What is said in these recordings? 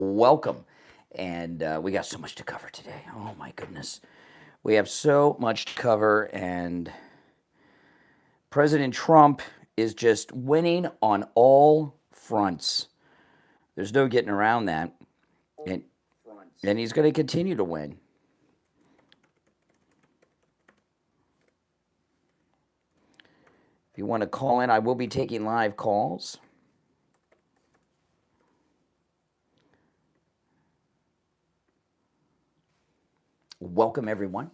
welcome. And we got so much to cover today. Oh my goodness. We have so much to cover, and President Trump is just winning on all fronts. There's no getting around that. And, and he's going to continue to win. If you want to call in, I will be taking live calls. Welcome, everyone.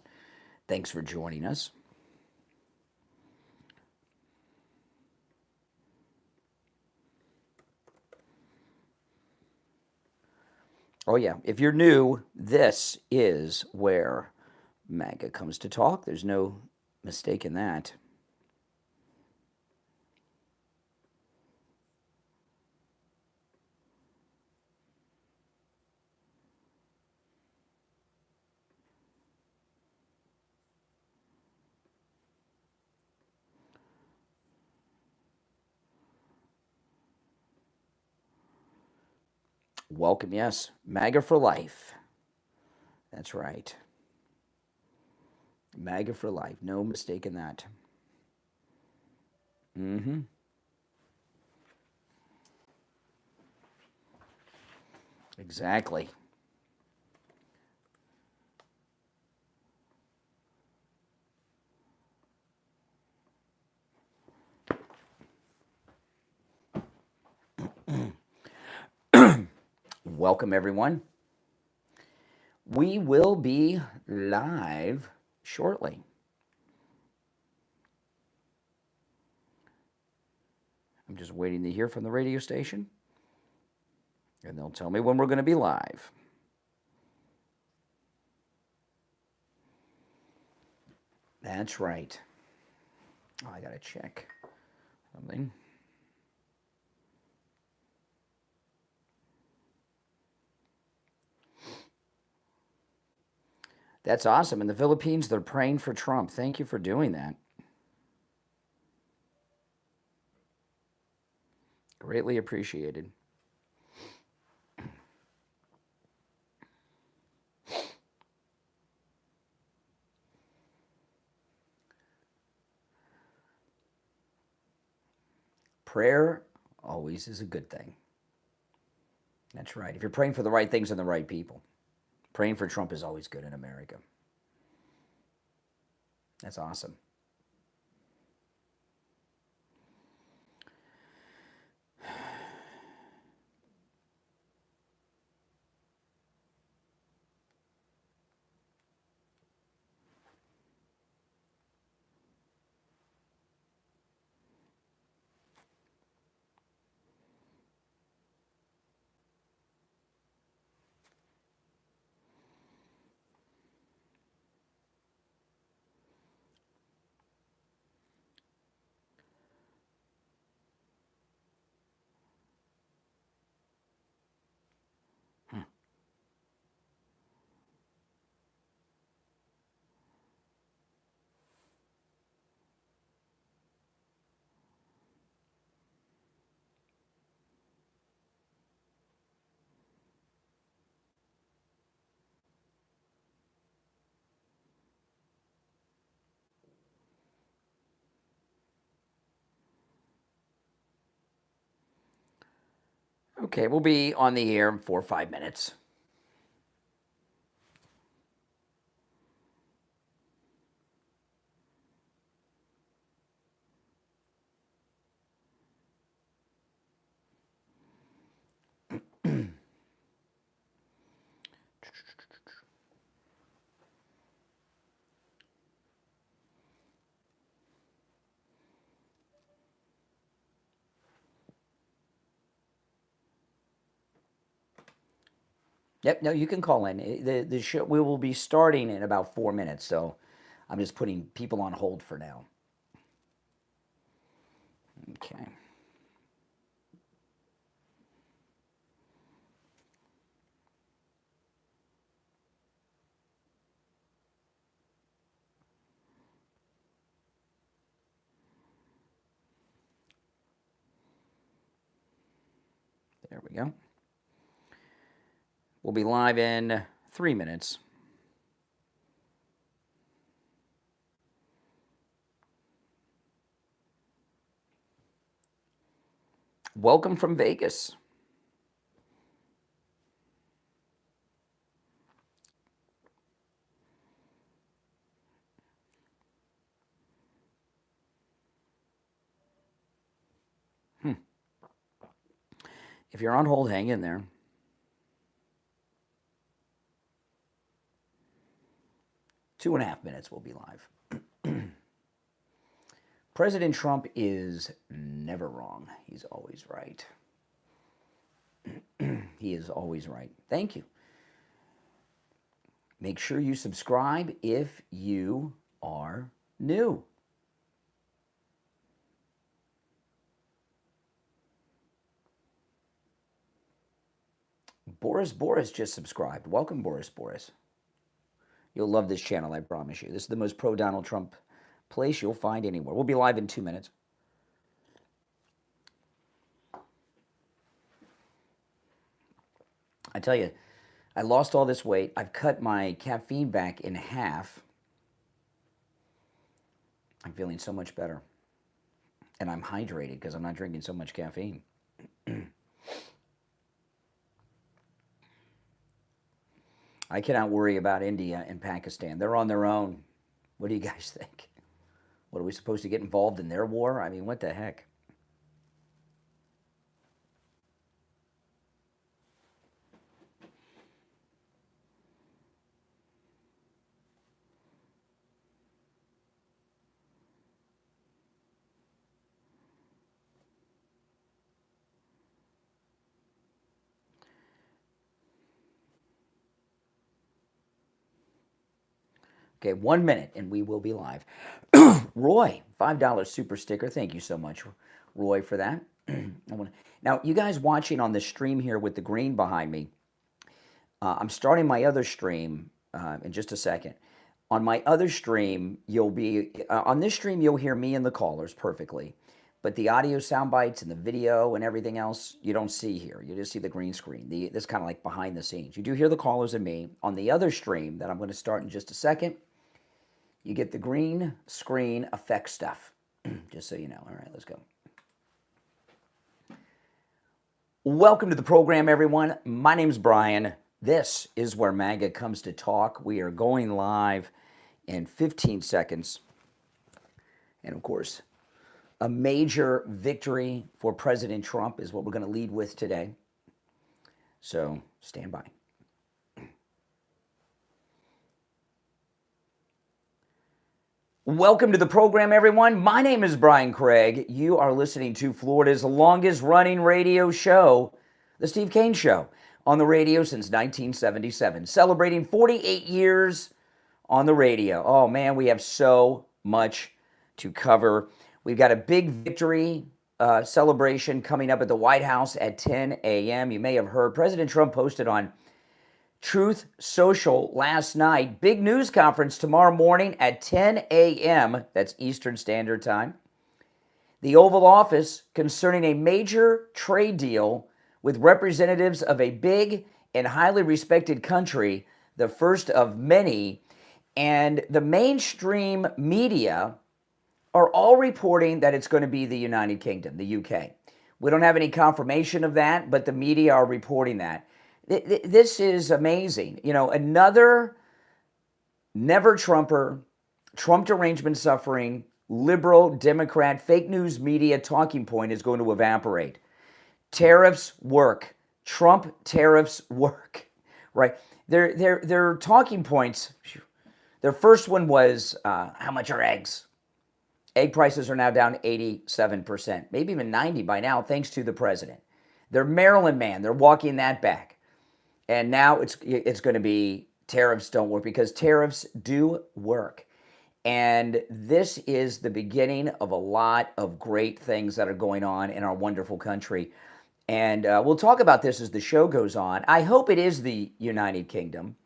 Thanks for joining us. Oh, yeah. If you're new, this is where MAGA comes to talk. There's no mistake in that. Welcome, yes. MAGA for life. That's right. MAGA for life. No mistake in that. Mm-hmm. Exactly. Welcome, everyone. We will be live shortly. I'm just waiting to hear from the radio station, and they'll tell me when we're going to be live. That's right. Oh, I got to check something. That's awesome. In the Philippines, they're praying for Trump. Thank you for doing that. Greatly appreciated. Prayer always is a good thing. That's right. If you're praying for the right things and the right people, praying for Trump is always good in America. That's awesome. Okay, we'll be on the air in 4 or 5 minutes. Yep, no, you can call in. The show, we will be starting in about 4 minutes, so I'm just putting people on hold for now. Okay. There we go. We'll be live in 3 minutes. Welcome from Vegas. If you're on hold, hang in there. Two and a half minutes, we'll be live. President Trump is never wrong. He's always right. He is always right. Thank you. Make sure you subscribe if you are new. Boris just subscribed. Welcome, Boris. You'll love this channel, I promise you. This is the most pro-Donald Trump place you'll find anywhere. We'll be live in 2 minutes. I tell you, I lost all this weight. I've cut my caffeine back in half. I'm feeling so much better. And I'm hydrated because I'm not drinking so much caffeine. I cannot worry about India and Pakistan. They're on their own. What do you guys think? What, are we supposed to get involved in their war? I mean, what the heck? Okay, 1 minute and we will be live. Roy, $5 super sticker. Thank you so much, Roy, for that. Now, you guys watching on the stream here with the green behind me, I'm starting my other stream in just a second. On my other stream, on this stream, you'll hear me and the callers perfectly. But the audio sound bites and the video and everything else, you don't see here. You just see the green screen. This kind of like behind the scenes. You do hear the callers and me. On the other stream that I'm going to start in just a second, you get the green screen effect stuff, just so you know. All right, let's go. Welcome to the program, everyone. My name's Brian. This is where MAGA comes to talk. We are going live in 15 seconds. And of course, a major victory for President Trump is what we're going to lead with today. So stand by. Welcome to the program, everyone. My name is Brian Craig. You are listening to Florida's longest running radio show, The Steve Kane Show, on the radio since 1977, celebrating 48 years on the radio. Oh, man, we have so much to cover. We've got a big victory celebration coming up at the White House at 10 a.m. You may have heard President Trump posted on Truth Social last night. Big news conference tomorrow morning at 10 a.m. That's Eastern Standard Time. The Oval Office concerning a major trade deal with representatives of a big and highly respected country, the first of many. And the mainstream media are all reporting that it's going to be the United Kingdom, the UK. We don't have any confirmation of that, but the media are reporting that. This is amazing. You know, another never-Trumper, Trump derangement suffering, liberal, Democrat, fake news media talking point is going to evaporate. Tariffs work. Trump tariffs work, right? Their talking points, their first one was, how much are eggs? Egg prices are now down 87%, maybe even 90 by now, thanks to the president. Their Maryland man, they're walking that back. And now it's going to be tariffs don't work, because tariffs do work. And this is the beginning of a lot of great things that are going on in our wonderful country. And we'll talk about this as the show goes on. I hope it is the United Kingdom,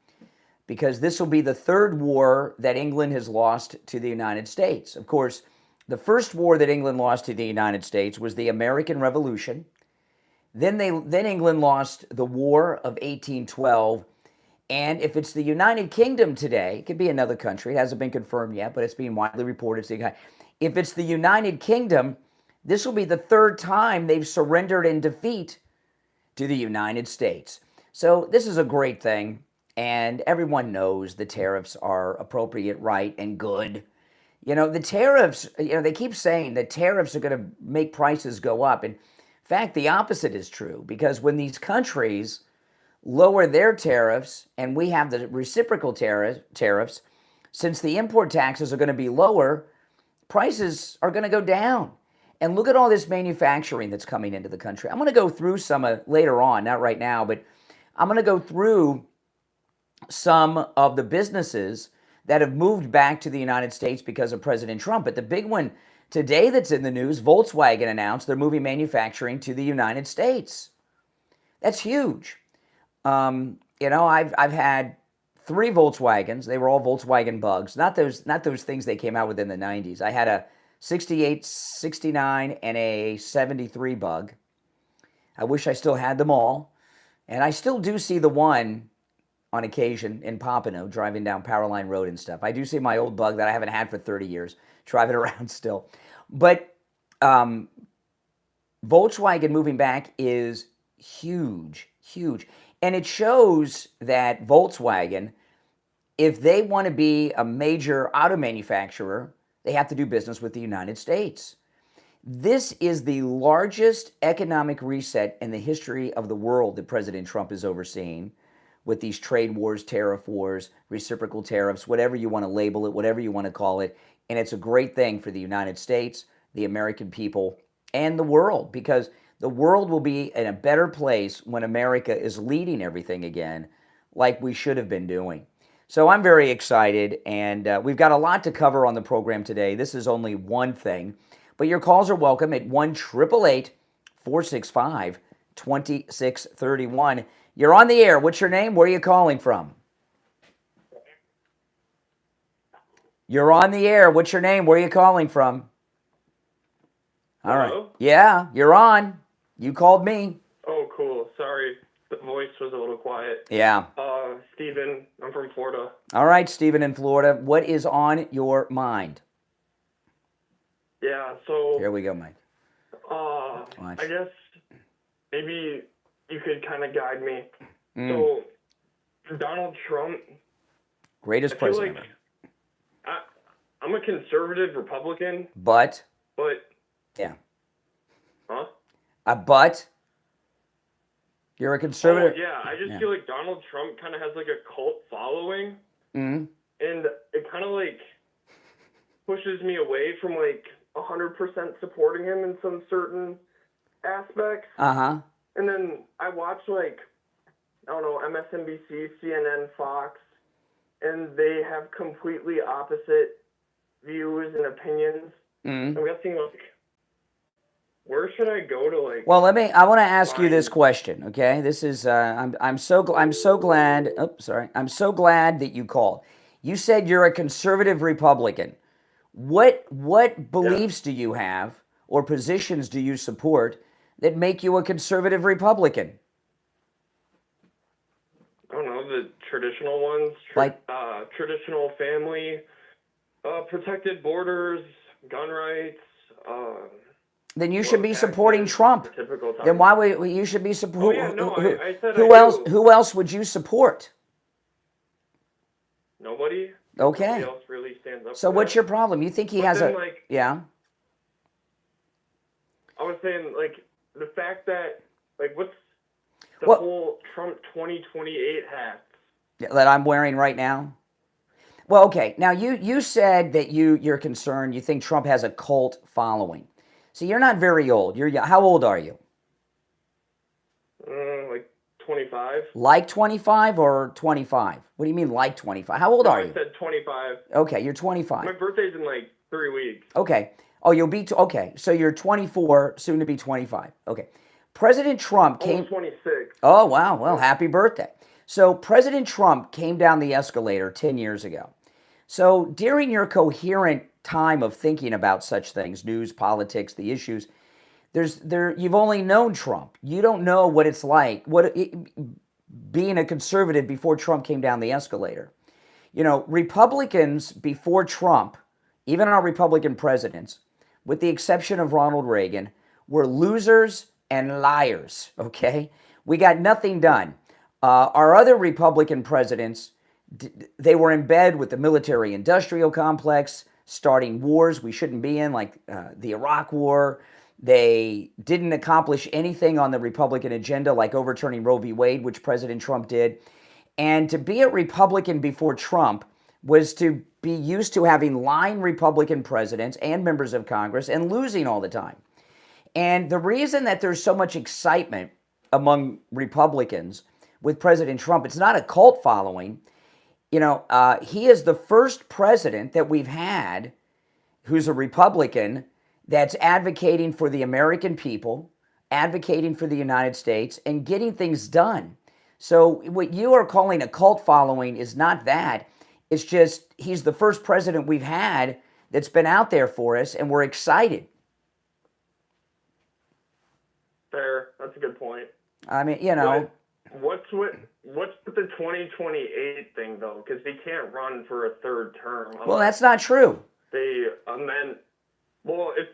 because this will be the third war that England has lost to the United States. Of course, the first war that England lost to the United States was the American Revolution. Then England lost the War of 1812. And if it's the United Kingdom today, it could be another country. It hasn't been confirmed yet, but it's being widely reported. If it's the United Kingdom, this will be the third time they've surrendered in defeat to the United States. So this is a great thing. And everyone knows the tariffs are appropriate, right, and good. The tariffs, they keep saying that tariffs are going to make prices go up. In fact, the opposite is true, because when these countries lower their tariffs and we have the reciprocal tariffs, since the import taxes are going to be lower, prices are going to go down. And look at all this manufacturing that's coming into the country. I'm going to go through some later on, not right now, but I'm going to go through some of the businesses that have moved back to the United States because of President Trump. But the big one today that's in the news, Volkswagen announced they're moving manufacturing to the United States. That's huge. I've had 3 Volkswagens. They were all Volkswagen Bugs, not those things they came out with in the 90s. I had a 68, 69, and a 73 Bug. I wish I still had them all. And I still do see the one on occasion in Pompano, driving down Powerline Road and stuff. I do see my old Bug that I haven't had for 30 years, driving around still. But Volkswagen moving back is huge, huge. And it shows that Volkswagen, if they want to be a major auto manufacturer, they have to do business with the United States. This is the largest economic reset in the history of the world that President Trump is overseeing, with these trade wars, tariff wars, reciprocal tariffs, whatever you want to label it, whatever you want to call it. And it's a great thing for the United States, the American people, and the world, because the world will be in a better place when America is leading everything again, like we should have been doing. So I'm very excited, and we've got a lot to cover on the program today. This is only one thing, but your calls are welcome at 1-888-465-2631. You're on the air. What's your name? Where are you calling from? You're on the air. What's your name? Where are you calling from? All right. Hello? Yeah, you're on. You called me. Oh, cool. Sorry. The voice was a little quiet. Yeah. Steven, I'm from Florida. All right, Steven in Florida. What is on your mind? Yeah, so... Here we go, Mike. I guess maybe you could kind of guide me. So, Donald Trump... Greatest president ever. I'm a conservative Republican. But? Yeah. Huh? But? You're a conservative? Oh, yeah. I just feel like Donald Trump kind of has like a cult following. And it kind of like pushes me away from like 100% supporting him in some certain aspects. And then I watch like, I don't know, MSNBC, CNN, Fox, and they have completely opposite views and opinions. I'm guessing like, where should I go to like? Well, I want to ask you this question, okay? This is I'm so glad. Oh, sorry. I'm so glad that you called. You said you're a conservative Republican. What beliefs do you have, or positions do you support that make you a conservative Republican? I don't know, the traditional ones, traditional family, protected borders, gun rights. Then you should be supporting Trump. Then why would you should be supporting? I said who else? Who else would you support? Nobody. Okay. Nobody else really stands up. So what's your problem? You think he has a? Yeah. I was saying like the fact that like what's the whole Trump 2028 hat that I'm wearing right now? Well, okay. Now you said that you're concerned. You think Trump has a cult following. So you're not very old. How old are you? Like 25. Like 25 or 25? What do you mean like 25? How old are you? I said 25. Okay, you're 25. My birthday's in like 3 weeks. Okay. Oh, you'll be okay. So you're 24, soon to be 25. Okay. President Trump came. 26. Oh wow! Well, happy birthday. So President Trump came down the escalator 10 years ago. So during your coherent time of thinking about such things, news, politics, the issues, You've only known Trump. You don't know what it's like, being a conservative before Trump came down the escalator. Republicans before Trump, even our Republican presidents, with the exception of Ronald Reagan, were losers and liars, okay? We got nothing done. Our other Republican presidents, they were in bed with the military-industrial complex, starting wars we shouldn't be in, like the Iraq War. They didn't accomplish anything on the Republican agenda, like overturning Roe v. Wade, which President Trump did. And to be a Republican before Trump was to be used to having lying Republican presidents and members of Congress and losing all the time. And the reason that there's so much excitement among Republicans with President Trump, it's not a cult following. He is the first president that we've had who's a Republican that's advocating for the American people, advocating for the United States, and getting things done. So what you are calling a cult following is not that. It's just he's the first president we've had that's been out there for us, and we're excited. Fair. That's a good point. I mean, What's with the 2028 thing, though? Because he can't run for a third term. Well, that's not true. If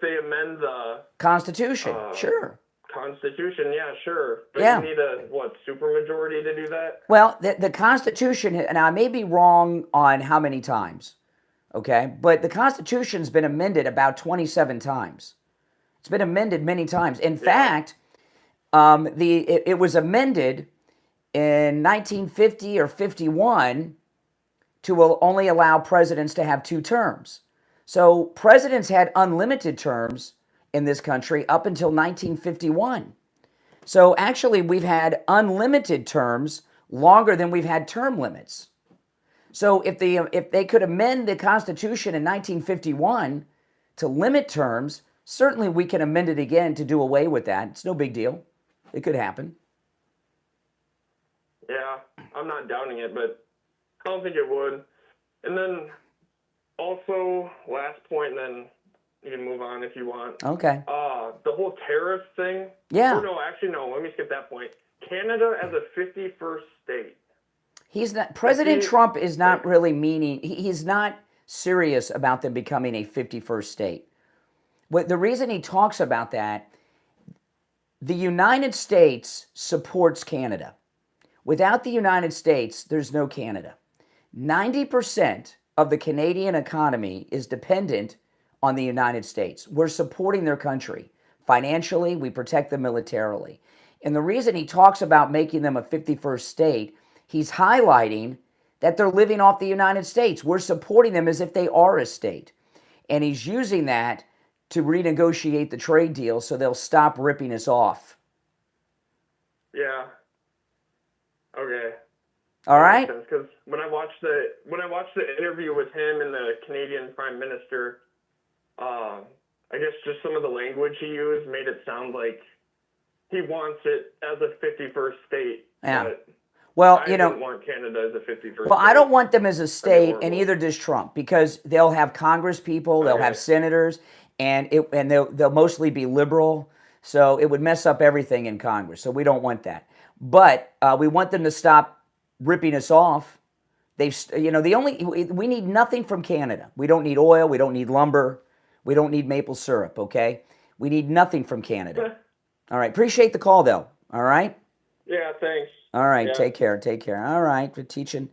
they amend the Constitution, sure. Constitution, yeah, sure. But yeah. You need a, supermajority to do that? Well, the Constitution, and I may be wrong on how many times, okay? But the Constitution's been amended about 27 times. It's been amended many times. In fact, it was amended in 1950 or 51 to only allow presidents to have 2 terms. So presidents had unlimited terms in this country up until 1951. So actually, we've had unlimited terms longer than we've had term limits. So if they could amend the Constitution in 1951 to limit terms, certainly we can amend it again to do away with that. It's no big deal. It could happen. Yeah, I'm not doubting it, but I don't think it would. And then also, last point, and then you can move on if you want. Okay. The whole tariff thing. Yeah. No, let me skip that point. Canada as a 51st state. He's not. President Trump is not really meaning. He's not serious about them becoming a 51st state. The reason he talks about that, the United States supports Canada. Without the United States, there's no Canada. 90% of the Canadian economy is dependent on the United States. We're supporting their country. Financially, we protect them militarily. And the reason he talks about making them a 51st state, he's highlighting that they're living off the United States. We're supporting them as if they are a state. And he's using that to renegotiate the trade deal so they'll stop ripping us off. Yeah. Okay. All right. Because when I watched the interview with him and the Canadian Prime Minister, I guess just some of the language he used made it sound like he wants it as a 51st state. Yeah. But well, I don't want Canada as a 51st state. Well, I don't want them as a state, and neither does Trump, because they'll have Congress people, they'll have senators, and they'll mostly be liberal. So it would mess up everything in Congress. So we don't want that. But we want them to stop ripping us off. We need nothing from Canada. We don't need oil. We don't need lumber. We don't need maple syrup. Okay, we need nothing from Canada. All right. Appreciate the call, though. All right. Yeah. Thanks. All right. Yeah. Take care. Take care. All right. We're teaching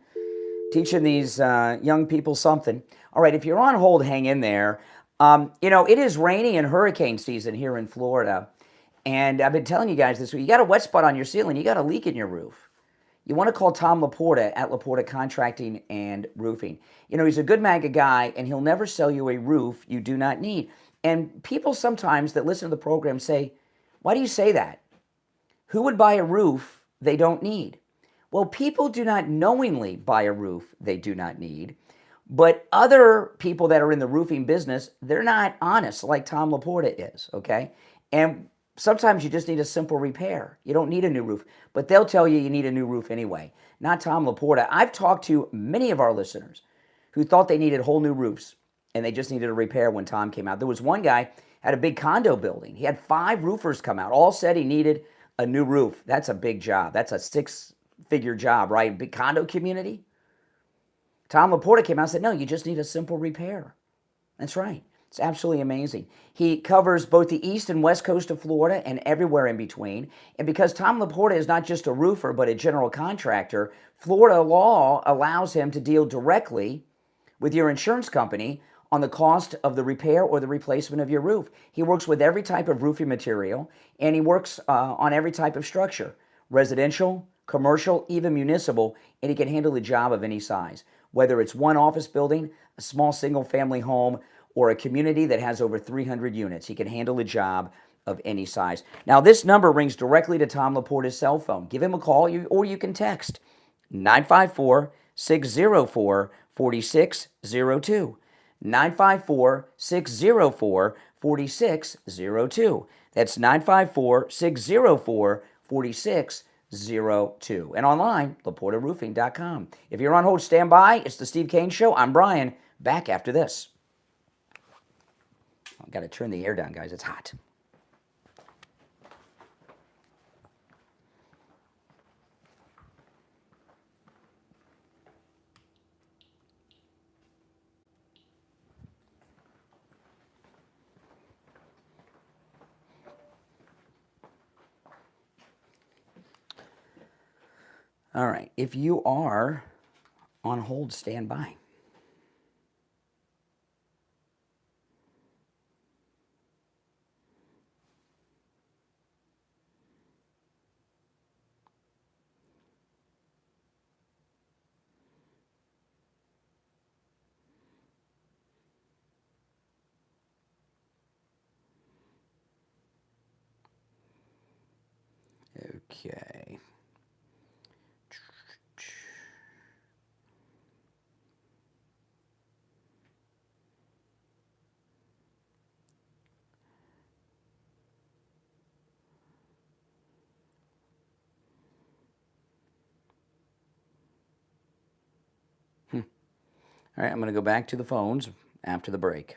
these young people something. All right. If you're on hold, hang in there. It is rainy and hurricane season here in Florida. And I've been telling you guys this week, you got a wet spot on your ceiling, you got a leak in your roof. You want to call Tom Laporta at Laporta Contracting and Roofing. He's a good MAGA guy, and he'll never sell you a roof you do not need. And people sometimes that listen to the program say, why do you say that? Who would buy a roof they don't need? Well, people do not knowingly buy a roof they do not need. But other people that are in the roofing business, they're not honest like Tom Laporta is, okay? And sometimes you just need a simple repair. You don't need a new roof. But they'll tell you need a new roof anyway. Not Tom Laporta. I've talked to many of our listeners who thought they needed whole new roofs, and they just needed a repair when Tom came out. There was one guy had a big condo building. He had 5 roofers come out, all said he needed a new roof. That's a big job. That's a 6-figure job, right? Big condo community. Tom Laporta came out and said, no, you just need a simple repair. That's right. It's absolutely amazing. He covers both the east and west coast of Florida and everywhere in between. And because Tom Laporta is not just a roofer, but a general contractor, Florida law allows him to deal directly with your insurance company on the cost of the repair or the replacement of your roof. He works with every type of roofing material, and he works on every type of structure, residential, commercial, even municipal, and he can handle the job of any size. Whether it's one office building, a small single-family home, or a community that has over 300 units, he can handle a job of any size. Now, this number rings directly to Tom Laporta's cell phone. Give him a call, or you can text 954-604-4602. 954-604-4602. That's 954-604-4602. And online, LaportaRoofing.com. If you're on hold, stand by. It's the Steve Kane Show. I'm Brian. Back after this. I've got to turn the air down, guys. It's hot. All right. If you are on hold, stand by. Okay. All right, I'm going to go back to the phones after the break.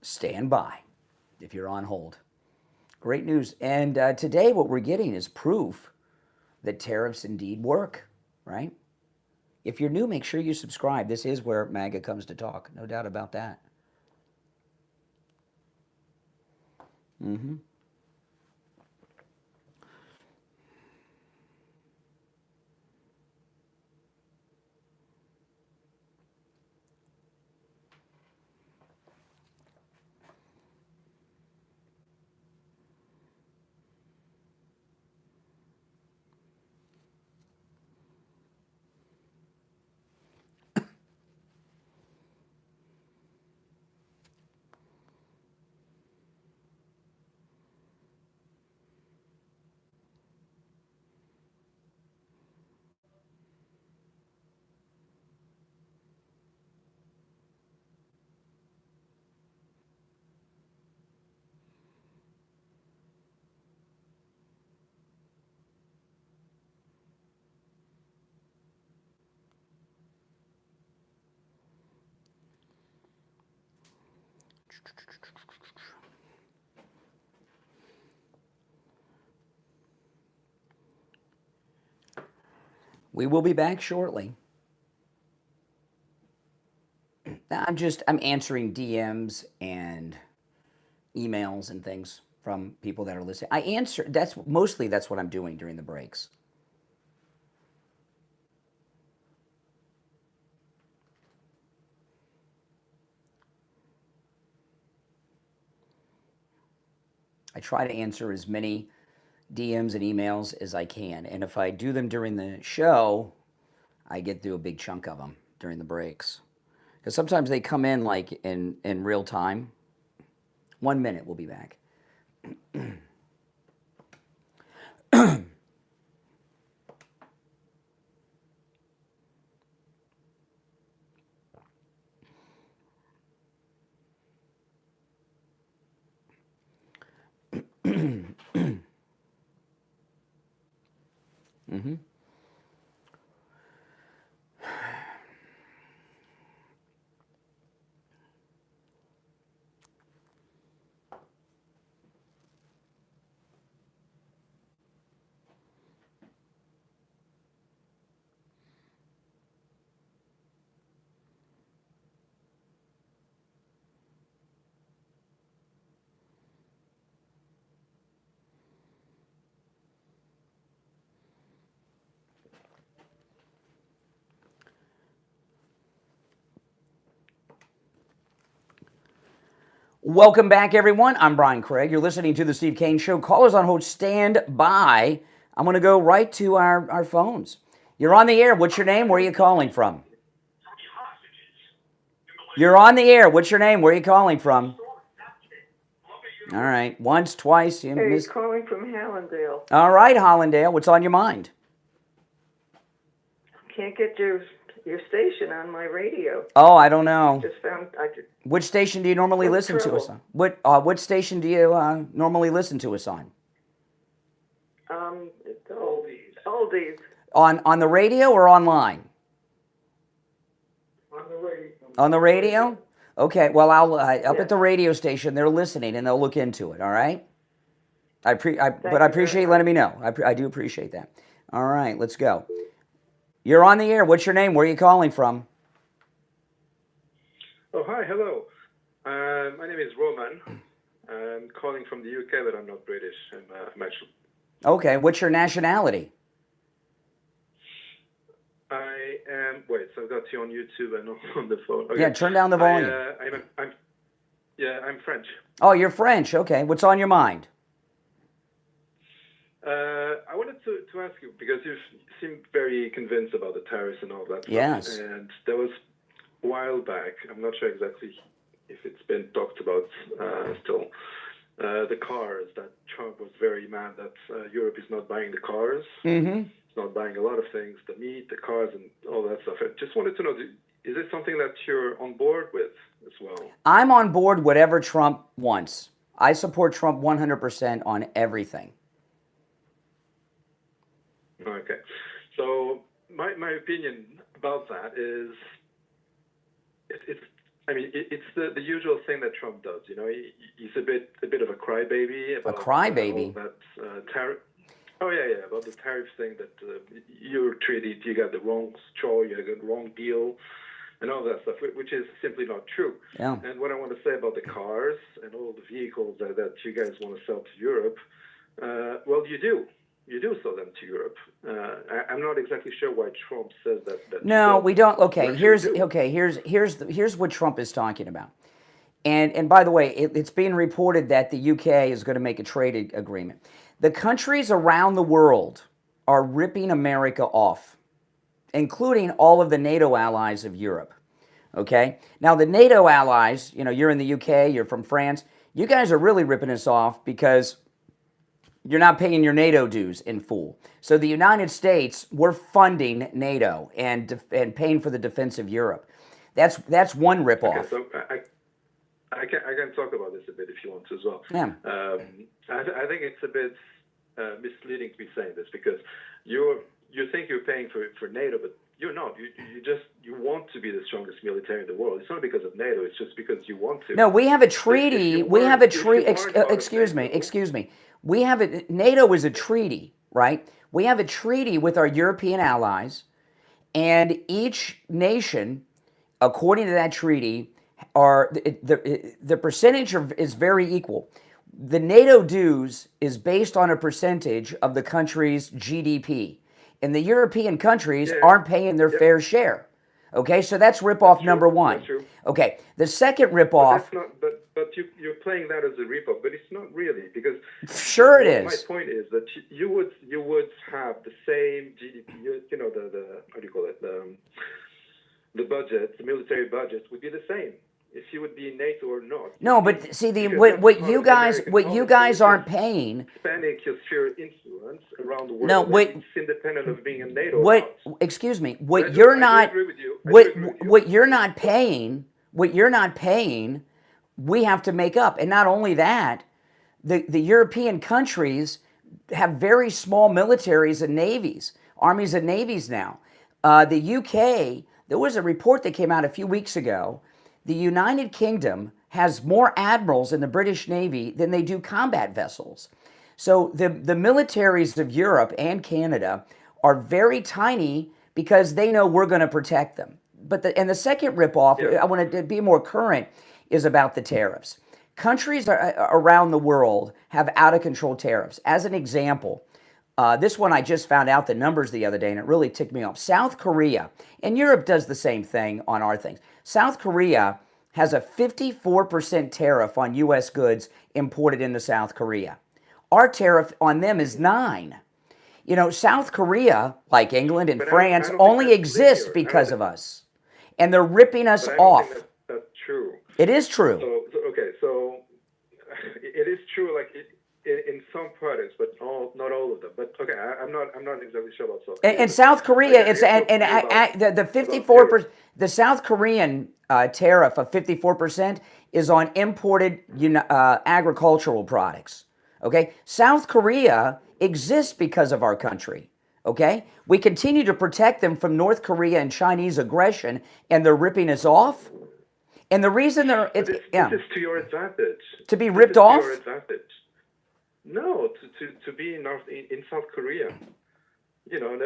Stand by if you're on hold. Great news. And today what we're getting is proof that tariffs indeed work, right? If you're new, make sure you subscribe. This is where MAGA comes to talk. No doubt about that. We will be back shortly. I'm answering DMs and emails and things from people that are listening. That's what I'm doing during the breaks. I try to answer as many DMs and emails as I can. And if I do them during the show, I get through a big chunk of them during the breaks. Because sometimes they come in like in real time. 1 minute, we'll be back. Mm-hmm. Welcome back, everyone. I'm Brian Craig. You're listening to the Steve Kane Show. Callers on hold, stand by. I'm going to go right to our phones. You're on the air. What's your name? Where are you calling from? You're on the air. What's your name? Where are you calling from? All right. Once, twice. You missed. Calling from Hallandale. All right, Hallandale. What's on your mind? Can't get your station on my radio. Oh, I don't know. Which station do you normally listen to us on? What station do you normally listen to us on? It's oldies. On the radio or online? On the radio. On the radio? Okay. Well, I'll up at the radio station. They're listening, and they'll look into it. All right. But I appreciate letting me know. I do appreciate that. All right. Let's go. You're on the air. What's your name? Where are you calling from? Oh, hi. Hello. My name is Roman. I'm calling from the UK, but I'm not British. I'm actually... Okay. What's your nationality? I am... Wait, so I've got you on YouTube and on the phone. Okay. Yeah, turn down the volume. I'm French. Oh, you're French. Okay. What's on your mind? I wanted to ask you, because you seem very convinced about the tariffs and all that stuff. Yes. And there was a while back, I'm not sure exactly if it's been talked about still, the cars, that Trump was very mad that Europe is not buying the cars. Mm-hmm. It's not buying a lot of things, the meat, the cars, and all that stuff. I just wanted to know, is this something that you're on board with as well? I'm on board whatever Trump wants. I support Trump 100% on everything. Okay. So my opinion about that is it's the usual thing that Trump does. You know, he's a bit of a crybaby about a crybaby. That tariff. Oh yeah, about the tariff thing that you're treated, you got the wrong straw, you got the wrong deal, and all that stuff, which is simply not true. Yeah. And what I want to say about the cars and all the vehicles that you guys want to sell to Europe, well, you do. You do sell them to Europe. I'm not exactly sure why Trump says that. No, we don't. Okay, here's what Trump is talking about. And by the way, it's being reported that the UK is going to make a trade agreement. The countries around the world are ripping America off, including all of the NATO allies of Europe. Okay? Now, the NATO allies, you know, you're in the UK, you're from France, you guys are really ripping us off because you're not paying your NATO dues in full. So the United States, we're funding NATO and paying for the defense of Europe. That's one ripoff. Okay, so I can talk about this a bit if you want to as well. Yeah. I think it's a bit misleading to be saying this because you think you're paying for NATO, but you're not. You want to be the strongest military in the world. It's not because of NATO. It's just because you want to. No, we have a treaty. Excuse me. We have NATO is a treaty, right? We have a treaty with our European allies, and each nation, according to that treaty, the percentage is very equal. The NATO dues is based on a percentage of the country's GDP, and the European countries aren't paying their fair share. Okay, so that's ripoff number one. That's true. Okay, the second ripoff. But you're playing that as a ripoff, but it's not really because. Sure, it is. My point is that you would have the same GDP. You know the how do you call it the budget, the military budget would be the same if you would be in NATO or not. No, but see what you guys aren't paying. Expanding your sphere of influence around the world. No, it's independent of being in NATO. Excuse me. What you're not paying. What you're not paying. We have to make up, and not only that, the European countries have very small militaries and navies, armies and navies now. The UK, there was a report that came out a few weeks ago. The United Kingdom has more admirals in the British Navy than they do combat vessels. So the militaries of Europe and Canada are very tiny because they know we're going to protect them. But the second ripoff, I want to be more current, is about the tariffs. Countries around the world have out of control tariffs. As an example, this one I just found out the numbers the other day and it really ticked me off. South Korea, and Europe does the same thing on our things. South Korea has a 54% tariff on U.S. goods imported into South Korea. Our tariff on them is 9%. You know, South Korea, like England and France, only exists because of us. And they're ripping us off. That's true. It is true. So it is true, like in some products, but not all of them. But okay, I'm not exactly sure about South Korea. And South Korea, it's the 54%. The South Korean tariff of 54% is on imported agricultural products. Okay, South Korea exists because of our country. Okay, we continue to protect them from North Korea and Chinese aggression, and they're ripping us off. And the reason this is to your advantage. To be ripped off? To your advantage. No, to be in South Korea. You know,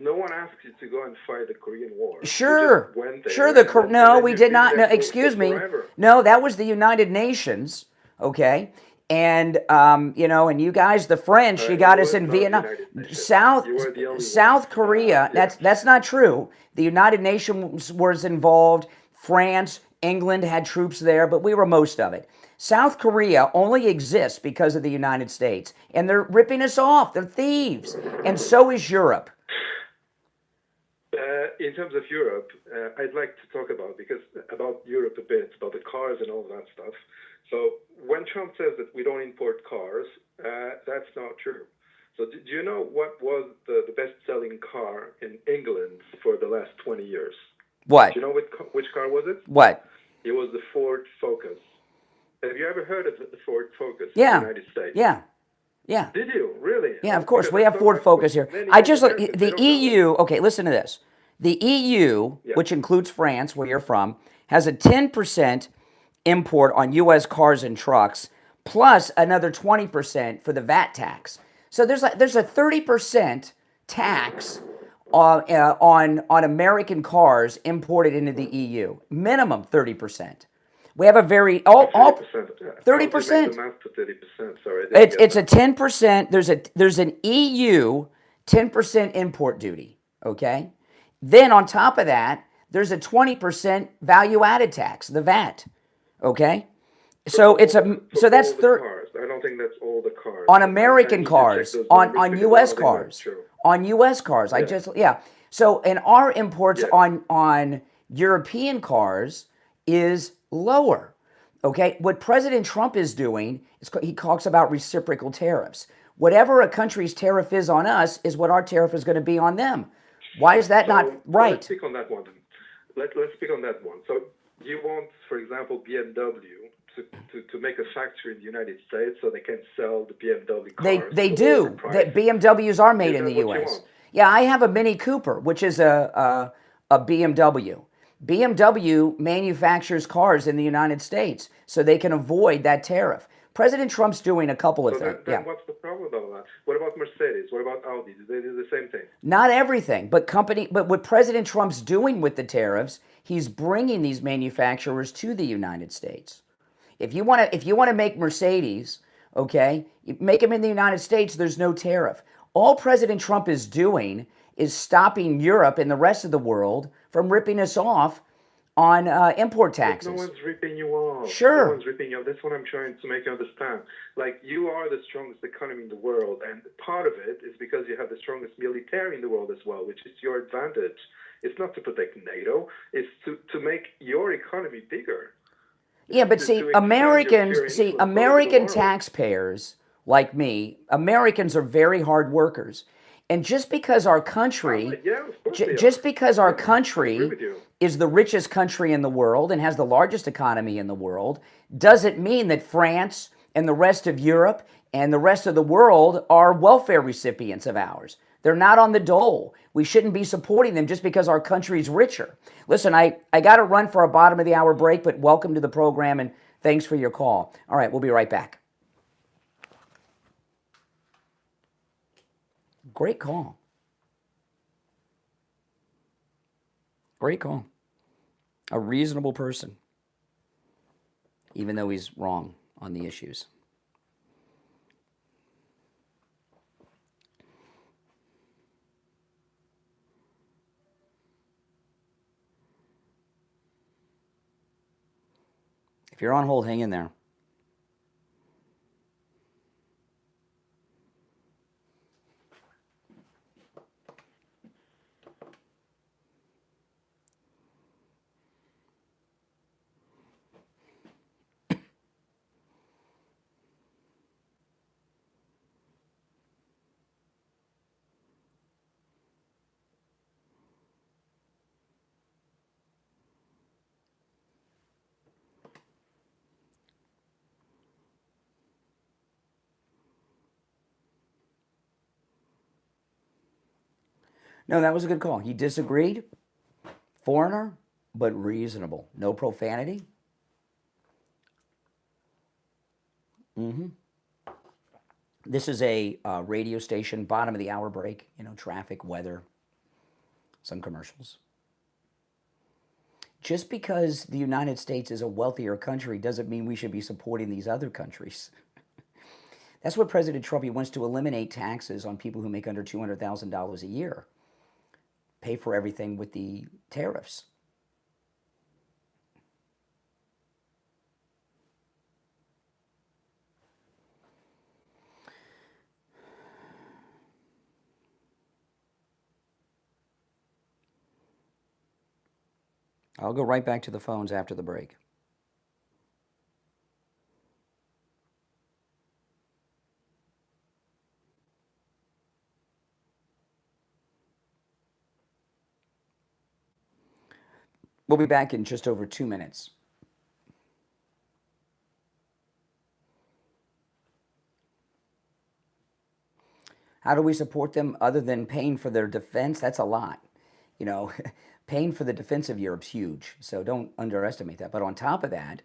no one asked you to go and fight the Korean War. Sure. Sure. No, we did not. No, excuse me. No, that was the United Nations. Okay. And you know, and you guys, the French, you got us in Vietnam. South Korea. That's not true. The United Nations was involved. France, England had troops there, but we were most of it. South Korea only exists because of the United States, and they're ripping us off. They're thieves, and so is Europe. In terms of Europe, I'd like to talk about Europe a bit, about the cars and all that stuff. So when Trump says that we don't import cars, that's not true. So do you know what was the best-selling car in England for the last 20 years? What? Do you know which car was it? What? It was the Ford Focus. Have you ever heard of the Ford Focus in Yeah. the United States? Yeah. Yeah. Did you? Really? Yeah, of course. We have Ford Focus here. I just look, the EU, okay, listen to this. The EU, which includes France, where you're from, has a 10% import on U.S. cars and trucks, plus another 20% for the VAT tax. So there's a 30% tax on American cars imported into the EU. Minimum 30%. We have a very 30%. 30%. Sorry. It's a 10%. There's an EU 10% import duty. Okay. Then on top of that, there's a 20% value added tax, the VAT. Okay. So that's cars. I don't think that's all the cars. On American cars, on U.S. cars, on U.S. cars. So and our imports on European cars is lower. Okay, what President Trump is doing is he talks about reciprocal tariffs. Whatever a country's tariff is on us is what our tariff is going to be on them. Why is that not right? Let's speak on that one. Let's speak on that one. So you want, for example, BMW to make a factory in the United States so they can sell the BMW cars. They do. BMWs are made in the U.S. Yeah, I have a Mini Cooper, which is a BMW. BMW manufactures cars in the United States so they can avoid that tariff. President Trump's doing a couple of things. Then what's the problem about that? What about Mercedes? What about Audi? Do they do the same thing? Not everything, but what President Trump's doing with the tariffs, he's bringing these manufacturers to the United States. If you want to make Mercedes, okay, you make them in the United States, there's no tariff. All President Trump is doing is stopping Europe and the rest of the world from ripping us off on import taxes. No one's ripping you off. Sure. No one's ripping you off. That's what I'm trying to make you understand. Like, you are the strongest economy in the world, and part of it is because you have the strongest military in the world as well, which is your advantage. It's not to protect NATO. It's to make your economy bigger. Yeah, but American taxpayers like me, Americans are very hard workers. And just because our country, is the richest country in the world and has the largest economy in the world, doesn't mean that France and the rest of Europe and the rest of the world are welfare recipients of ours. They're not on the dole. We shouldn't be supporting them just because our country's richer. Listen, I got to run for a bottom of the hour break, but welcome to the program and thanks for your call. All right, we'll be right back. Great call. Great call. A reasonable person, even though he's wrong on the issues. If you're on hold, hang in there. No, that was a good call. He disagreed. Foreigner, but reasonable. No profanity. This is a radio station, bottom of the hour break. You know, traffic, weather, some commercials. Just because the United States is a wealthier country doesn't mean we should be supporting these other countries. That's what President Trump, he wants to eliminate taxes on people who make under $200,000 a year. Pay for everything with the tariffs. I'll go right back to the phones after the break. We'll be back in just over 2 minutes. How do we support them other than paying for their defense? That's a lot. You know, paying for the defense of Europe's huge, so don't underestimate that. But on top of that,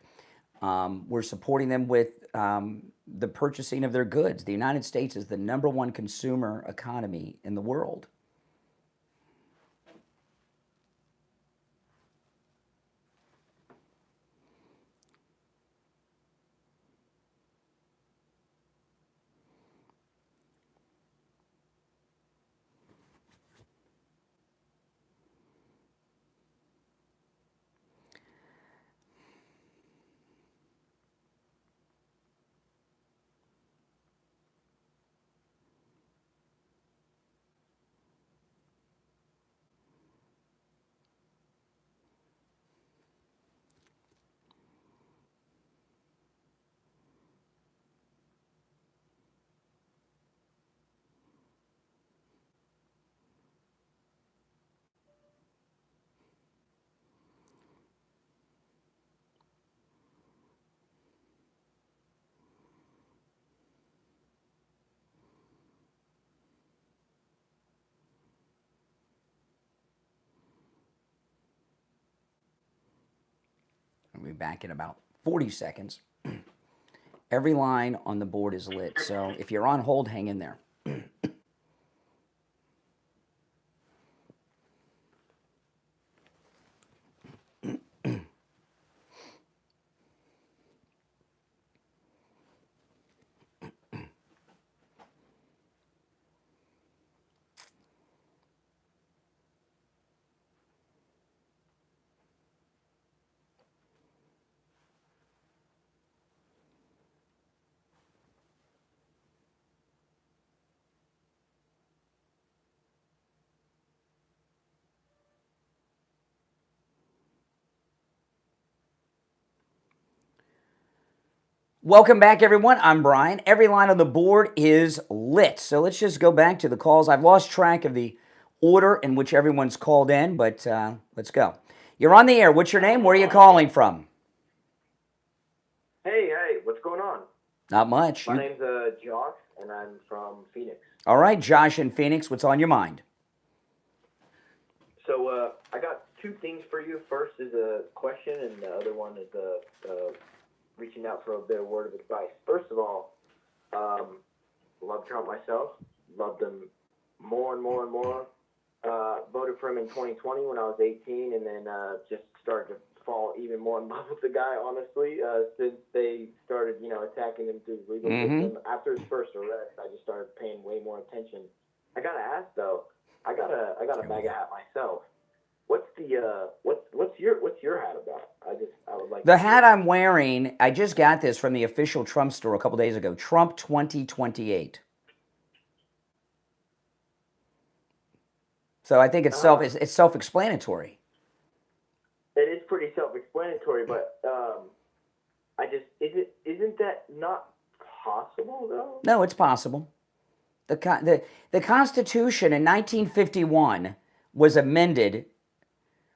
we're supporting them with the purchasing of their goods. The United States is the #1 consumer economy in the world. We'll be back in about 40 seconds. Every line on the board is lit, so if you're on hold, hang in there. Welcome back, everyone. I'm Brian. Every line on the board is lit. So let's just go back to the calls. I've lost track of the order in which everyone's called in, but let's go. You're on the air. What's your name? Where are you calling from? Hey, what's going on? Not much. My name's Josh, and I'm from Phoenix. All right, Josh in Phoenix, what's on your mind? So I got two things for you. First is a question, and the other one is reaching out for a bit of word of advice. First of all, love Trump myself. Loved him more and more and more. Voted for him in 2020 when I was 18, and then just started to fall even more in love with the guy, honestly, since they started, attacking him through the legal system. After his first arrest, I just started paying way more attention. I gotta ask though, I got a MAGA hat myself. What's your hat about? I would like the hat I'm wearing. I just got this from the official Trump store a couple days ago. Trump 2028. So I think it's self-explanatory. It is pretty self-explanatory, but isn't that not possible though? No, it's possible. The Constitution in 1951 was amended,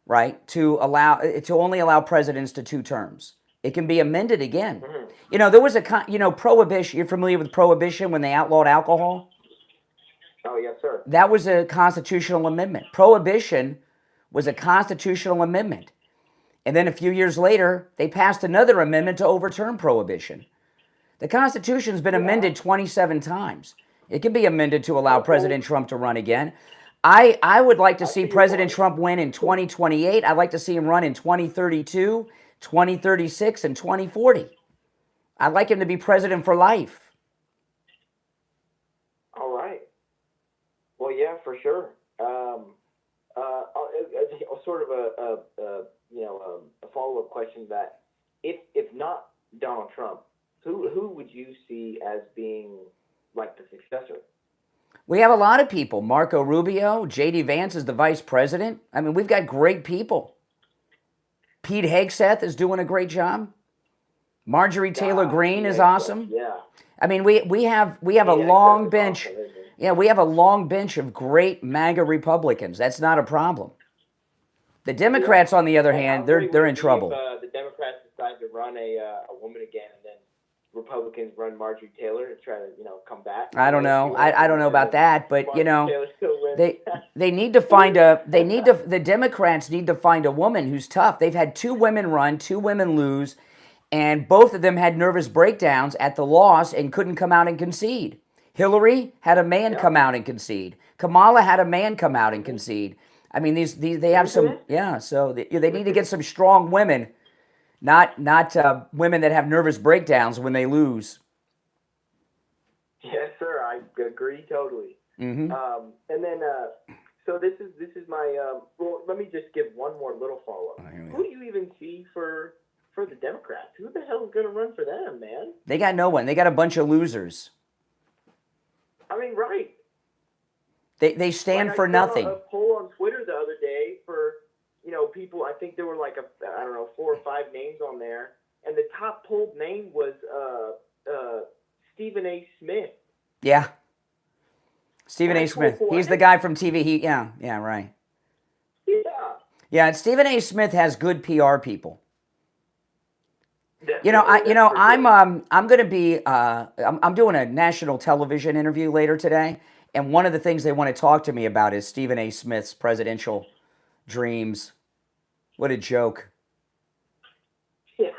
right, to only allow presidents to 2 terms. It can be amended again. Mm-hmm. There was prohibition. You're familiar with prohibition when they outlawed alcohol? Oh, yes, sir. That was a constitutional amendment. Prohibition was a constitutional amendment. And then a few years later, they passed another amendment to overturn prohibition. The Constitution's been amended 27 times. It can be amended to allow President Trump to run again. I would like to see President Trump win in 2028. I'd like to see him run in 2032, 2036, and 2040. I'd like him to be president for life. All right. Well, yeah, for sure. Sort of a follow-up question that if not Donald Trump, who would you see as being like the successor? We have a lot of people. Marco Rubio, J.D. Vance is the vice president. I mean, we've got great people. Pete Hegseth is doing a great job. Marjorie Taylor Greene is awesome. Yeah. I mean, we have a long bench. Awesome, yeah, we have a long bench of great MAGA Republicans. That's not a problem. The Democrats, on the other hand, they're in trouble. The Democrats decide to run a woman again, and then Republicans run Marjorie Taylor to try to come back. I don't know. I don't know about that, but they need to find the Democrats need to find a woman who's tough. They've had 2 women run, 2 women lose, and both of them had nervous breakdowns at the loss and couldn't come out and concede. Hillary had a man come out and concede. Kamala had a man come out and concede. I mean, they have some, so they need to get some strong women, not women that have nervous breakdowns when they lose. Yes, sir, I agree totally. Mm-hmm. And then, so this is my, well, let me just give one more little follow-up. Who do you even see for the Democrats? Who the hell is going to run for them, man? They got no one. They got a bunch of losers. I mean, right. They stand for nothing. I saw a poll on Twitter the other day for, people, I think there were 4 or 5 names on there, and the top polled name was Stephen A. Smith. Yeah. Stephen A. Smith. He's the guy from TV. Yeah, right. Yeah. Yeah, and Stephen A. Smith has good PR people. I'm going to be I'm doing a national television interview later today, and one of the things they want to talk to me about is Stephen A. Smith's presidential dreams. What a joke. Yeah.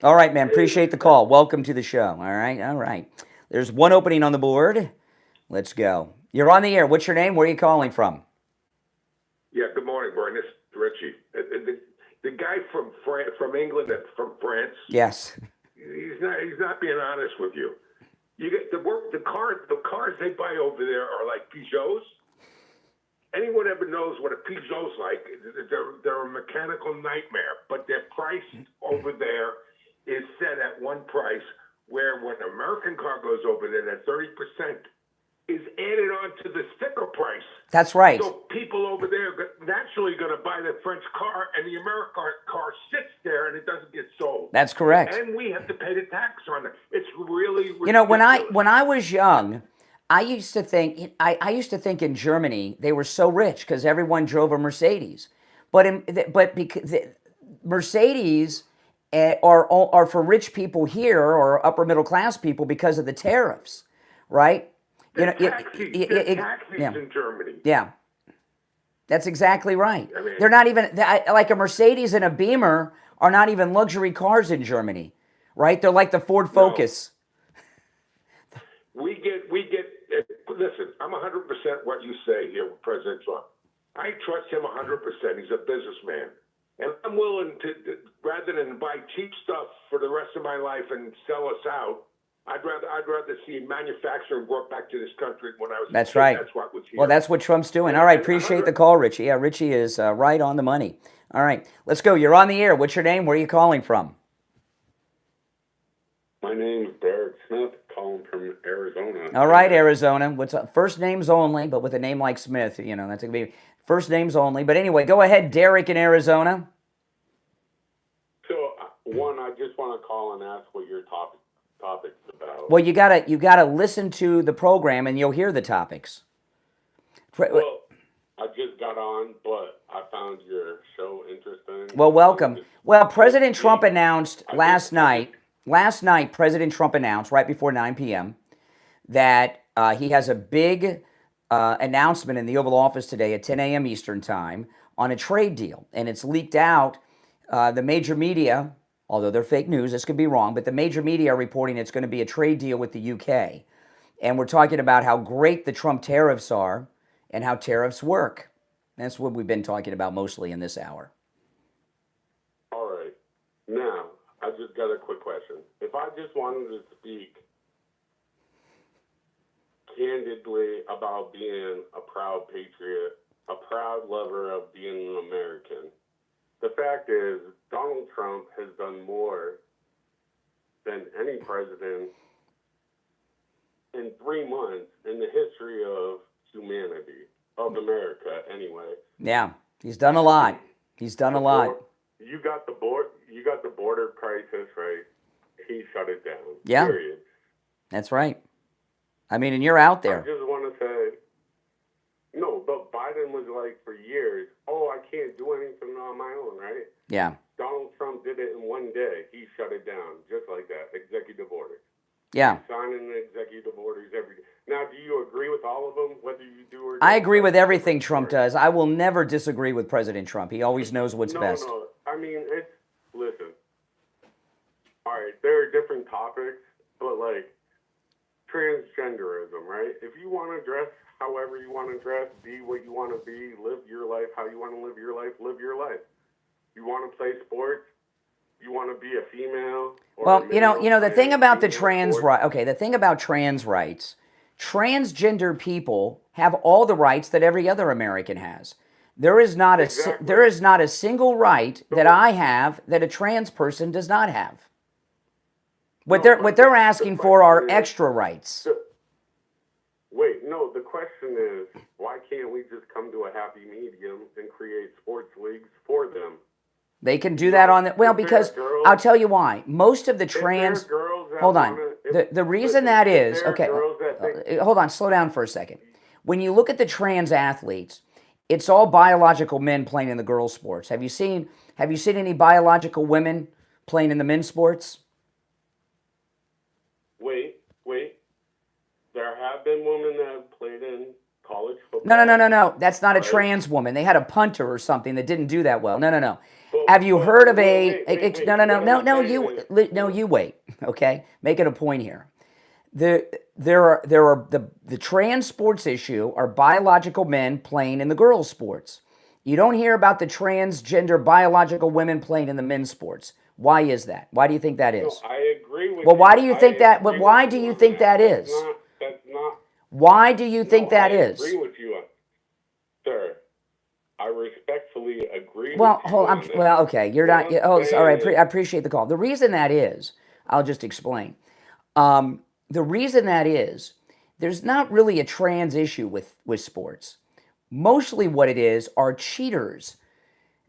All right, man. Appreciate the call. Welcome to the show. All right. There's one opening on the board. Let's go. You're on the air. What's your name? Where are you calling from? Yeah, good morning, Brian. This is Richie. The guy from England, from France. Yes. He's not being honest with you. You get the cars they buy over there are like Peugeots. Anyone ever knows what a Peugeot's like? They're a mechanical nightmare, but their price over there is set at one price. Where when an American car goes over there, that 30% is added on to the sticker price. That's right. So people over there are naturally going to buy the French car, and the American car sits there and it doesn't get sold. That's correct. And we have to pay the tax on it. It's really ridiculous. When I was young, I used to think in Germany they were so rich because everyone drove a Mercedes, but because Mercedes are for rich people here or upper middle class people because of the tariffs, right? They're taxis in Germany. Yeah, that's exactly right. I mean, They're not even like a Mercedes and a Beamer are not even luxury cars in Germany, right? They're like the Ford Focus. We get. Listen, I'm 100% what you say here with President Trump. I trust him 100%. He's a businessman, and I'm willing to, rather than buy cheap stuff for the rest of my life and sell us out. I'd rather see manufacturing brought back to this country when I was. That's a kid. right. That's what was here. Well, that's what Trump's doing. All right, appreciate the call, Richie. Yeah, Richie is right on the money. All right, let's go. You're on the air. What's your name? Where are you calling from? My name is Derek Smith, calling from Arizona. All right, Arizona. What's up? First names only, but with a name like Smith, you know, that's going to be first names only. But anyway, go ahead, Derek in Arizona. So, one, I just want to call and ask what your topic's about. Well, you gotta listen to the program and you'll hear the topics. Well, I just got on, but I found your show interesting. Well, welcome. Well, President Trump announced last night, President Trump announced right before 9 p.m. that he has a big announcement in the Oval Office today at 10 a.m. Eastern Time on a trade deal. And it's leaked out. The major media, although they're fake news, this could be wrong, but the major media are reporting it's going to be a trade deal with the UK. And we're talking about how great the Trump tariffs are and how tariffs work. That's what we've been talking about mostly in this hour. All right. Now, I just got a quick question. If I just wanted to speak candidly about being a proud patriot, a proud lover of being an American, the fact is Donald Trump has done more than any president in 3 months in the history of humanity, of America anyway. Yeah, he's done a lot. He's done a lot. You got the border crisis, right? He shut it down. Yeah. Period. That's right. I mean, and you're out there. I just want to say, no, but Biden was like for years, oh, I can't do anything on my own, right? Yeah. Donald Trump did it in one day. He shut it down, just like that. Executive orders. Yeah. Signing the executive orders every day. Now, do you agree with all of them, whether you do or I don't? agree with everything Trump does. I will never disagree with President Trump. He always knows what's best. No, I mean, listen. All right, there are different topics, but like transgenderism, right? If you want to dress however you want to dress, be what you want to be, live your life how you want to live your life, live your life. You want to play sports, you want to be a female. Well, you know the thing about the trans right. Okay, the thing about trans rights, transgender people have all the rights that every other American has. There is not a single right that I have that a trans person does not have. What they're asking for are extra rights. Wait, no, the question is, why can't we just come to a happy medium and create sports leagues for them? They can do that on the, well, because I'll tell you why. Most of the trans, hold on. The reason that is, okay, hold on, slow down for a second. When you look at the trans athletes, it's all biological men playing in the girls' sports. Have you seen any biological women playing in the men's sports? Wait. There have been women that have played in college football. No. That's not a trans woman. They had a punter or something that didn't do that well. No. Have you heard of No, you wait. Okay, making a point here. The trans sports issue are biological men playing in the girls' sports. You don't hear about the transgender biological women playing in the men's sports. Why is that? Why do you think that is? No, I agree with you. Well, why do you think that? But why do you think that is? That's not. Why do you think that is? I agree with you, sir. I respectfully agree. Well, hold on. Well, okay, you're not. Oh, all right. I appreciate the call. The reason that is, I'll just explain. The reason that is, there's not really a trans issue with sports. Mostly what it is are cheaters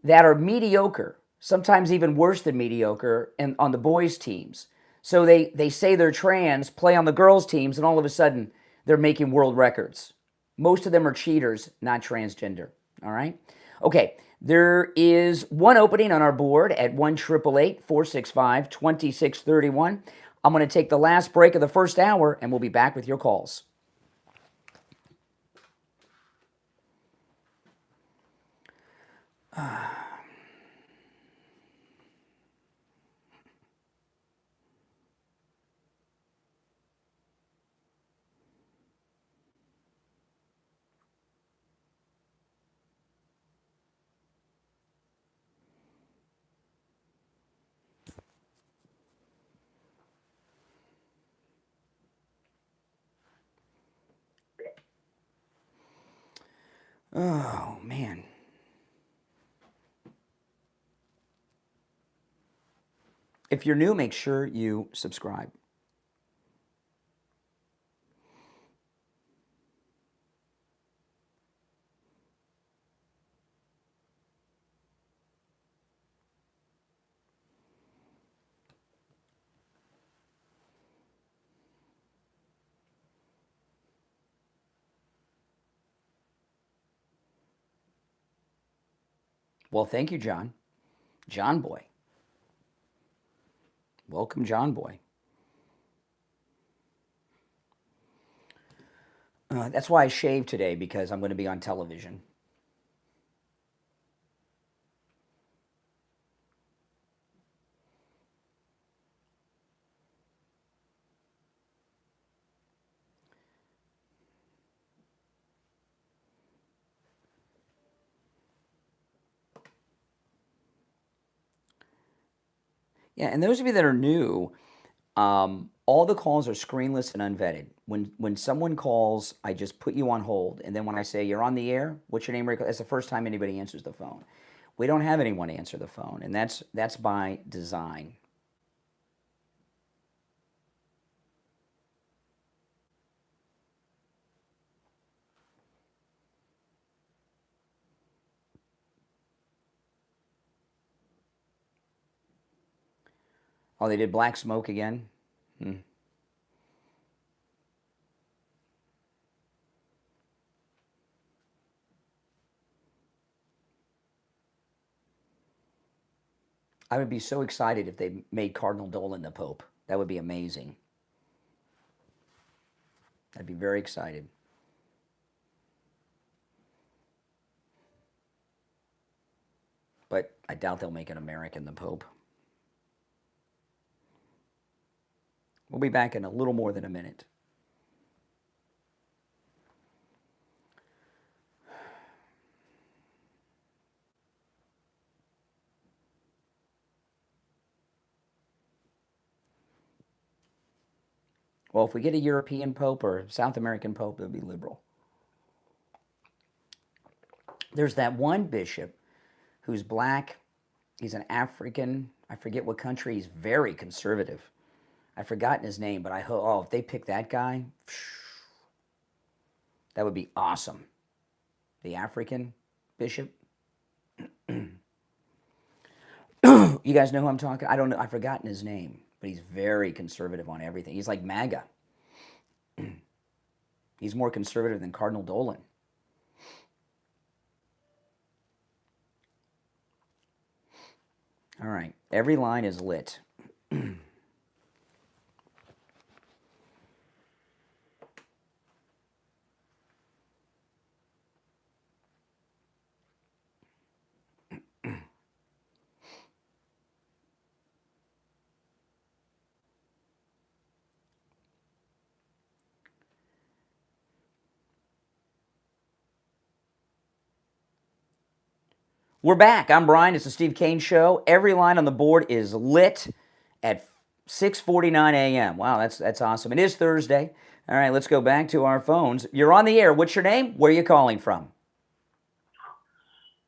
that are mediocre, sometimes even worse than mediocre, on the boys' teams. So they say they're trans, play on the girls' teams, and all of a sudden they're making world records. Most of them are cheaters, not transgender. All right? Okay, There is one opening on our board at 1-888-465-2631. I'm going to take the last break of the first hour, and we'll be back with your calls. Oh, man. If you're new, make sure you subscribe. Well, thank you, John. John Boy. Welcome, John Boy. That's why I shaved today, because I'm going to be on television. Yeah, and those of you that are new, all the calls are screenless and unvetted. When someone calls, I just put you on hold, and then when I say you're on the air, what's your name? That's the first time anybody answers the phone. We don't have anyone answer the phone, and that's by design. Oh, they did Black Smoke again? I would be so excited if they made Cardinal Dolan the Pope. That would be amazing. I'd be very excited. But I doubt they'll make an American the Pope. We'll be back in a little more than a minute. Well, if we get a European Pope or a South American Pope, it'll be liberal. There's that one bishop who's black. He's an African. I forget what country. He's very conservative. I've forgotten his name, but if they pick that guy, that would be awesome. The African bishop. You guys know who I'm talking? I don't know. I've forgotten his name, but he's very conservative on everything. He's like MAGA. He's more conservative than Cardinal Dolan. All right. Every line is lit. We're back. I'm Brian. It's the Steve Kane Show. Every line on the board is lit at 6:49 a.m. Wow, that's awesome. It is Thursday. All right, let's go back to our phones. You're on the air. What's your name? Where are you calling from?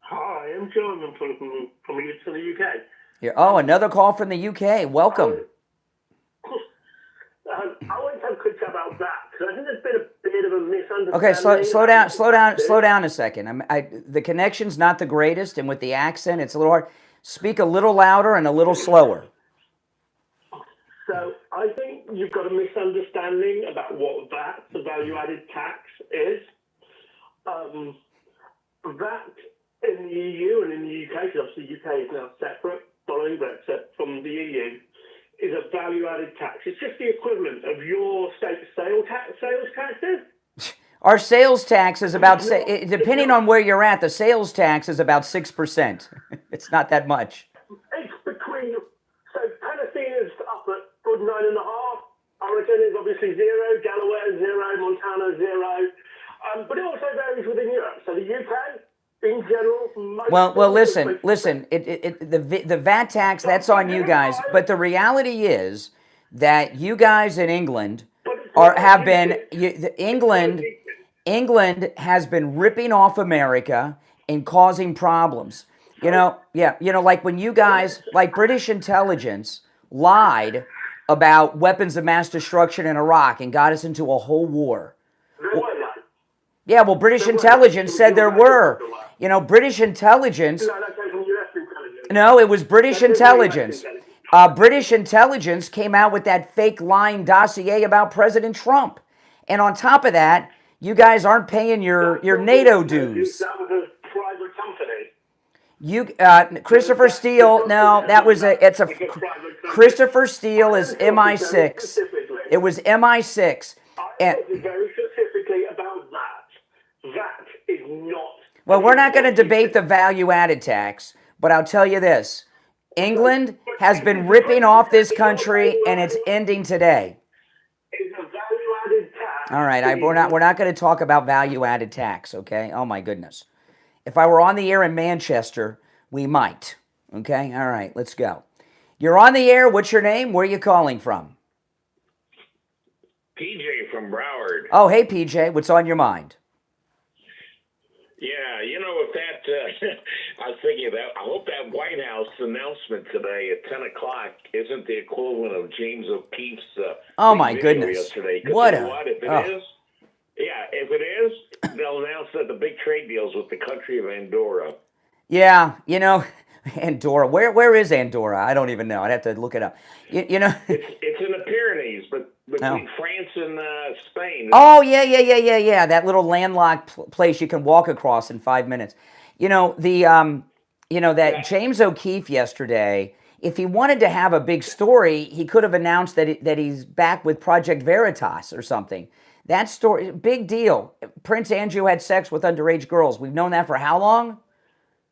Hi, I'm John. I'm calling from the UK. Another call from the UK. Welcome. I want to have a quick chat about that, because I think there's been a bit of a misunderstanding. Okay, slow down a second. The connection's not the greatest, and with the accent, it's a little hard. Speak a little louder and a little slower. So I think you've got a misunderstanding about what VAT, the value-added tax, is. VAT in the EU and in the UK, because obviously the UK is now separate following Brexit from the EU, is a value-added tax. It's just the equivalent of your state sales taxes. Our sales tax is about, depending on where you're at, the sales tax is about 6%. It's not that much. It's between, so Tennessee is up at good 9.5. Oregon is obviously 0. Delaware 0. Montana 0. But it also varies within Europe. So the UK, in general, well, listen. The VAT tax, that's on you guys. But the reality is that you guys in England England has been ripping off America and causing problems. Like when you guys, like British intelligence, lied about weapons of mass destruction in Iraq and got us into a whole war. Yeah, well, British intelligence said there were. British intelligence. No, it was British intelligence. British intelligence came out with that fake lying dossier about President Trump. And on top of that, you guys aren't paying your NATO dues. That was a private company. Christopher Steele, no, Christopher Steele is MI6. It was MI6. I talked very specifically about that. That is not. Well, we're not going to debate the value-added tax, but I'll tell you this. England has been ripping off this country, and it's ending today. It's a value-added tax. All right, we're not going to talk about value-added tax, okay? Oh, my goodness. If I were on the air in Manchester, we might, okay? All right, let's go. You're on the air. What's your name? Where are you calling from? PJ from Broward. Oh, hey, PJ. What's on your mind? Yeah, with that, I was thinking that I hope that White House announcement today at 10 o'clock isn't the equivalent of James O'Keefe's oh my goodness. yesterday. What if it is, they'll announce that the big trade deals with the country of Andorra. Yeah, Andorra. Where is Andorra? I don't even know. I'd have to look it up. It's in the Pyrenees, but between France and Spain. Oh, yeah. That little landlocked place you can walk across in 5 minutes. That James O'Keefe yesterday, if he wanted to have a big story, he could have announced that he's back with Project Veritas or something. That story, big deal. Prince Andrew had sex with underage girls. We've known that for how long?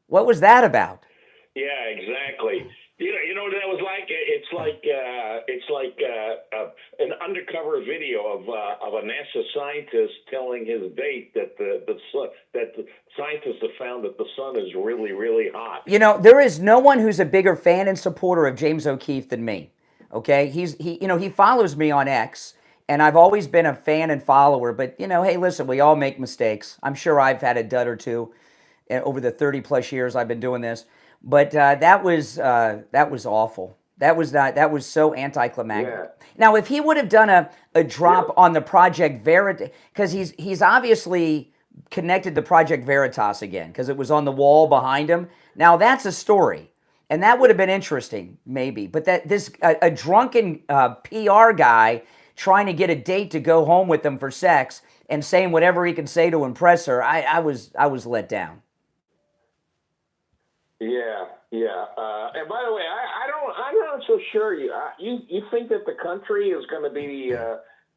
What was that about? Yeah, exactly. You know what that was like? It's like an undercover video of a NASA scientist telling his date that the scientists have found that the sun is really, really hot. There is no one who's a bigger fan and supporter of James O'Keefe than me. Okay, he follows me on X, and I've always been a fan and follower. But hey, listen, we all make mistakes. I'm sure I've had a dud or two over the 30 plus years I've been doing this. But that was awful. That was so anticlimactic. Yeah. Now, if he would have done a drop on the Project Veritas, because he's obviously connected to Project Veritas again, because it was on the wall behind him. Now that's a story, and that would have been interesting, maybe. But a drunken PR guy trying to get a date to go home with them for sex and saying whatever he could say to impress her, I was let down. Yeah. And by the way, I'm not so sure. You think that the country is going to be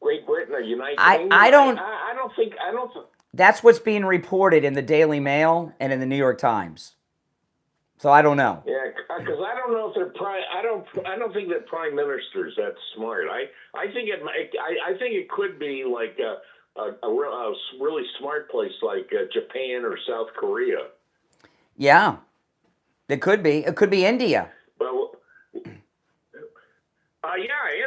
Great Britain or United Kingdom? I don't think. That's what's being reported in the Daily Mail and in the New York Times. So I don't know. Yeah, because I don't know if they're I don't think that prime minister's that smart. I think it could be like a really smart place like Japan or South Korea. Yeah. It could be. It could be India. Well,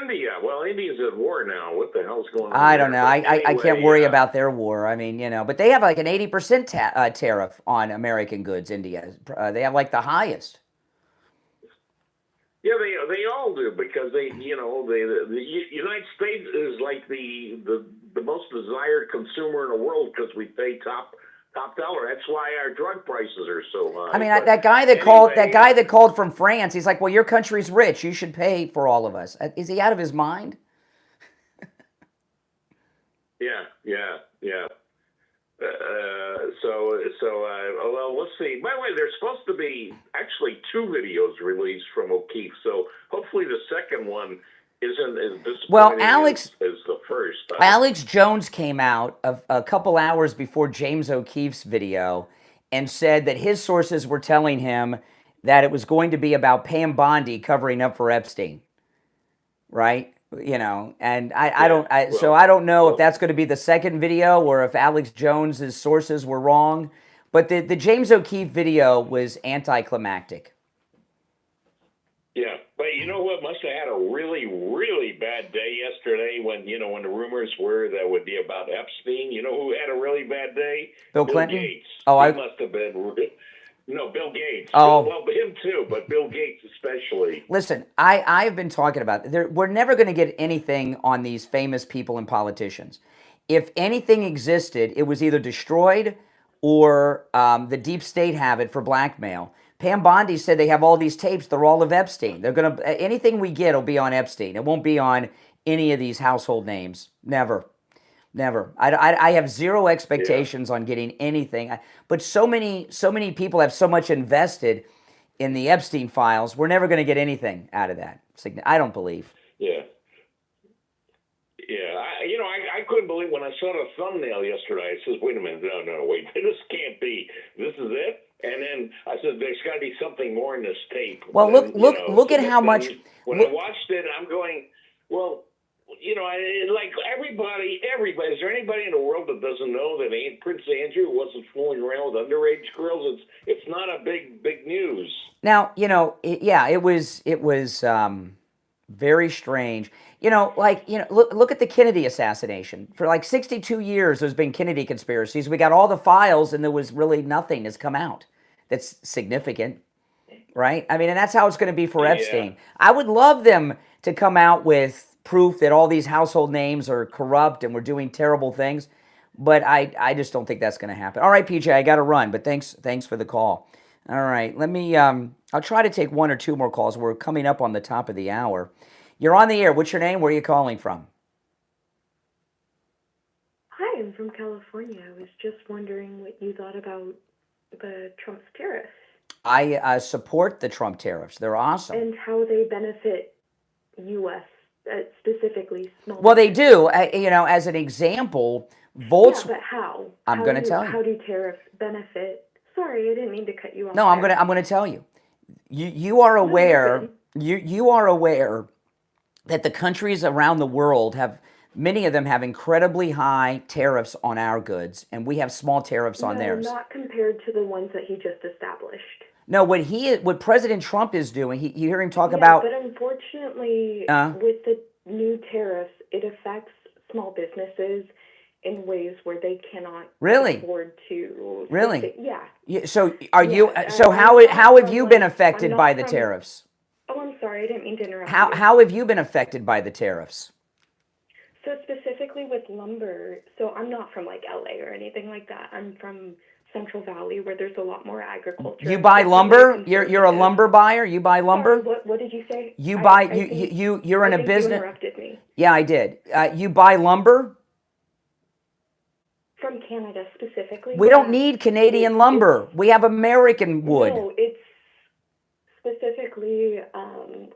India. Well, India's at war now. What the hell's going on? I don't know. I can't worry about their war. I mean, but they have like an 80% tariff on American goods. India. They have like the highest. Yeah, they all do because the United States is like the most desired consumer in the world because we pay top dollar. That's why our drug prices are so high. I mean, that guy that called from France, he's like, "Well, your country's rich. You should pay for all of us." Is he out of his mind? Yeah. Well, let's see. By the way, there's supposed to be actually 2 videos released from O'Keefe, so hopefully the second one isn't as disappointing as the first. Alex Jones came out a couple hours before James O'Keefe's video and said that his sources were telling him that it was going to be about Pam Bondi covering up for Epstein, right? You know, and I don't know if that's going to be the second video or if Alex Jones's sources were wrong, but the James O'Keefe video was anticlimactic. Yeah, but you know what? Must have had a really, really bad day yesterday when the rumors were that would be about Epstein. You know who had a really bad day? Bill Clinton? Gates. Oh, he must have been. No, Bill Gates. Oh. Well, him too, but Bill Gates especially. Listen, I've been talking about we're never going to get anything on these famous people and politicians. If anything existed, it was either destroyed or the deep state have it for blackmail. Pam Bondi said they have all these tapes. They're all of Epstein. They're going to anything we get will be on Epstein. It won't be on any of these household names. Never. I have zero expectations on getting anything. But so many people have so much invested in the Epstein files. We're never going to get anything out of that. I don't believe. Yeah. I couldn't believe when I saw the thumbnail yesterday. I says, wait a minute, no, wait, this can't be. This is it. And then I said, there's got to be something more in this tape. Well, look at how much. When I watched it, I'm going, well. Like everybody, is there anybody in the world that doesn't know that Prince Andrew wasn't fooling around with underage girls? It's not a big news. Now, it was very strange. Look at the Kennedy assassination. For like 62 years, there's been Kennedy conspiracies. We got all the files, and there was really nothing that's come out that's significant, right? I mean, and that's how it's going to be for Epstein. I would love them to come out with proof that all these household names are corrupt and we're doing terrible things, but I just don't think that's going to happen. All right, PJ, I got to run, but thanks for the call. All right, let me. I'll try to take 1 or 2 more calls. We're coming up on the top of the hour. You're on the air. What's your name? Where are you calling from? Hi, I'm from California. I was just wondering what you thought about the Trump's tariffs. I support the Trump tariffs. They're awesome. And how they benefit U.S. Specifically small. Well, they do. As an example, Volts. Yeah, but how? I'm going to tell you. How do tariffs benefit? Sorry, I didn't mean to cut you off. No, I'm going to tell you. You are aware. You are aware that the countries around the world many of them have incredibly high tariffs on our goods, and we have small tariffs on theirs. Not compared to the ones that he just established. No, what President Trump is doing, you hear him talk about. But unfortunately, with the new tariffs, it affects small businesses in ways where they cannot afford to. Really? Yeah. So how have you been affected by the tariffs? Oh, I'm sorry, I didn't mean to interrupt. How have you been affected by the tariffs? So specifically with lumber, so I'm not from like LA or anything like that. I'm from Central Valley, where there's a lot more agriculture. You buy lumber? You're a lumber buyer? You buy lumber? Sorry, what did you say? You're in a business. You interrupted me. Yeah, I did. You buy lumber? From Canada specifically. We don't need Canadian lumber. We have American wood. No, it's specifically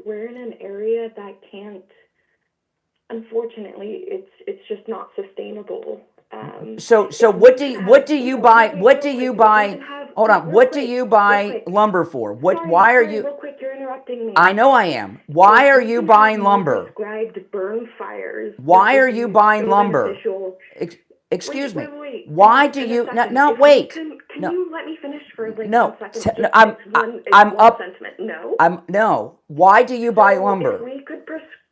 we're in an area that can't. Unfortunately, it's just not sustainable. So what do you buy? What do you buy? Hold on. What do you buy lumber for? Why are you? Real quick, you're interrupting me. I know I am. Why are you buying lumber? Prescribed burn fires. Why are you buying lumber? Excuse me. Why do you? No, wait. Can you let me finish for like no. 1 second? I'm up. Sentiment. No. No. Why do you buy lumber?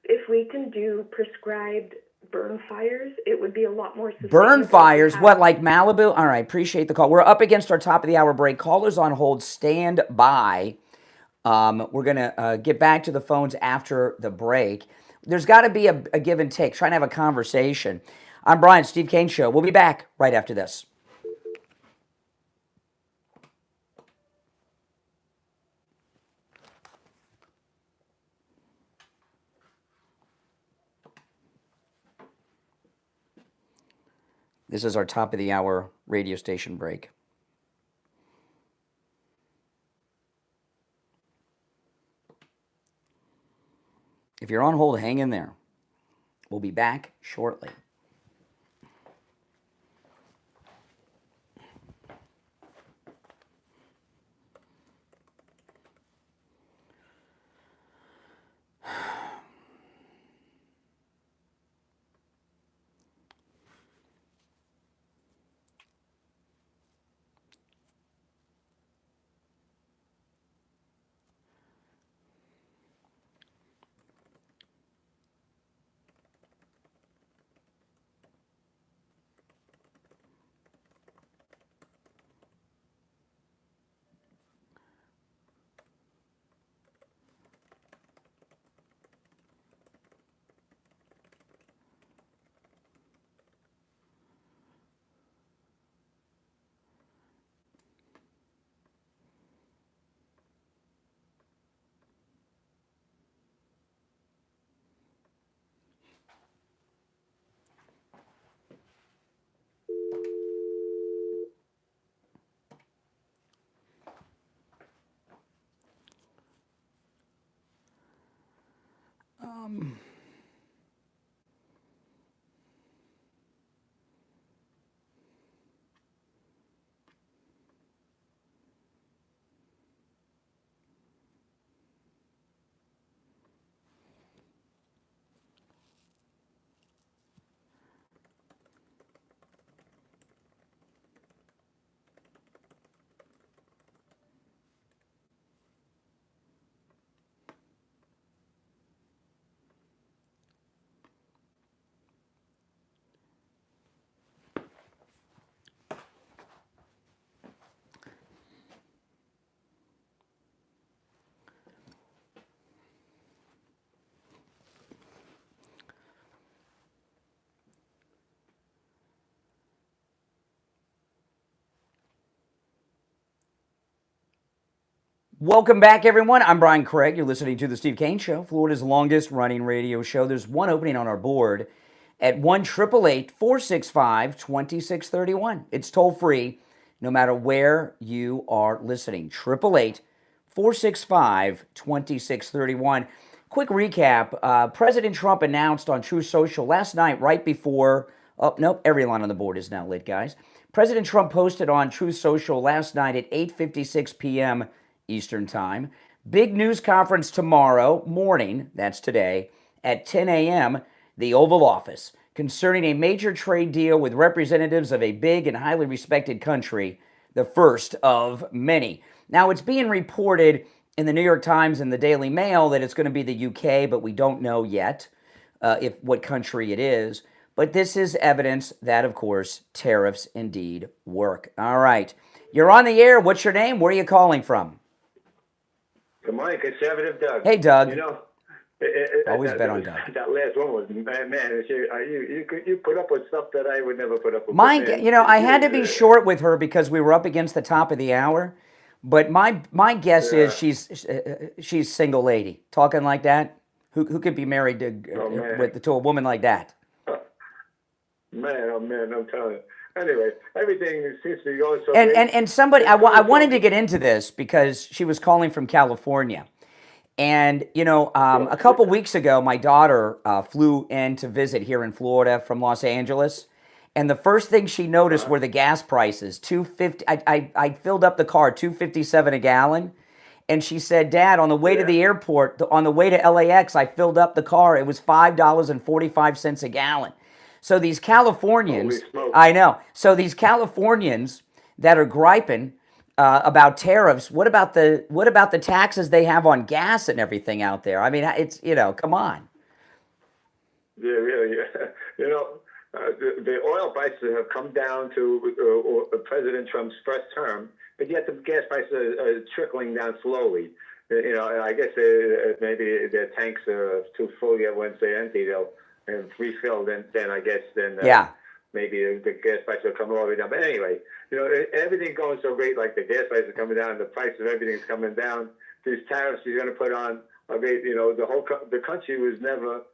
If we can do prescribed burn fires, it would be a lot more sustainable. Burn fires? What, like Malibu? All right, appreciate the call. We're up against our top of the hour break. Callers on hold, stand by. We're going to get back to the phones after the break. There's got to be a give and take, trying to have a conversation. I'm Brian, Steve Kane Show. We'll be back right after this. This is our top of the hour radio station break. If you're on hold, hang in there. We'll be back shortly. Welcome back, everyone. I'm Brian Craig. You're listening to The Steve Kane Show, Florida's longest-running radio show. There's one opening on our board at 1-888-465-2631. It's toll-free no matter where you are listening. 888-465-2631. Quick recap. President Trump announced on Truth Social last night, right before... Oh, nope, every line on the board is now lit, guys. President Trump posted on Truth Social last night at 8:56 p.m. Eastern Time. Big news conference tomorrow morning, that's today, at 10 a.m., the Oval Office, concerning a major trade deal with representatives of a big and highly respected country, the first of many. Now, it's being reported in the New York Times and the Daily Mail that it's going to be the UK, but we don't know yet what country it is. But this is evidence that, of course, tariffs indeed work. All right. You're on the air. What's your name? Where are you calling from? Good morning, Conservative Doug. Hey, Doug. You know, always bet on Doug. That last one was, man, you put up with stuff that I would never put up with. I had to be short with her because we were up against the top of the hour. But my guess is she's single lady. Talking like that? Who could be married to a woman like that? Man, oh man, I'm telling you. Anyway, everything seems to be going so and somebody, I wanted to get into this because she was calling from California. And, a couple weeks ago, my daughter flew in to visit here in Florida from Los Angeles. And the first thing she noticed were the gas prices, $2.50. I filled up the car, $2.57 a gallon. And she said, Dad, on the way to the airport, on the way to LAX, I filled up the car. It was $5.45 a gallon. So these Californians, I know. So these Californians that are griping about tariffs, what about the taxes they have on gas and everything out there? I mean, it's come on. Yeah, really. The oil prices have come down to President Trump's first term, but yet the gas prices are trickling down slowly. I guess maybe their tanks are too full yet. Once they're empty, they'll refilled, and then I guess maybe the gas prices will come all the way down. But anyway, everything going so great, like the gas prices are coming down, the price of everything's coming down. These tariffs you're going to put on, the country was never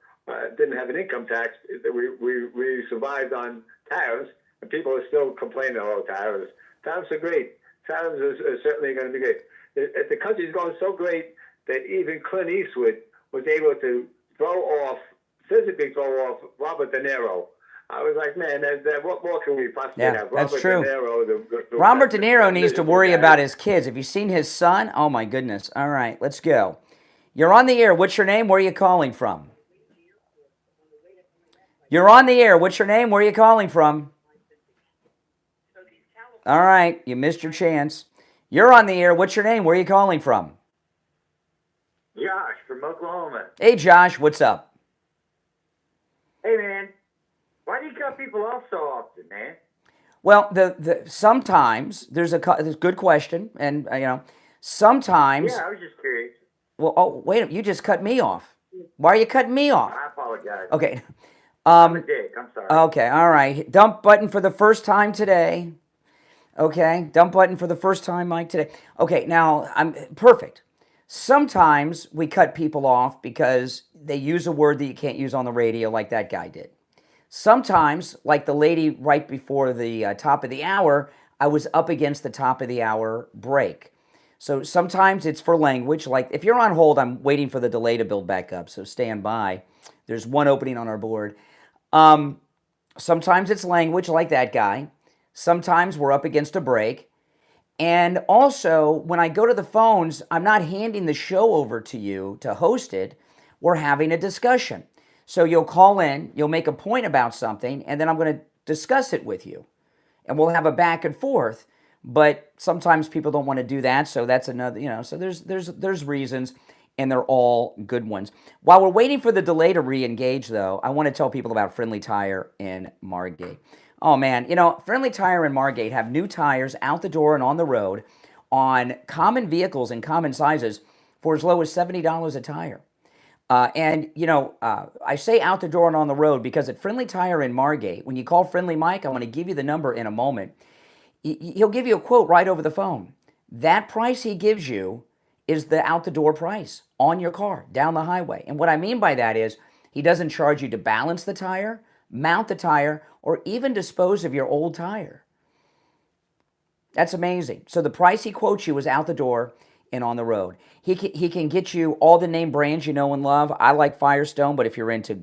didn't have an income tax. We survived on tariffs, and people are still complaining, oh, tariffs. Tariffs are great. Tariffs are certainly going to be great. The country's going so great that even Clint Eastwood was able to physically throw off Robert De Niro. I was like, man, what more can we possibly have? That's Robert true. De Niro, Robert De Niro needs to worry about his kids. Have you seen his son? Oh, my goodness. All right, let's go. You're on the air. What's your name? Where are you calling from? You're on the air. What's your name? Where are you calling from? All right, you missed your chance. You're on the air. What's your name? Where are you calling from? Josh from Oklahoma. Hey, Josh. What's up? Hey, man. Why do you cut people off so often, man? Well, sometimes there's a good question, and sometimes. Yeah, I was just curious. Well, oh wait, you just cut me off. Why are you cutting me off? I apologize. Okay. I'm a dick. I'm sorry. Okay, all right. Dump button for the first time today. Okay, dump button for the first time, Mike, today. Okay, now I'm perfect. Sometimes we cut people off because they use a word that you can't use on the radio, like that guy did. Sometimes, like the lady right before the top of the hour, I was up against the top of the hour break. So sometimes it's for language. Like if you're on hold, I'm waiting for the delay to build back up, so stand by. There's one opening on our board. Sometimes it's language, like that guy. Sometimes we're up against a break. And also, when I go to the phones, I'm not handing the show over to you to host it. We're having a discussion. So you'll call in, you'll make a point about something, and then I'm going to discuss it with you. And we'll have a back and forth. But sometimes people don't want to do that, so that's another, so there's reasons, and they're all good ones. While we're waiting for the delay to re-engage, though, I want to tell people about Friendly Tire in Margate. Oh, man, Friendly Tire in Margate have new tires out the door and on the road on common vehicles and common sizes for as low as $70 a tire. I say out the door and on the road because at Friendly Tire in Margate, when you call Friendly Mike, I'm going to give you the number in a moment. He'll give you a quote right over the phone. That price he gives you is the out-the-door price on your car, down the highway. And what I mean by that is he doesn't charge you to balance the tire, mount the tire, or even dispose of your old tire. That's amazing. So the price he quotes you is out the door and on the road. He can get you all the name brands you know and love. I like Firestone, but if you're into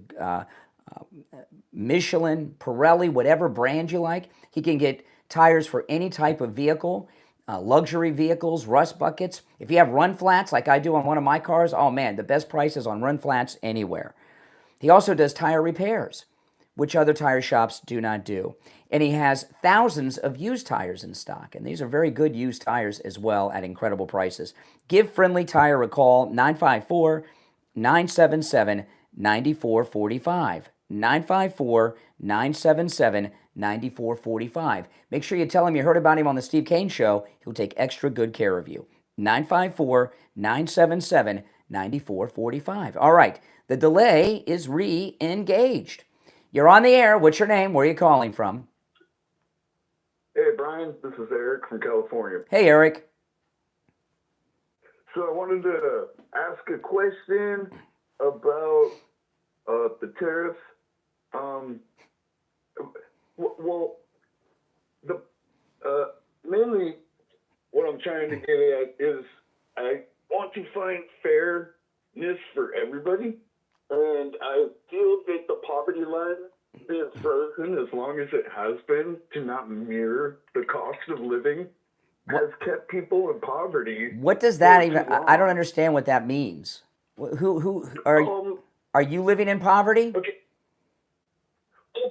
Michelin, Pirelli, whatever brand you like, he can get tires for any type of vehicle, luxury vehicles, rust buckets. If you have run flats like I do on one of my cars, oh man, the best prices on run flats anywhere. He also does tire repairs, which other tire shops do not do. And he has thousands of used tires in stock, and these are very good used tires as well at incredible prices. Give Friendly Tire a call, 954-977-9445. 954-977-9445. Make sure you tell him you heard about him on the Steve Kane Show. He'll take extra good care of you. 954-977-9445. All right, the delay is re-engaged. You're on the air. What's your name? Where are you calling from? Hey, Brian. This is Eric from California. Hey, Eric. So I wanted to ask a question about the tariffs. Mainly what I'm trying to get at is I want to find fairness for everybody, and I feel that the poverty line being frozen as long as it has been to not mirror the cost of living has kept people in poverty. What does that even? I don't understand what that means. Who are you living in poverty? Okay.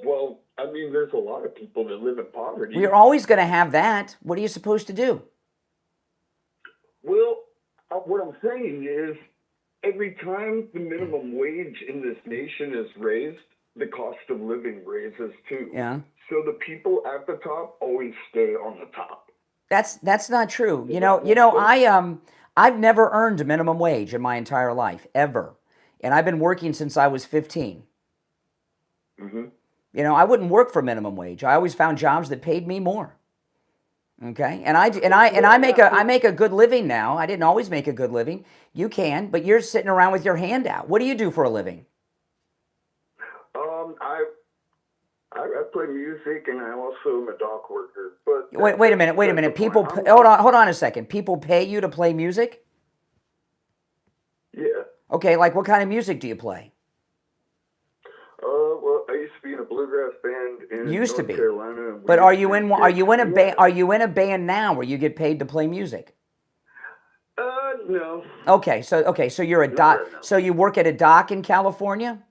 Well, I mean, there's a lot of people that live in poverty. We're always going to have that. What are you supposed to do? Well, what I'm saying is every time the minimum wage in this nation is raised, the cost of living raises too. Yeah. So the people at the top always stay on the top. That's not true. I've never earned a minimum wage in my entire life, ever. And I've been working since I was 15. Mm-hmm. I wouldn't work for minimum wage. I always found jobs that paid me more. Okay? And I make a good living now. I didn't always make a good living. You can, but you're sitting around with your hand out. What do you do for a living? I play music, and I also am a dock worker. But Wait a minute. People, hold on a second. People pay you to play music? Yeah. Okay, like what kind of music do you play? Well, I used to be in a bluegrass band in North Carolina. But are you in a band? Are you in a band now where you get paid to play music? No. Okay, so you're a dock. Right, so you work at a dock in California?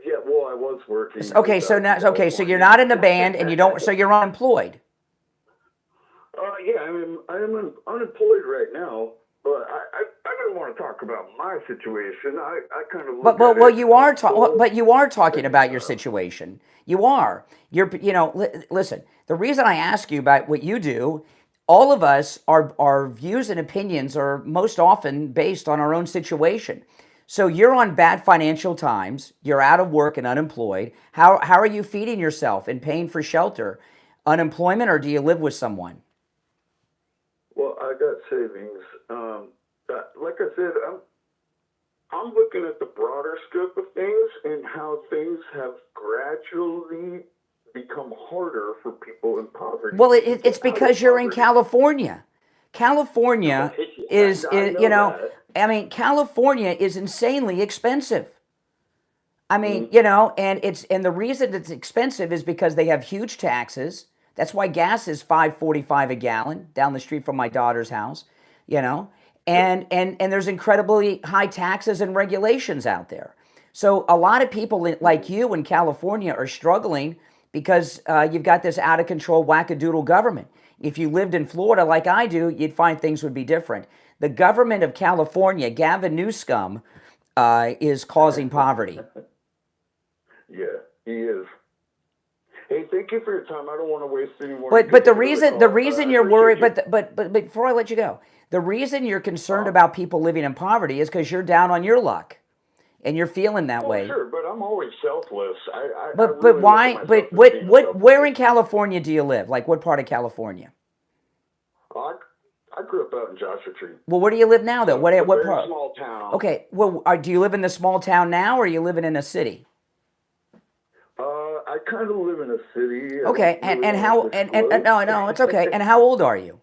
Yeah. Well, I was working. Okay, so you're not in the band, and you don't. So you're unemployed. Yeah, I am unemployed right now, but I don't want to talk about my situation. I kind of. But you are talking about your situation. You are. Listen. The reason I ask you about what you do. All of us, our views and opinions are most often based on our own situation. So you're on bad financial times, you're out of work and unemployed. How are you feeding yourself and paying for shelter? Unemployment, or do you live with someone? Well, I got savings. Like I said, I'm looking at the broader scope of things and how things have gradually become harder for people in poverty. Well, it's because you're in California. California is California is insanely expensive. I mean, and the reason it's expensive is because they have huge taxes. That's why gas is $5.45 a gallon down the street from my daughter's house, and there's incredibly high taxes and regulations out there. So a lot of people like you in California are struggling because you've got this out-of-control wackadoodle government. If you lived in Florida like I do, you'd find things would be different. The government of California, Gavin Newsom, is causing poverty. Yeah, he is. Hey, thank you for your time. I don't want to waste any more. But the reason you're worried, but before I let you go, the reason you're concerned about people living in poverty is because you're down on your luck. And you're feeling that way. Sure, but I'm always selfless. But why? But where in California do you live? Like what part of California? I grew up out in Joshua Tree. Well, where do you live now, though? What part? Small town. Okay. Well, do you live in the small town now, or are you living in a city? I kind of live in a city. Okay, and how? No, it's okay. And how old are you?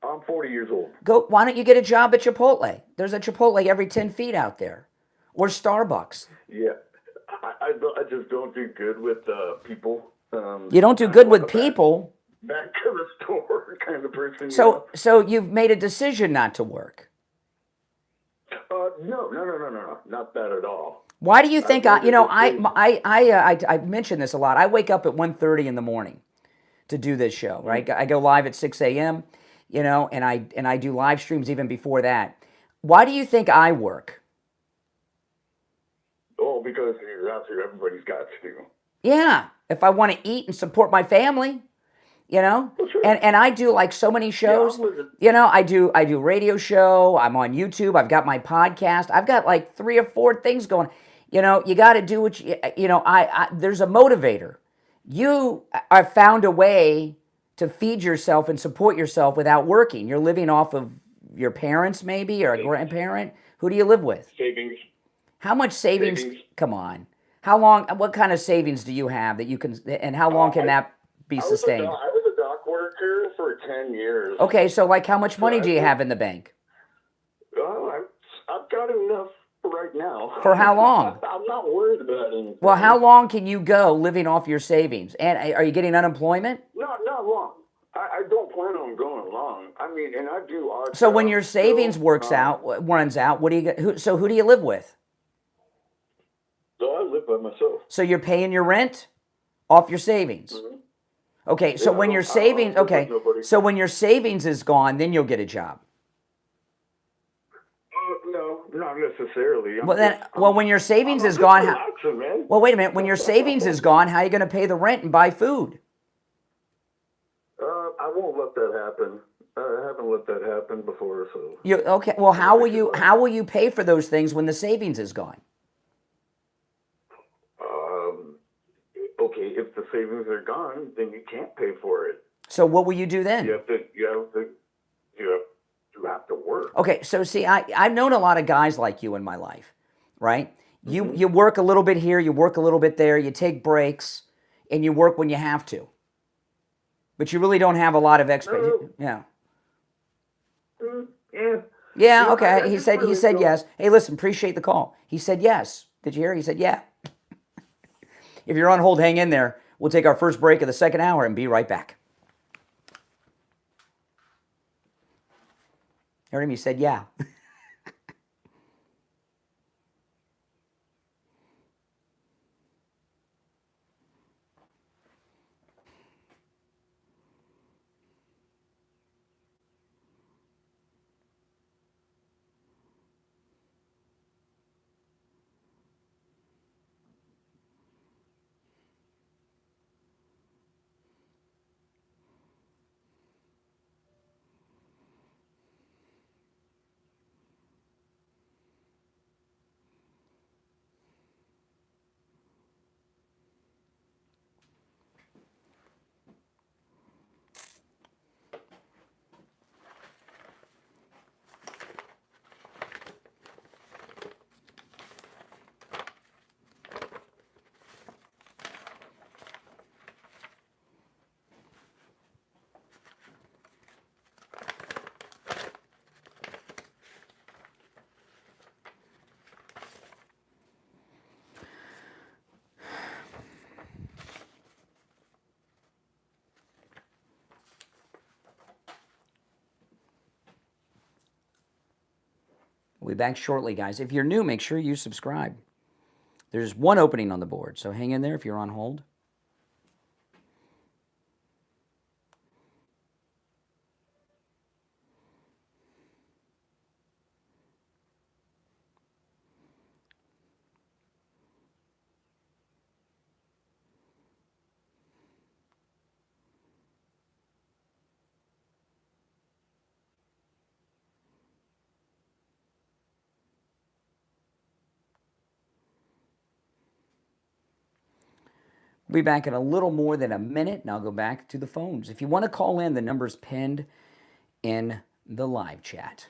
I'm 40 years old. Why don't you get a job at Chipotle? There's a Chipotle every 10 feet out there. Or Starbucks. Yeah. I just don't do good with people. You don't do good with people? Back to the store kind of person. So you've made a decision not to work? No. Not that at all. Why do you think I mention this a lot. I wake up at 1:30 in the morning to do this show, right? I go live at 6 a.m., and I do live streams even before that. Why do you think I work? Oh, because that's what everybody's got to do. Yeah, if I want to eat and support my family, Well, sure. and I do like so many shows. Yeah, I do radio show. I'm on YouTube. I've got my podcast. I've got like 3 or 4 things going. You got to do what there's a motivator. You have found a way to feed yourself and support yourself without working. You're living off of your parents maybe, or a grandparent. Who do you live with? Savings. How much savings? Come on. How long? What kind of savings do you have that you can? And how long can that be sustained? I was a dock worker for 10 years. Okay, so like how much money do you have in the bank? I've got enough right now. For how long? I'm not worried about anything. Well, how long can you go living off your savings? And are you getting unemployment? Not long. I don't plan on going long. I mean, and I do odd So when your savings runs out, what do you get? Who do you live with? So I live by myself. So you're paying your rent off your savings. Mm-hmm. Okay, so when your savings, so when your savings is gone, then you'll get a job. No, not necessarily. When your savings is gone, well, wait a minute. When your savings is gone, how are you going to pay the rent and buy food? I won't let that happen. I haven't let that happen before, so. Okay. Well, how will you pay for those things when the savings is gone? Okay, if the savings are gone, then you can't pay for it. So what will you do then? You have to work. Okay, so see, I've known a lot of guys like you in my life, right? You work a little bit here, you work a little bit there, you take breaks, and you work when you have to. But you really don't have a lot of Yeah. Yeah. Yeah, okay. He said yes. Hey, listen, appreciate the call. He said yes. Did you hear? He said yeah. If you're on hold, hang in there. We'll take our first break of the second hour and be right back. Heard him? He said yeah. We'll be back shortly, guys. If you're new, make sure you subscribe. There's one opening on the board, so hang in there if you're on hold. We'll be back in a little more than a minute, and I'll go back to the phones. If you want to call in, the number's pinned in the live chat.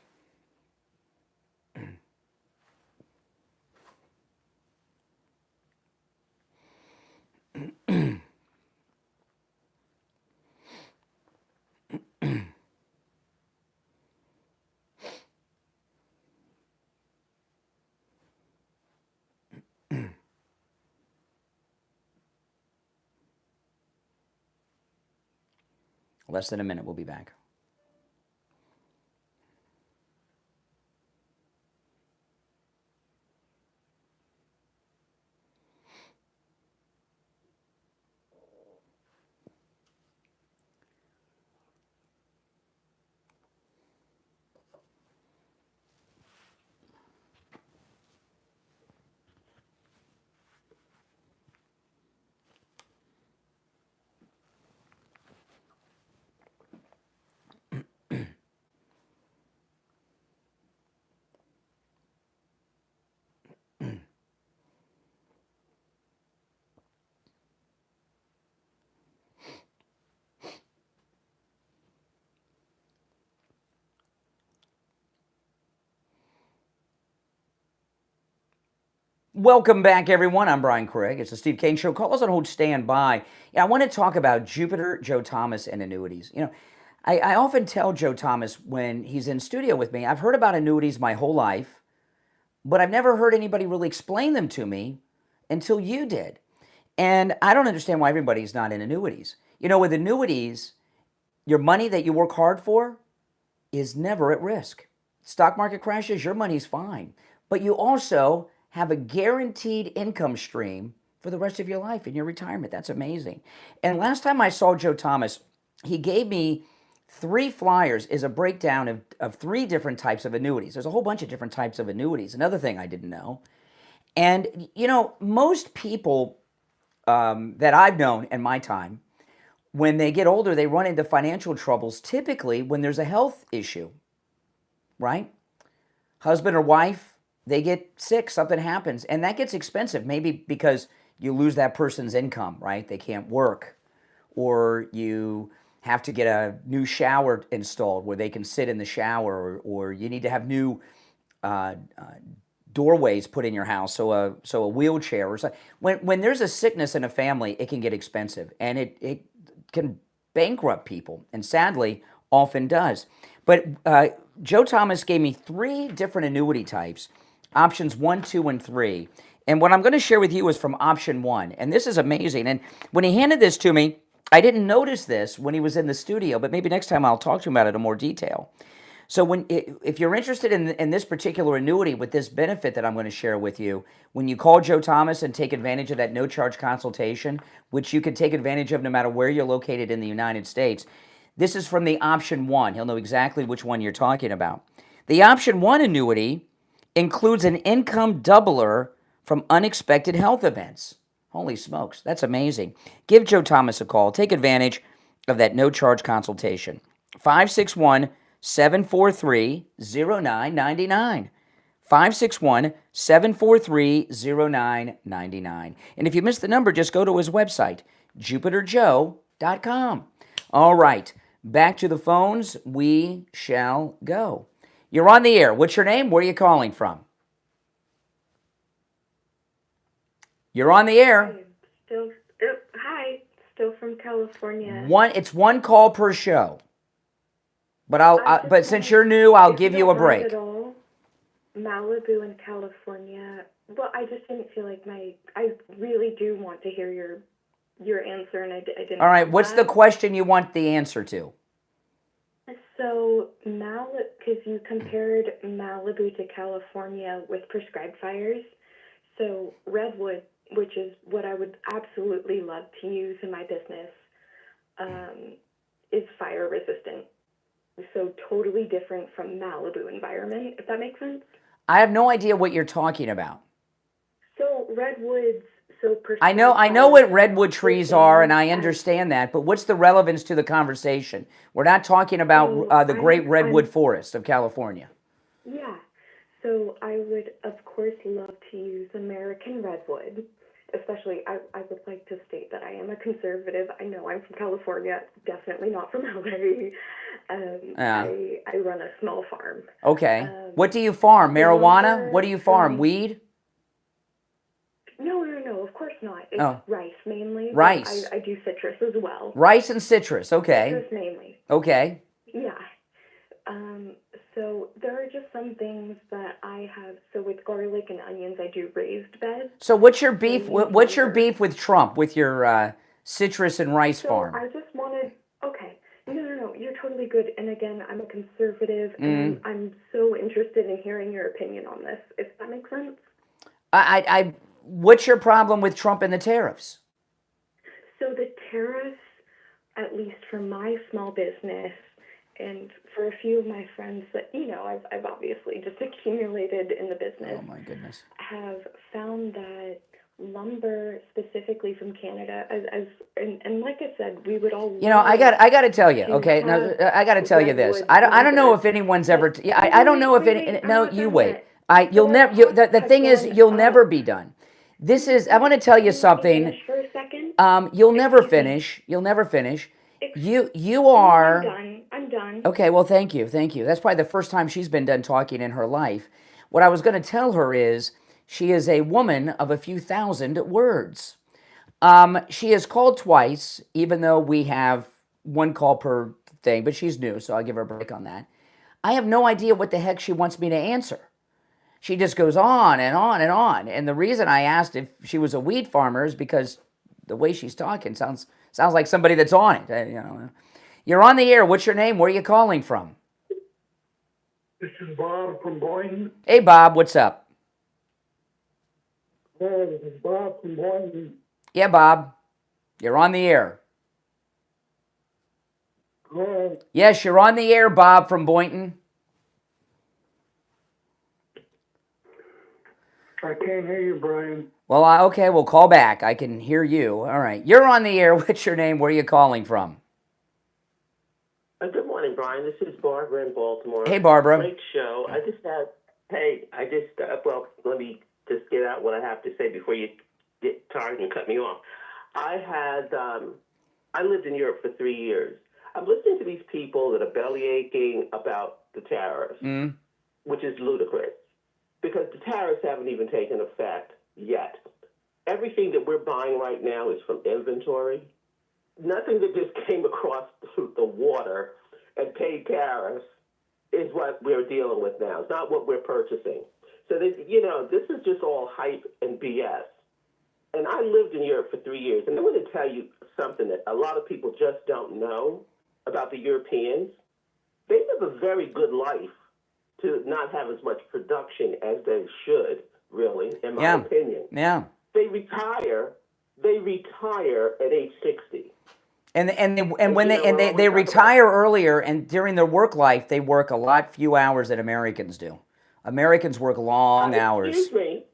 Less than a minute, we'll be back. Welcome back, everyone. I'm Brian Craig. It's the Steve Kane Show. Call us on hold, stand by. I want to talk about Jupiter, Joe Thomas, and annuities. I often tell Joe Thomas when he's in studio with me, I've heard about annuities my whole life, but I've never heard anybody really explain them to me until you did. And I don't understand why everybody's not in annuities. With annuities, your money that you work hard for is never at risk. Stock market crashes, your money's fine. But you also have a guaranteed income stream for the rest of your life in your retirement. That's amazing. And last time I saw Joe Thomas, he gave me 3 flyers as a breakdown of 3 different types of annuities. There's a whole bunch of different types of annuities. Another thing I didn't know. And, most people that I've known in my time, when they get older, they run into financial troubles, typically when there's a health issue, right? Husband or wife, they get sick, something happens, and that gets expensive, maybe because you lose that person's income, right? They can't work, or you have to get a new shower installed where they can sit in the shower, or you need to have new doorways put in your house, so a wheelchair or something. When there's a sickness in a family, it can get expensive, and it can bankrupt people, and sadly, often does. But Joe Thomas gave me 3 different annuity types, options 1, 2, and 3. And what I'm going to share with you is from option 1. And this is amazing. And when he handed this to me, I didn't notice this when he was in the studio, but maybe next time I'll talk to him about it in more detail. So if you're interested in this particular annuity with this benefit that I'm going to share with you, when you call Joe Thomas and take advantage of that no-charge consultation, which you can take advantage of no matter where you're located in the United States, this is from the option 1. He'll know exactly which one you're talking about. The option 1 annuity includes an income doubler from unexpected health events. Holy smokes, that's amazing. Give Joe Thomas a call. Take advantage of that no-charge consultation. 561-743-0999. 561-743-0999. And if you missed the number, just go to his website, JupiterJoe.com. All right, back to the phones we shall go. You're on the air. What's your name? Where are you calling from? You're on the air. Hi, still from California. It's 1 call per show. But but since you're new, I'll give you a break. At all, Malibu and California. Well, I just didn't feel like I really do want to hear your answer, and I didn't. All right, what's the question you want the answer to? So because you compared Malibu to California with prescribed fires. So redwood, which is what I would absolutely love to use in my business, is fire resistant. So totally different from Malibu environment, if that makes sense. I have no idea what you're talking about. So redwoods, I know what redwood trees are, and I understand that, but what's the relevance to the conversation? We're not talking about the great redwood forest of California. Yeah. So I would, of course, love to use American redwood. Especially, I would like to state that I am a conservative. I know I'm from California, definitely not from LA. I run a small farm. Okay. What do you farm? Marijuana? What do you farm? Weed? No, of course not. It's rice mainly. Rice. I do citrus as well. Rice and citrus, okay. Citrus mainly. Okay. Yeah. So there are just some things that I have. So with garlic and onions, I do raised beds. So what's your beef? What's your beef with Trump with your citrus and rice farm? I just wanted. Okay, no, you're totally good. And again, I'm a conservative, and I'm so interested in hearing your opinion on this. If that makes sense. What's your problem with Trump and the tariffs? So the tariffs, at least for my small business. And for a few of my friends that, I've obviously just accumulated in the business. Oh, my goodness. Have found that lumber, specifically from Canada, and like I said, we would all... I got to tell you, okay? Now, I got to tell you this. I don't know if anyone's ever... I don't know if any... No, you wait. You'll never... The thing is, you'll never be done. This is... I want to tell you something. Finish for a second? You'll never finish. You'll never finish. You are... I'm done. Okay, well, thank you. That's probably the first time she's been done talking in her life. What I was going to tell her is she is a woman of a few thousand words. She has called twice, even though we have 1 call per thing, but she's new, so I'll give her a break on that. I have no idea what the heck she wants me to answer. She just goes on and on and on. And the reason I asked if she was a weed farmer is because the way she's talking sounds like somebody that's on it. You're on the air. What's your name? Where are you calling from? This is Bob from Boynton. Hey, Bob. What's up? This is Bob from Boynton. Yeah, Bob. You're on the air. Hello. Yes, you're on the air, Bob from Boynton. I can't hear you, Brian. Well, okay, we'll call back. I can hear you. All right. You're on the air. What's your name? Where are you calling from? Good morning, Brian. This is Barbara in Baltimore. Hey, Barbara. Great show. Let me just get out what I have to say before you get tired and cut me off. I lived in Europe for 3 years. I'm listening to these people that are belly aching about the tariffs, which is ludicrous. because the tariffs haven't even taken effect yet. Everything that we're buying right now is from inventory. Nothing that just came across the water and paid tariffs is what we're dealing with now. It's not what we're purchasing. So, this is just all hype and BS. And I lived in Europe for 3 years, and I'm going to tell you something that a lot of people just don't know about the Europeans. They live a very good life to not have as much production as they should, really, in my opinion. Yeah. They retire at age 60. And when they retire earlier, and during their work life, they work a lot few hours than Americans do. Americans work long hours. Excuse me,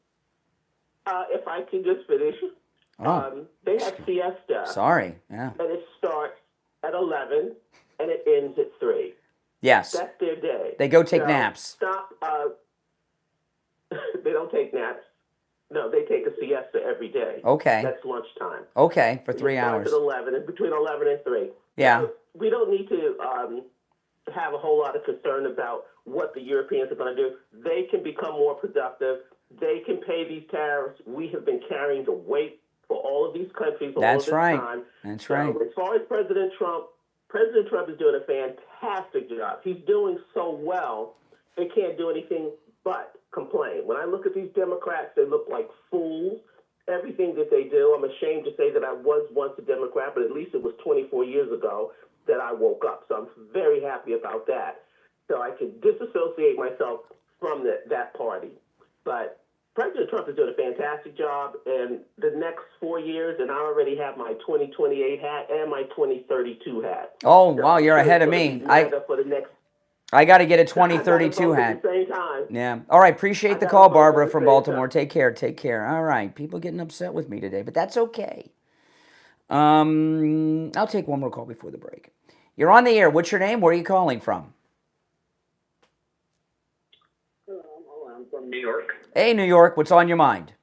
if I can just finish. They have siesta. Sorry, yeah. And it starts at 11 and it ends at 3. Yes. That's their day. They go take naps. Stop. They don't take naps. No, they take a siesta every day. Okay. That's lunchtime. Okay, for 3 hours. At 11, and between 11 and 3. Yeah. So we don't need to have a whole lot of concern about what the Europeans are going to do. They can become more productive. They can pay these tariffs. We have been carrying the weight for all of these countries all of this time. That's right. As far as President Trump is doing a fantastic job. He's doing so well, they can't do anything but complain. When I look at these Democrats, they look like fools. Everything that they do, I'm ashamed to say that I was once a Democrat, but at least it was 24 years ago that I woke up. So I'm very happy about that. So I can disassociate myself from that party. But President Trump is doing a fantastic job, and the next 4 years, and I already have my 2028 hat and my 2032 hat. Oh, wow, you're ahead of me. I got to get a 2032 hat. At the same time. Yeah. All right, appreciate the call, Barbara from Baltimore. Take care, take care. All right, people getting upset with me today, but that's okay. I'll take one more call before the break. You're on the air. What's your name? Where are you calling from? I'm from New York. Hey, New York. What's on your mind?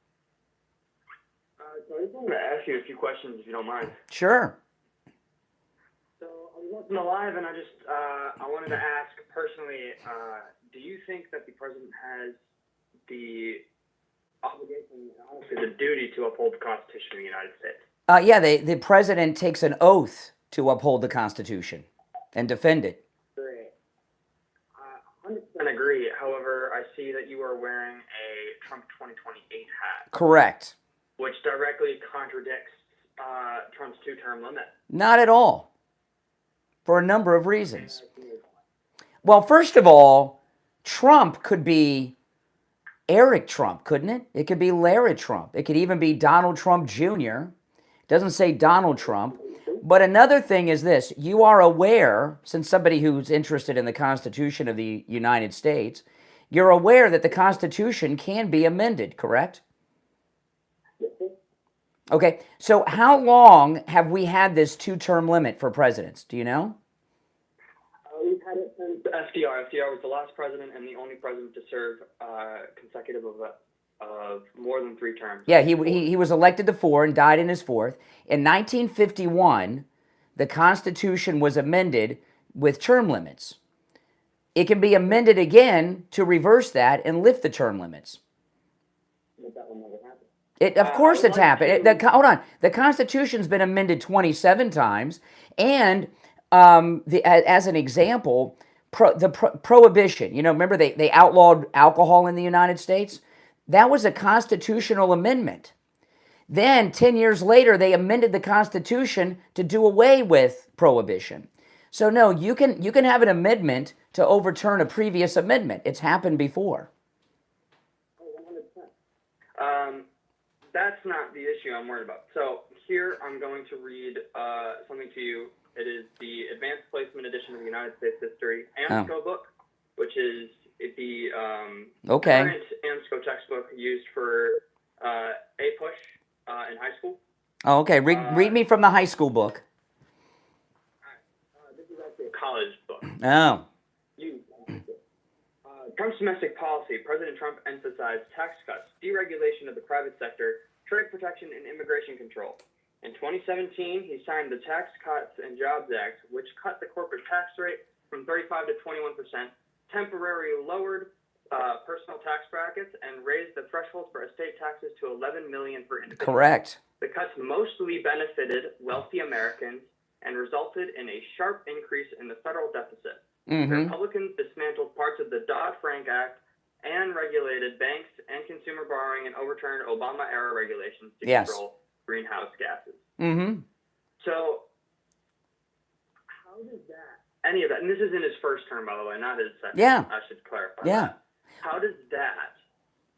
So I just wanted to ask you a few questions, if you don't mind. Sure. So I was watching the live, and I wanted to ask personally, do you think that the president has the obligation, honestly, the duty to uphold the Constitution of the United States? Yeah, the president takes an oath to uphold the Constitution and defend it. Great. I 100% agree. However, I see that you are wearing a Trump 2028 hat. Correct. Which directly contradicts Trump's two-term limit. Not at all. For a number of reasons. Well, first of all, Trump could be Eric Trump, couldn't it? It could be Larry Trump. It could even be Donald Trump Jr. It doesn't say Donald Trump. But another thing is this. You are aware, since somebody who's interested in the Constitution of the United States, you're aware that the Constitution can be amended, correct? Okay, so how long have we had this two-term limit for presidents? Do you know? We've had it since SFjr. SFjr was the last president and the only president to serve consecutive of more than 3 terms. Yeah, he was elected to 4 and died in his 4th. In 1951, the Constitution was amended with term limits. It can be amended again to reverse that and lift the term limits. But that will never happen. Of course it's happened. Hold on. The Constitution's been amended 27 times, and as an example, prohibition. You know, remember they outlawed alcohol in the United States? That was a constitutional amendment. Then 10 years later, they amended the Constitution to do away with prohibition. So no, you can have an amendment to overturn a previous amendment. It's happened before. That's not the issue I'm worried about. So here I'm going to read something to you. It is the Advanced Placement Edition of the United States History AMSCO book, which is the current AMSCO textbook used for APUSH in high school. Oh, okay. Read me from the high school book. This is actually a college book. Oh. Trump's domestic policy. President Trump emphasized tax cuts, deregulation of the private sector, trade protection, and immigration control. In 2017, he signed the Tax Cuts and Jobs Act, which cut the corporate tax rate from 35% to 21%, temporarily lowered personal tax brackets and raised the threshold for estate taxes to $11 million per individual. Correct. The cuts mostly benefited wealthy Americans and resulted in a sharp increase in the federal deficit. The Republicans dismantled parts of the Dodd-Frank Act and regulated banks and consumer borrowing and overturned Obama-era regulations to control greenhouse gases. So, how does that, any of that, and this is in his first term, by the way, not his second. I should clarify that. How does that,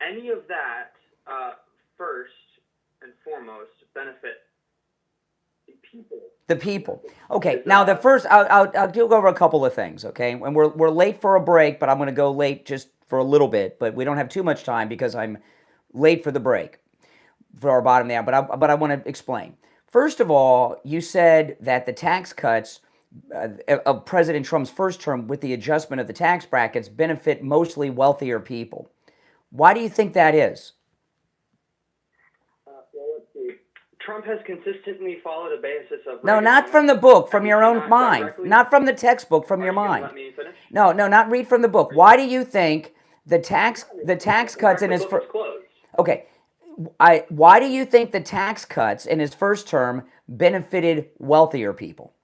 any of that, first and foremost, benefit the people? The people. Okay, now the first, I'll go over a couple of things, okay? And we're late for a break, but I'm going to go late just for a little bit, but we don't have too much time because I'm late for the break for our bottom there, but I want to explain. First of all, you said that the tax cuts of President Trump's first term with the adjustment of the tax brackets benefit mostly wealthier people. Why do you think that is? Trump has consistently followed a basis of... No, not from the book, from your own mind. Not from the textbook, from your mind. Let me finish? No, not read from the book. Why do you think the tax cuts in his first... Okay. Why do you think the tax cuts in his first term benefited wealthier people?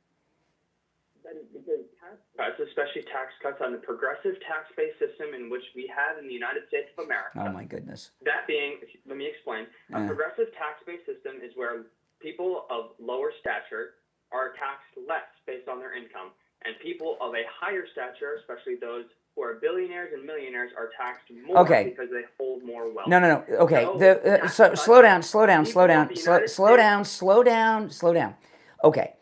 Cuts, especially tax cuts on the progressive tax-based system in which we have in the United States of America. Oh, my goodness. That being, let me explain. A progressive tax-based system is where people of lower stature are taxed less based on their income, and people of a higher stature, especially those who are billionaires and millionaires, are taxed more because they hold more wealth. No. Okay. So slow down. Okay.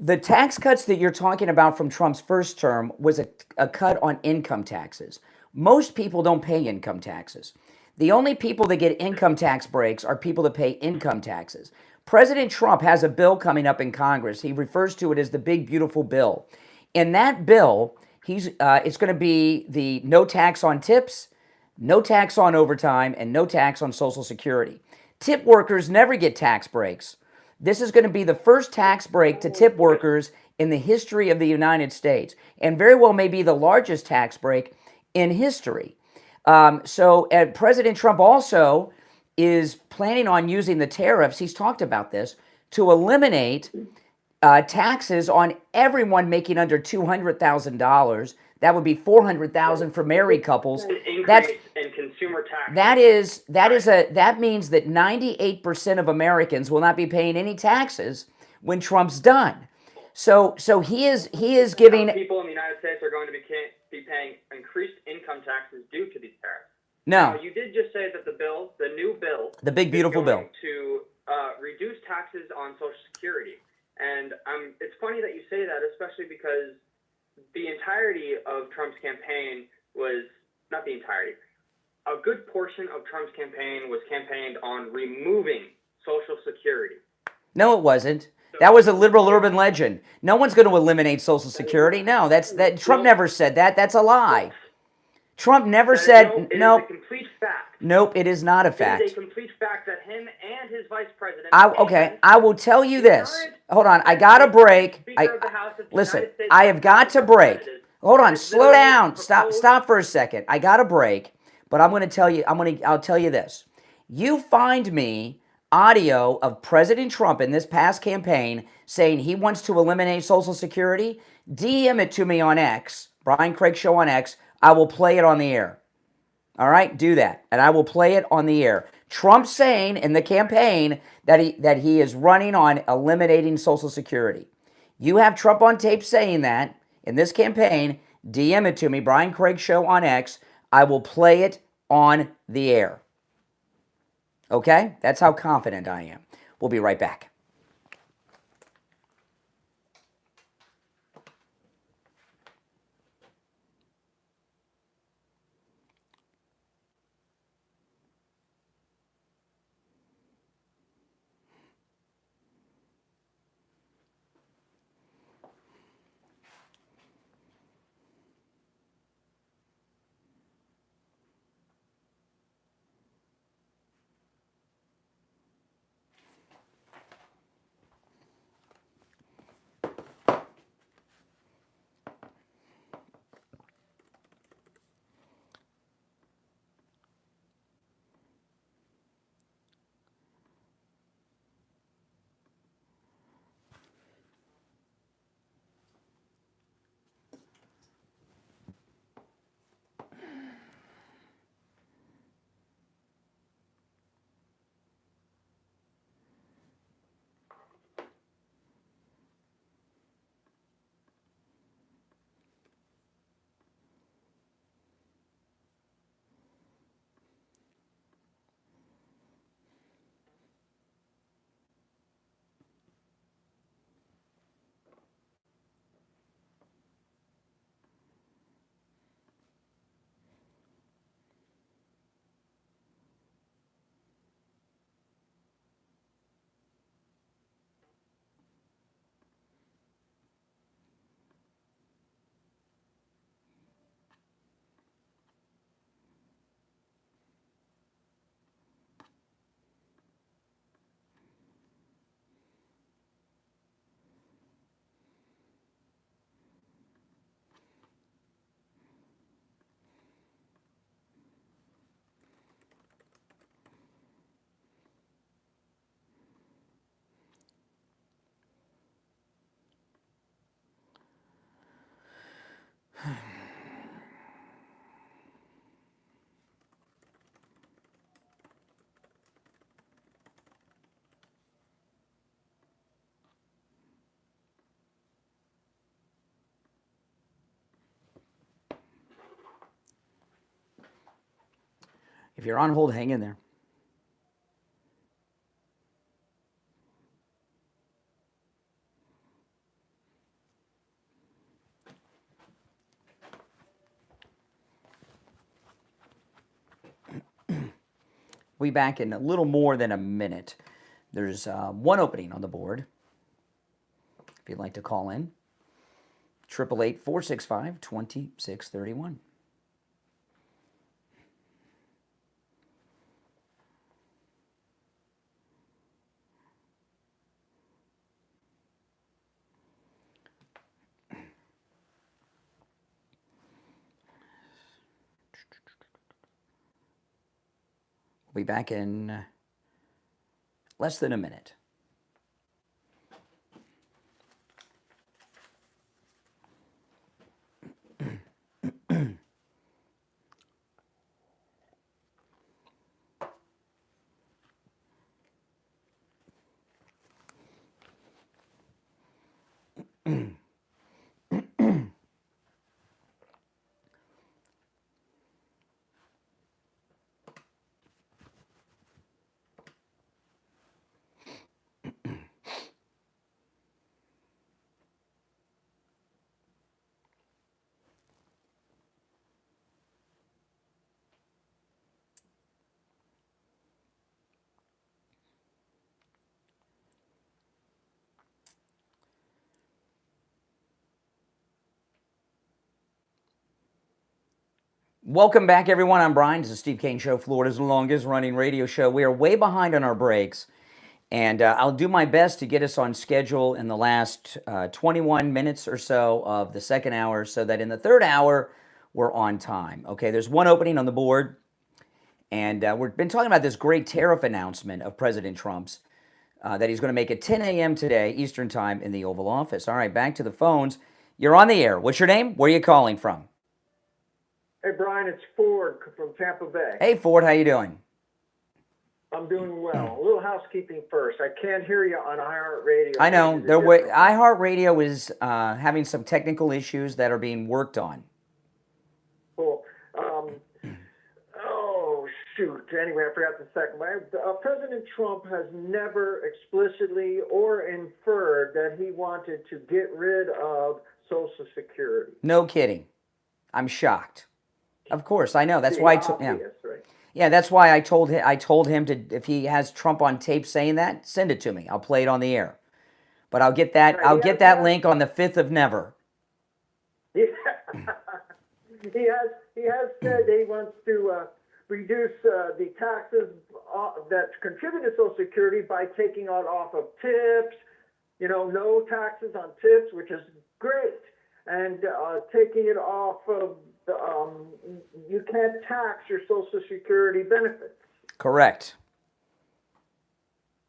The tax cuts that you're talking about from Trump's first term was a cut on income taxes. Most people don't pay income taxes. The only people that get income tax breaks are people that pay income taxes. President Trump has a bill coming up in Congress. He refers to it as the big, beautiful bill. In that bill, it's going to be the no tax on tips, no tax on overtime, and no tax on Social Security. Tip workers never get tax breaks. This is going to be the first tax break to tip workers in the history of the United States, and very well may be the largest tax break in history. So President Trump also is planning on using the tariffs, he's talked about this, to eliminate taxes on everyone making under $200,000. That would be $400,000 for married couples. That's in consumer tax. That means that 98% of Americans will not be paying any taxes when Trump's done. So he is giving people in the United States are going to be paying increased income taxes due to these tariffs. No. Now, you did just say that the new bill, the big beautiful bill, to reduce taxes on Social Security, and it's funny that you say that, especially because the entirety of Trump's campaign was, not the entirety, a good portion of Trump's campaign was campaigned on removing Social Security. No, it wasn't. That was a liberal urban legend. No one's going to eliminate Social Security. No, Trump never said that. That's a lie. Trump never said, no. It is a complete fact. Nope, it is not a fact. It is a complete fact that him and his vice president... I will tell you this. Hold on, I got to break. Listen, I have got to break. Hold on, slow down. Stop for a second. I got to break, but I'm going to tell you, I'll tell you this. You find me audio of President Trump in this past campaign saying he wants to eliminate Social Security, DM it to me on X, Brian Craig Show on X. I will play it on the air. All right, do that, and I will play it on the air. Trump saying in the campaign that he is running on eliminating Social Security. You have Trump on tape saying that in this campaign. DM it to me, Brian Craig Show on X. I will play it on the air. Okay? That's how confident I am. We'll be right back. If you're on hold, hang in there. We'll be back in a little more than a minute. There's one opening on the board. If you'd like to call in, 888-465-2631. We'll be back in less than a minute. Welcome back, everyone. I'm Brian. This is Steve Kane Show, Florida's longest running radio show. We are way behind on our breaks, and I'll do my best to get us on schedule in the last 21 minutes or so of the second hour so that in the third hour, we're on time. Okay, there's one opening on the board, and we've been talking about this great tariff announcement of President Trump's that he's going to make at 10 a.m. today, Eastern Time, in the Oval Office. All right, back to the phones. You're on the air. What's your name? Where are you calling from? Hey, Brian, it's Ford from Tampa Bay. Hey, Ford, how you doing? I'm doing well. A little housekeeping first. I can't hear you on iHeartRadio. I know. iHeartRadio is having some technical issues that are being worked on. Cool. Oh, shoot. Anyway, I forgot the second one. President Trump has never explicitly or inferred that he wanted to get rid of Social Security. No kidding. I'm shocked. Of course, I know. That's why. Right? Yeah, that's why I told him to, if he has Trump on tape saying that, send it to me. I'll play it on the air. But I'll get that. I'll get that link on the 5th of never. Yeah. He has said he wants to reduce the taxes that contribute to Social Security by taking it off of tips. You know, no taxes on tips, which is great, and taking it off of. You can't tax your Social Security benefits. Correct.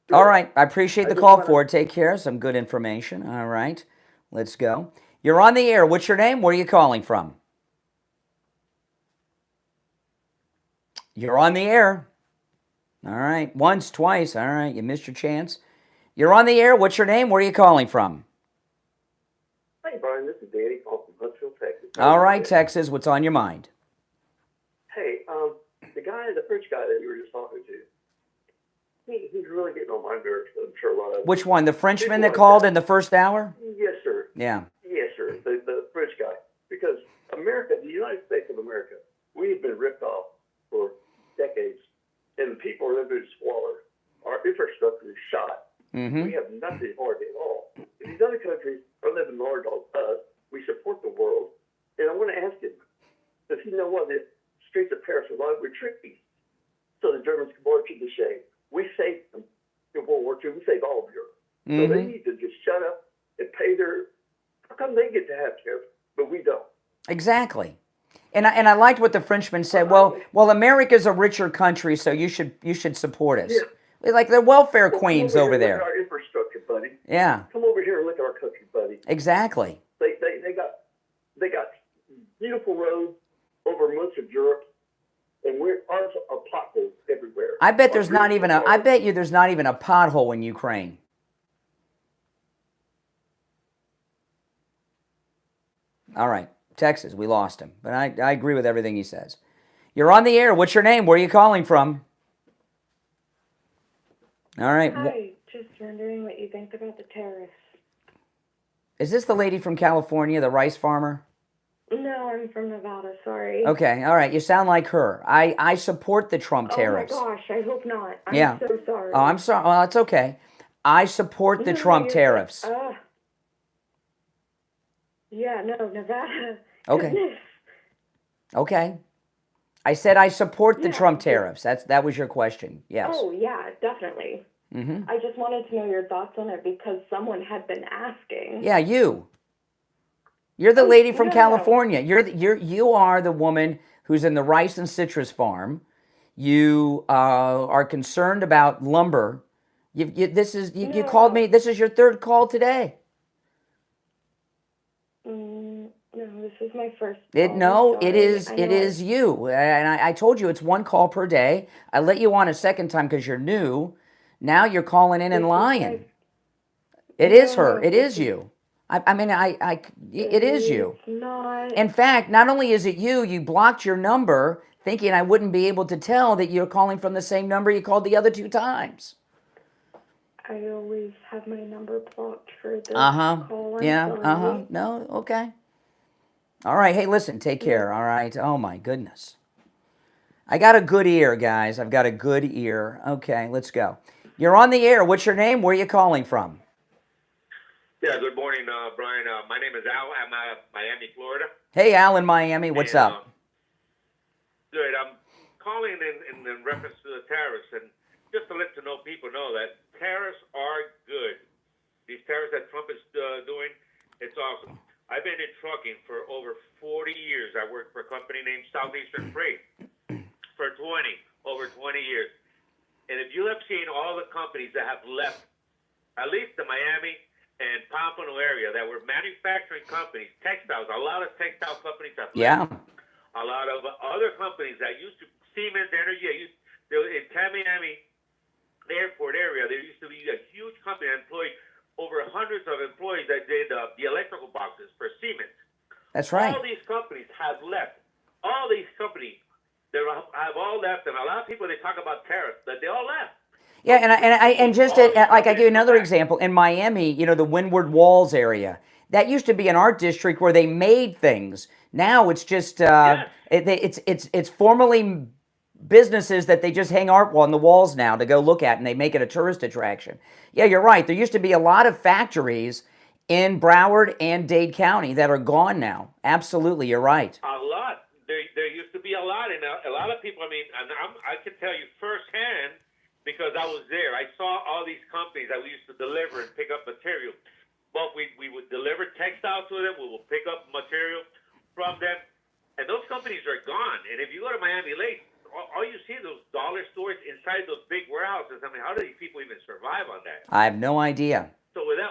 Good. All right. I appreciate the call, Ford. Take care. Some good information. All right. Let's go. You're on the air. What's your name? Where are you calling from? You're on the air. All right. Once, twice. All right. You missed your chance. You're on the air. What's your name? Where are you calling from? Hey, Brian. This is Danny calling from Huntsville, Texas. All right, Texas. What's on your mind? Hey, the French guy that you were just talking to, he's really getting on my nerves. I'm sure a lot of Which one? The Frenchman that called in the first hour? Yes, sir. Yeah. Yes, sir. The French guy. Because America, the United States of America, we have been ripped off for decades, and people are living in squalor. Our infrastructure is shot. Mm-hmm. We have nothing hardly at all. And these other countries are living large on us. We support the world. And I want to ask him, does he know what the streets of Paris are lined with trees? So the Germans can march into shame. We saved them in World War II. We saved all of Europe. Mm-hmm. So they need to just shut up and pay their. How come they get to have tariffs, but we don't? Exactly. And I liked what the Frenchman said. Well, America's a richer country, so you should support us. Yeah. Like the welfare queens over there. Look at our infrastructure, buddy. Yeah. Come over here and look at our country, buddy. Exactly. They got beautiful roads over much of Europe, and ours are potholes everywhere. I bet there's not even a. I bet you there's not even a pothole in Ukraine. All right, Texas, we lost him, but I agree with everything he says. You're on the air. What's your name? Where are you calling from? All right. Hi, just wondering what you think about the tariffs. Is this the lady from California, the rice farmer? No, I'm from Nevada, sorry. Okay, all right. You sound like her. I support the Trump tariffs. Oh my gosh, I hope not. I'm Yeah. so sorry. Oh, I'm sorry. Well, it's okay. I support the Trump tariffs. Yeah, no, Nevada. Okay. Goodness. Okay. I said I support the Trump tariffs. That was your question. Yes. Oh, yeah, definitely. Mm-hmm. I just wanted to know your thoughts on it because someone had been asking. Yeah, you. You're the lady from California. You are the woman who's in the rice and citrus farm. You are concerned about lumber. You called me. This is your third call today. No, this is my first No, it is you. And I told you it's one call per day. I let you on a second time because you're new. Now you're calling in and lying. It is her. It is you. It is you. Not. In fact, not only is it you, you blocked your number thinking I wouldn't be able to tell that you're calling from the same number you called the other 2 times. I always have my number blocked for this call. Yeah. No. Okay. All right. Hey, listen. Take care. All right. Oh my goodness. I got a good ear, guys. I've got a good ear. Okay. Let's go. You're on the air. What's your name? Where are you calling from? Yeah, good morning, Brian. My name is Al. I'm out of Miami, Florida. Hey, Al in Miami. What's up? Good. I'm calling in reference to the tariffs, and just to let people know that tariffs are good. These tariffs that Trump is doing, it's awesome. I've been in trucking for over 40 years. I worked for a company named Southeastern Freight for over 20 years. And if you have seen all the companies that have left, at least the Miami and Pompano area that were manufacturing companies, textiles, a lot of textile companies have left. Yeah. A lot of other companies that used to, Siemens Energy, in Miami airport area, there used to be a huge company that employed over hundreds of employees that did the electrical boxes for Siemens. That's right. All these companies have left. All these companies, they have all left, and a lot of people, they talk about tariffs, that they all left. Yeah, and just like I give you another example in Miami, the Windward Walls area. That used to be an art district where they made things. Now it's just it's formerly businesses that they just hang art on the walls now to go look at, and they make it a tourist attraction. Yeah, you're right. There used to be a lot of factories in Broward and Dade County that are gone now. Absolutely, you're right. A lot. There used to be a lot, and a lot of people. I mean, I can tell you firsthand, because I was there. I saw all these companies that we used to deliver and pick up material. But we would deliver textiles to them. We will pick up material from them. And those companies are gone. And if you go to Miami Lakes, all you see are those dollar stores inside those big warehouses. I mean, how do these people even survive on that? I have no idea. So with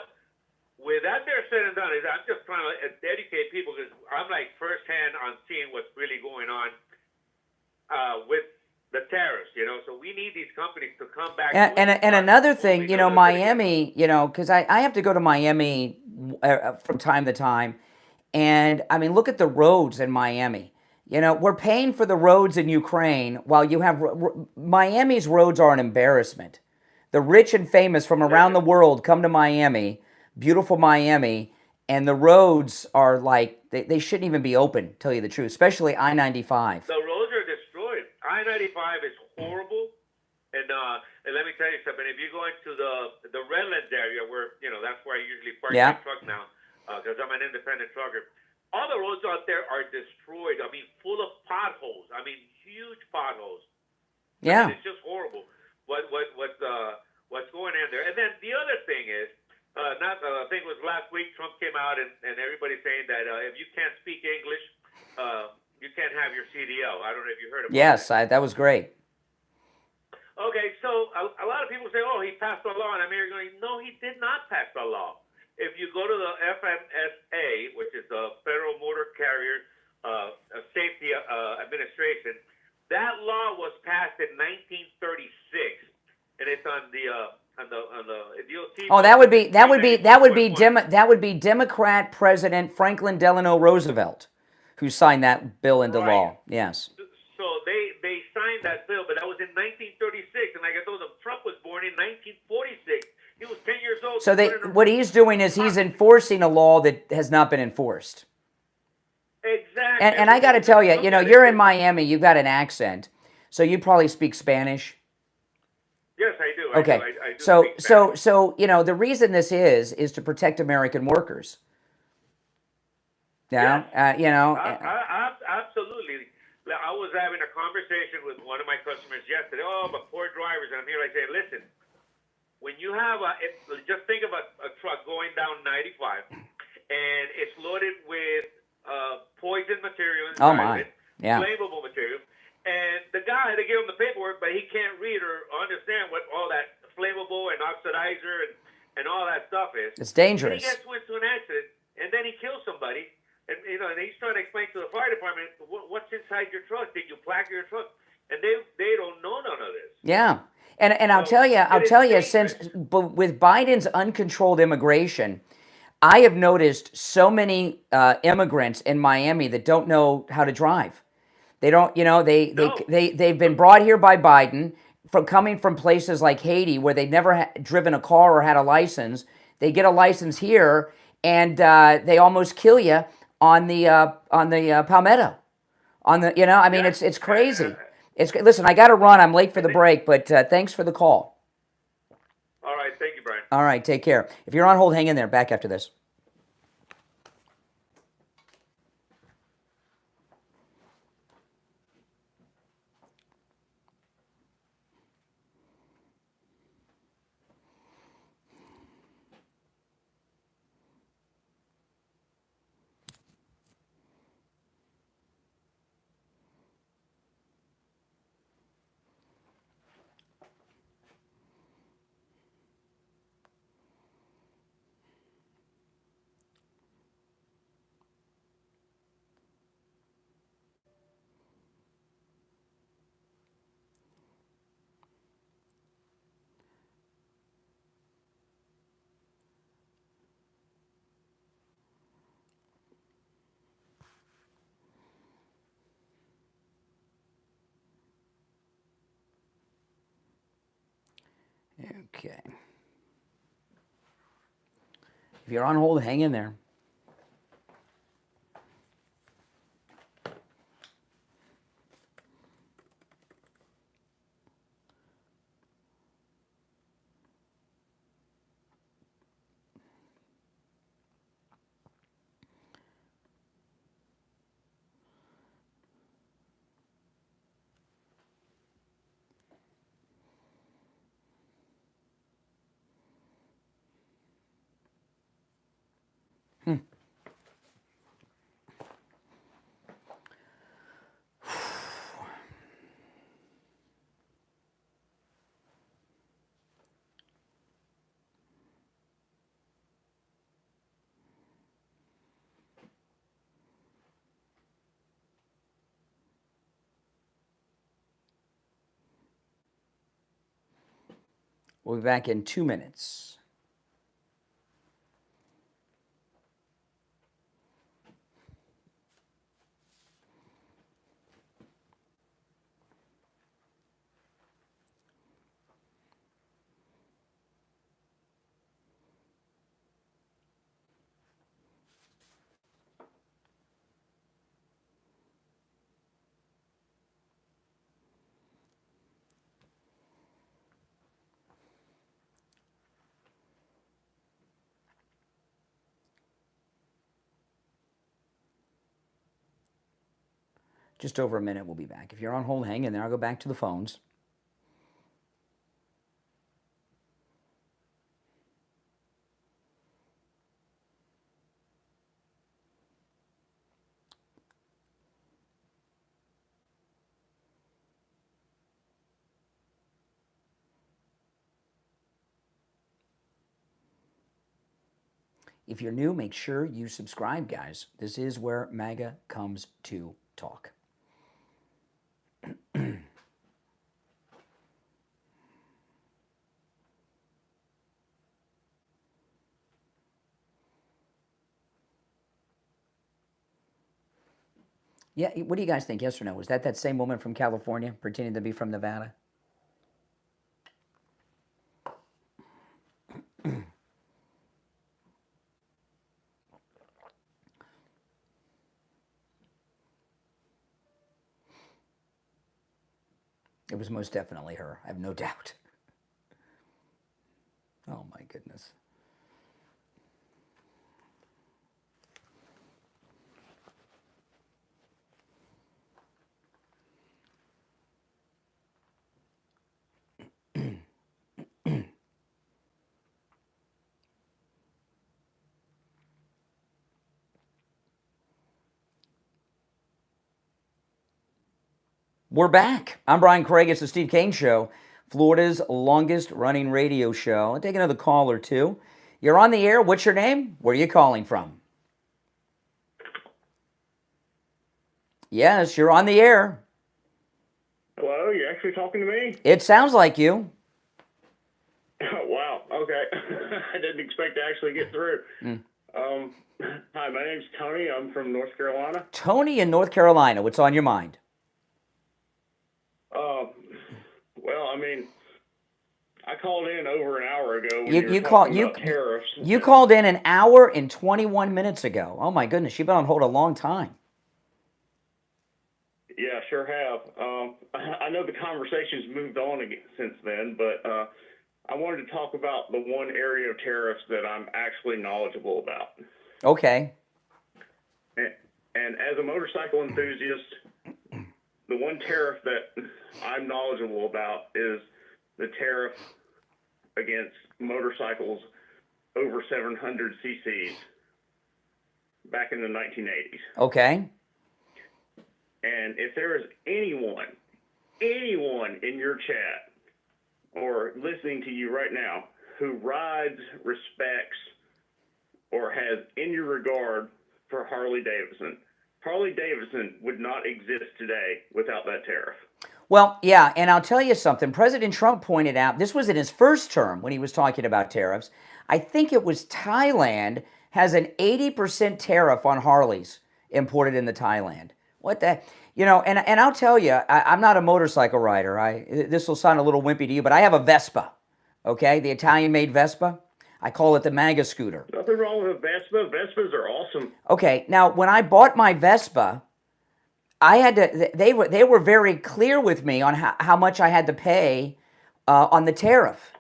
that there said and done, I'm just trying to educate people because I'm like firsthand on seeing what's really going on with the tariffs, so we need these companies to come back. And another thing, Miami, because I have to go to Miami from time to time, and I mean, look at the roads in Miami. We're paying for the roads in Ukraine while you have Miami's roads are an embarrassment. The rich and famous from around the world come to Miami, beautiful Miami, and the roads are like they shouldn't even be open. Tell you the truth, especially I-95. The roads are destroyed. I-95 is horrible, and let me tell you something. If you go into the Redlands area, where that's where I usually park my truck now, because I'm an independent trucker. All the roads out there are destroyed. I mean, full of potholes. I mean, huge potholes. Yeah, I mean, it's just horrible. What's going on there? And then the other thing is, I think it was last week. Trump came out and everybody's saying that if you can't speak English, you can't have your CDL. I don't know if you heard about that. That was great. Okay, so a lot of people say, oh, he passed a law, and I'm here going, no, he did not pass the law. If you go to the FMSA, which is the Federal Motor Carrier Safety Administration, that law was passed in 1936, and it's on the if you'll see. Oh, that would be Democrat President Franklin Delano Roosevelt who signed that bill into law. Yes. So they signed that bill, but that was in 1936, and like I told him, Trump was born in 1946. He was 10 years old. So what he's doing is he's enforcing a law that has not been enforced. Exactly. And I got to tell you, you're in Miami. You've got an accent, so you probably speak Spanish. Yes, I do. Okay. I do So speak Spanish. the reason this is to protect American workers. Yes. Absolutely. I was having a conversation with one of my customers yesterday. Oh, but poor drivers. And I'm here. I say, listen, when you have just think of a truck going down 95, and it's loaded with poison material inside of it, flammable material, and the guy, they give him the paperwork, but he can't read or understand what all that flammable and oxidizer and all that stuff is. It's dangerous. And he gets into an accident, and then he kills somebody. And and he's trying to explain to the fire department what's inside your truck. Did you plaque your truck? And they don't know none of this. Yeah, and I'll tell you, since with Biden's uncontrolled immigration, I have noticed so many immigrants in Miami that don't know how to drive. They don't, they've been brought here by Biden coming from places like Haiti where they've never driven a car or had a license. They get a license here, and they almost kill you on the Palmetto, it's crazy. Listen, I got to run. I'm late for the break, but thanks for the call. All right, thank you, Brian. All right, take care. If you're on hold, hang in there. Back after this. Okay. If you're on hold, hang in there. We'll be back in 2 minutes. Just over a minute, we'll be back. If you're on hold, hang in there. I'll go back to the phones. If you're new, make sure you subscribe, guys. This is where MAGA comes to talk. Yeah, what do you guys think? Yes or no? Was that same woman from California pretending to be from Nevada? It was most definitely her. I have no doubt. Oh my goodness. We're back. I'm Brian Craig. It's the Steve Kane Show, Florida's longest running radio show. I'll take another call or two. You're on the air. What's your name? Where are you calling from? Yes, you're on the air. Hello, you're actually talking to me? It sounds like you. Wow, okay. I didn't expect to actually get through. Hi, my name's Tony. I'm from North Carolina. Tony in North Carolina. What's on your mind? Well, I mean, I called in over an hour ago when You were talking about tariffs. You called in an hour and 21 minutes ago. Oh my goodness, you've been on hold a long time. Yeah, sure have. I know the conversation's moved on again since then, but I wanted to talk about the one area of tariffs that I'm actually knowledgeable about. Okay. And as a motorcycle enthusiast, the one tariff that I'm knowledgeable about is the tariff against motorcycles over 700 cc's back in the 1980s. Okay. And if there is anyone in your chat or listening to you right now who rides, respects, or has any regard for Harley Davidson would not exist today without that tariff. Well, yeah, and I'll tell you something. President Trump pointed out, this was in his first term when he was talking about tariffs. I think it was Thailand has an 80% tariff on Harleys imported into Thailand. What the, and I'll tell you, I'm not a motorcycle rider. This will sound a little wimpy to you, but I have a Vespa, okay? The Italian-made Vespa. I call it the MAGA scooter. Nothing wrong with a Vespa. Vespas are awesome. Okay, now when I bought my Vespa, I had to. They were very clear with me on how much I had to pay on the tariff,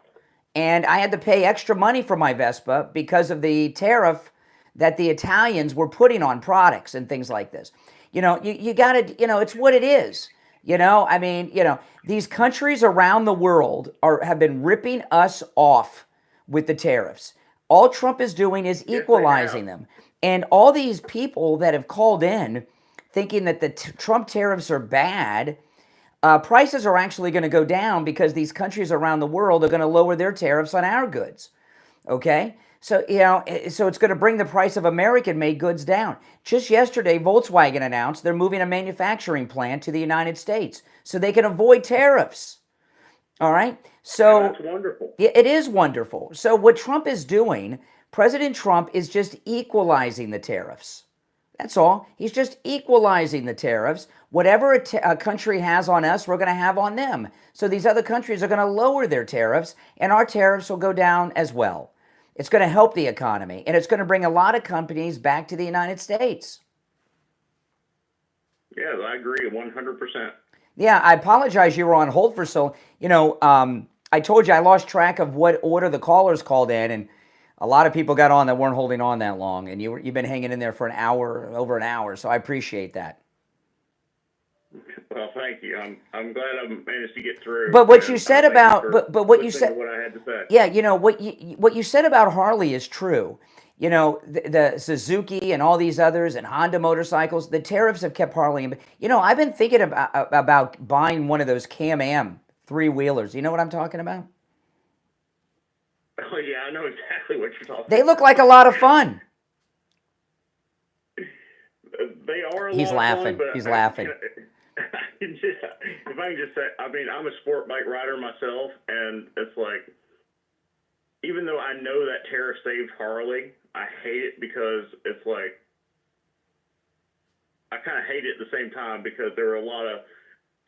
and I had to pay extra money for my Vespa because of the tariff that the Italians were putting on products and things like this. You got to. It's what it is. I mean, these countries around the world have been ripping us off with the tariffs. All Trump is doing is equalizing them. And all these people that have called in thinking that the Trump tariffs are bad, prices are actually going to go down because these countries around the world are going to lower their tariffs on our goods. Okay? So, so it's going to bring the price of American-made goods down. Just yesterday, Volkswagen announced they're moving a manufacturing plant to the United States so they can avoid tariffs. All right? So that's wonderful. It is wonderful. So what Trump is doing, President Trump is just equalizing the tariffs. That's all. He's just equalizing the tariffs. Whatever a country has on us, we're going to have on them. So these other countries are going to lower their tariffs, and our tariffs will go down as well. It's going to help the economy, and it's going to bring a lot of companies back to the United States. Yeah, I agree 100%. Yeah, I apologize you were on hold for so, I told you I lost track of what order the callers called in, and a lot of people got on that weren't holding on that long, and you've been hanging in there for over an hour, so I appreciate that. Well, thank you. I'm glad I managed to get through. But what you said about, but what you said, what I had to say. Yeah, what you said about Harley is true. The Suzuki and all these others and Honda motorcycles, the tariffs have kept Harley. I've been thinking about buying one of those Can-Am three-wheelers. You know what I'm talking about? Oh, yeah, I know exactly what you're talking about. They look like a lot of fun. They are a He's lot laughing. of fun, but He's laughing. If I can just say, I mean, I'm a sport bike rider myself, and it's like, even though I know that tariff saved Harley, I hate it because it's like, I kind of hate it at the same time because there are a lot of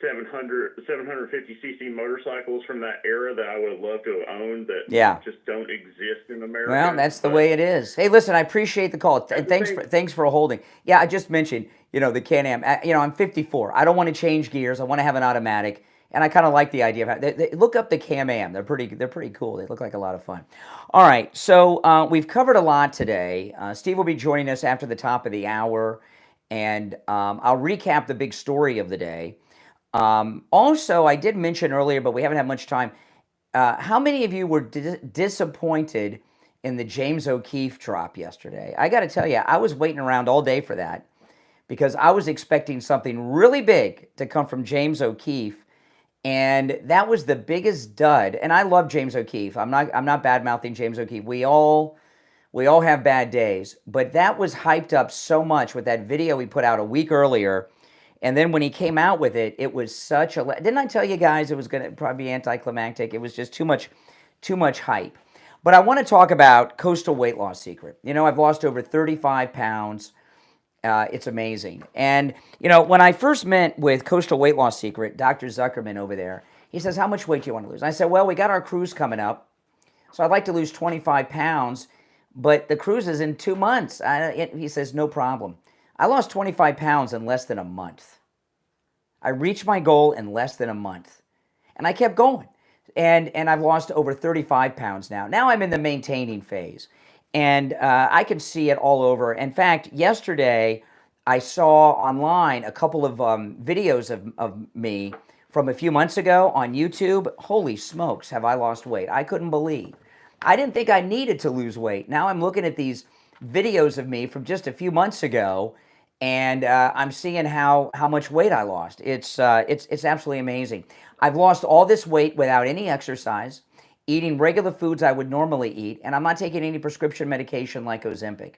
750cc motorcycles from that era that I would have loved to have owned that just don't exist in America. Well, that's the way it is. Hey, listen, I appreciate the call. Thanks for holding. Yeah, I just mentioned, the Can-Am. I'm 54. I don't want to change gears. I want to have an automatic, and I kind of like the idea of they look up the Can-Am. They're pretty cool. They look like a lot of fun. All right, so we've covered a lot today. Steve will be joining us after the top of the hour, and I'll recap the big story of the day. Also, I did mention earlier, but we haven't had much time. How many of you were disappointed in the James O'Keefe drop yesterday? I got to tell you, I was waiting around all day for that because I was expecting something really big to come from James O'Keefe, and that was the biggest dud. And I love James O'Keefe. I'm not bad-mouthing James O'Keefe. We all have bad days, but that was hyped up so much with that video he put out a week earlier. And then when he came out with it, it was such a... Didn't I tell you guys it was going to probably be anticlimactic? It was just too much hype. But I want to talk about Coastal Weight Loss Secret. I've lost over 35 pounds. It's amazing. And, when I first met with Coastal Weight Loss Secret, Dr. Zuckerman over there, he says, how much weight do you want to lose? And I said, well, we got our cruise coming up, so I'd like to lose 25 pounds, but the cruise is in 2 months. He says, no problem. I lost 25 pounds in less than a month. I reached my goal in less than a month. And I kept going. And I've lost over 35 pounds now. Now I'm in the maintaining phase. And I can see it all over. In fact, yesterday I saw online a couple of videos of me from a few months ago on YouTube. Holy smokes, have I lost weight. I couldn't believe. I didn't think I needed to lose weight. Now I'm looking at these videos of me from just a few months ago, and I'm seeing how much weight I lost. It's absolutely amazing. I've lost all this weight without any exercise, eating regular foods I would normally eat, and I'm not taking any prescription medication like Ozempic.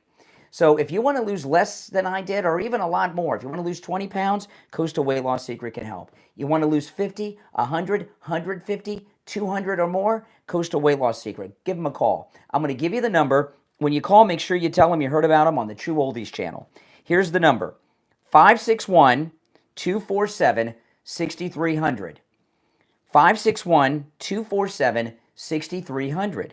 So if you want to lose less than I did, or even a lot more, if you want to lose 20 pounds, Coastal Weight Loss Secret can help. You want to lose 50, 100, 150, 200 or more, Coastal Weight Loss Secret. Give them a call. I'm going to give you the number. When you call, make sure you tell them you heard about them on the True Oldies channel. Here's the number, 561-247-6300. 561-247-6300.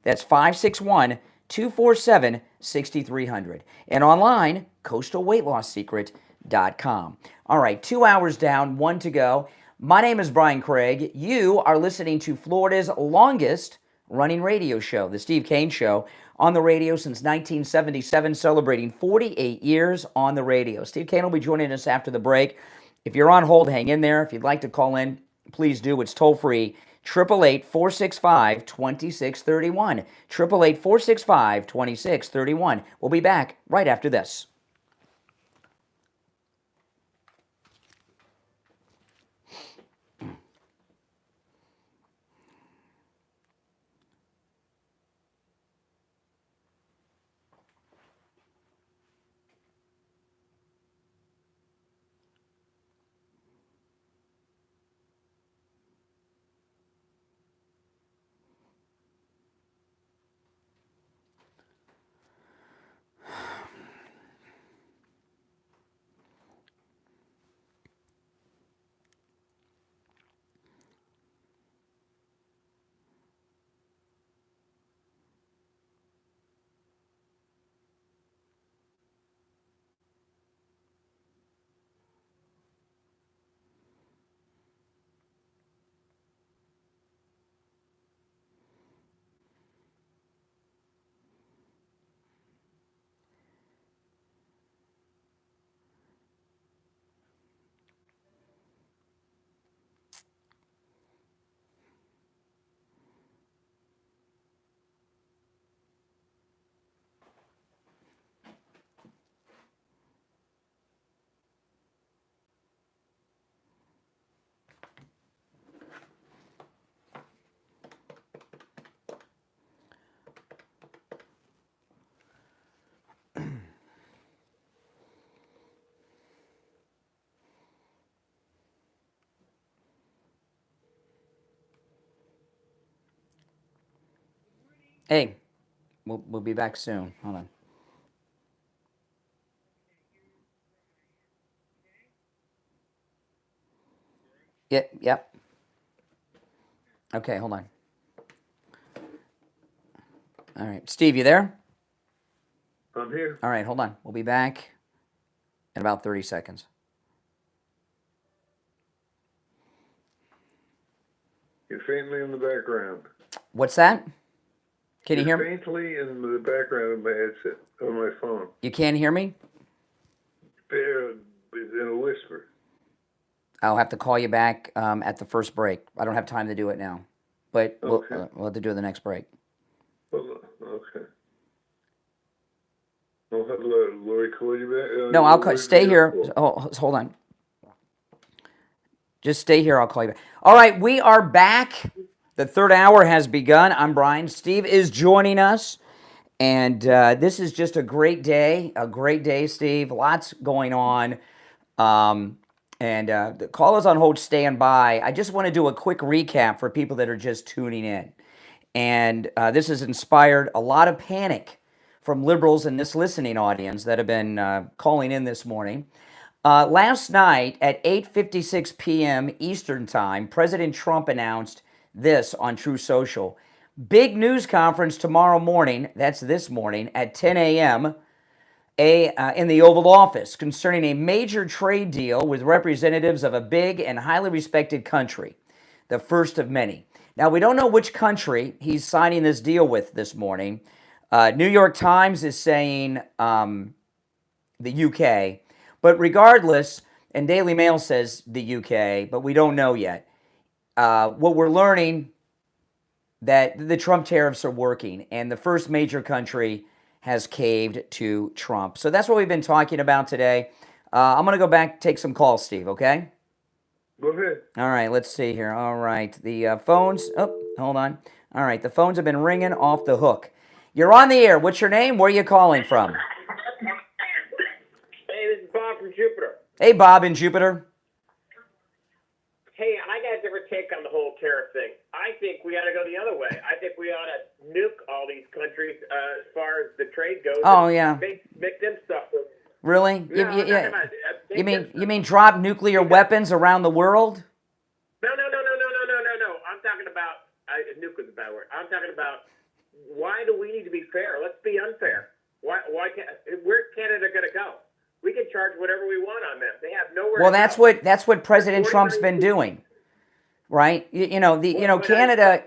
That's 561-247-6300. And online, coastalweightloss.secret.com. All right, 2 hours down, 1 to go. My name is Brian Craig. You are listening to Florida's longest running radio show, The Steve Kane Show, on the radio since 1977, celebrating 48 years on the radio. Steve Kane will be joining us after the break. If you're on hold, hang in there. If you'd like to call in, please do. It's toll-free, 888-465-2631. 888-465-2631. We'll be back right after this. Hey, we'll be back soon. Hold on. Yep. Okay, hold on. All right, Steve, you there? I'm here. All right, hold on. We'll be back in about 30 seconds. You're faintly in the background. What's that? Can you hear me? Faintly in the background of my headset, on my phone. You can't hear me? In a whisper. I'll have to call you back at the first break. I don't have time to do it now, but Okay. we'll have to do it the next break. Okay. I'll have Lori call you back. No, I'll call. Stay here. Oh, hold on. Just stay here. I'll call you back. All right, we are back. The third hour has begun. I'm Brian. Steve is joining us, and this is just a great day. A great day, Steve. Lots going on. And the call is on hold. Stand by. I just want to do a quick recap for people that are just tuning in. And this has inspired a lot of panic from liberals in this listening audience that have been calling in this morning. Last night at 8:56 p.m. Eastern Time, President Trump announced this on True Social. Big news conference tomorrow morning, that's this morning, at 10 a.m. In the Oval Office concerning a major trade deal with representatives of a big and highly respected country, the first of many. Now, we don't know which country he's signing this deal with this morning. New York Times is saying the UK. But regardless, and Daily Mail says the UK, but we don't know yet. What we're learning, that the Trump tariffs are working, and the first major country has caved to Trump. So that's what we've been talking about today. I'm going to go back, take some calls, Steve, okay? Go ahead. All right, let's see here. All right, the phones, hold on. All right, the phones have been ringing off the hook. You're on the air. What's your name? Where are you calling from? Hey, this is Bob from Jupiter. Hey, Bob in Jupiter. Hey, I got a different take on the whole tariff thing. I think we ought to go the other way. I think we ought to nuke all these countries as far as the trade goes. Oh, yeah. Make them suffer. Really? No, I'm talking about, You mean drop nuclear weapons around the world? No. I'm talking about nuke is a bad word. I'm talking about why do we need to be fair? Let's be unfair. Why can't? Where's Canada going to go? We can charge whatever we want on them. They have nowhere. Well, to go. that's what President Trump's been doing, right? Canada,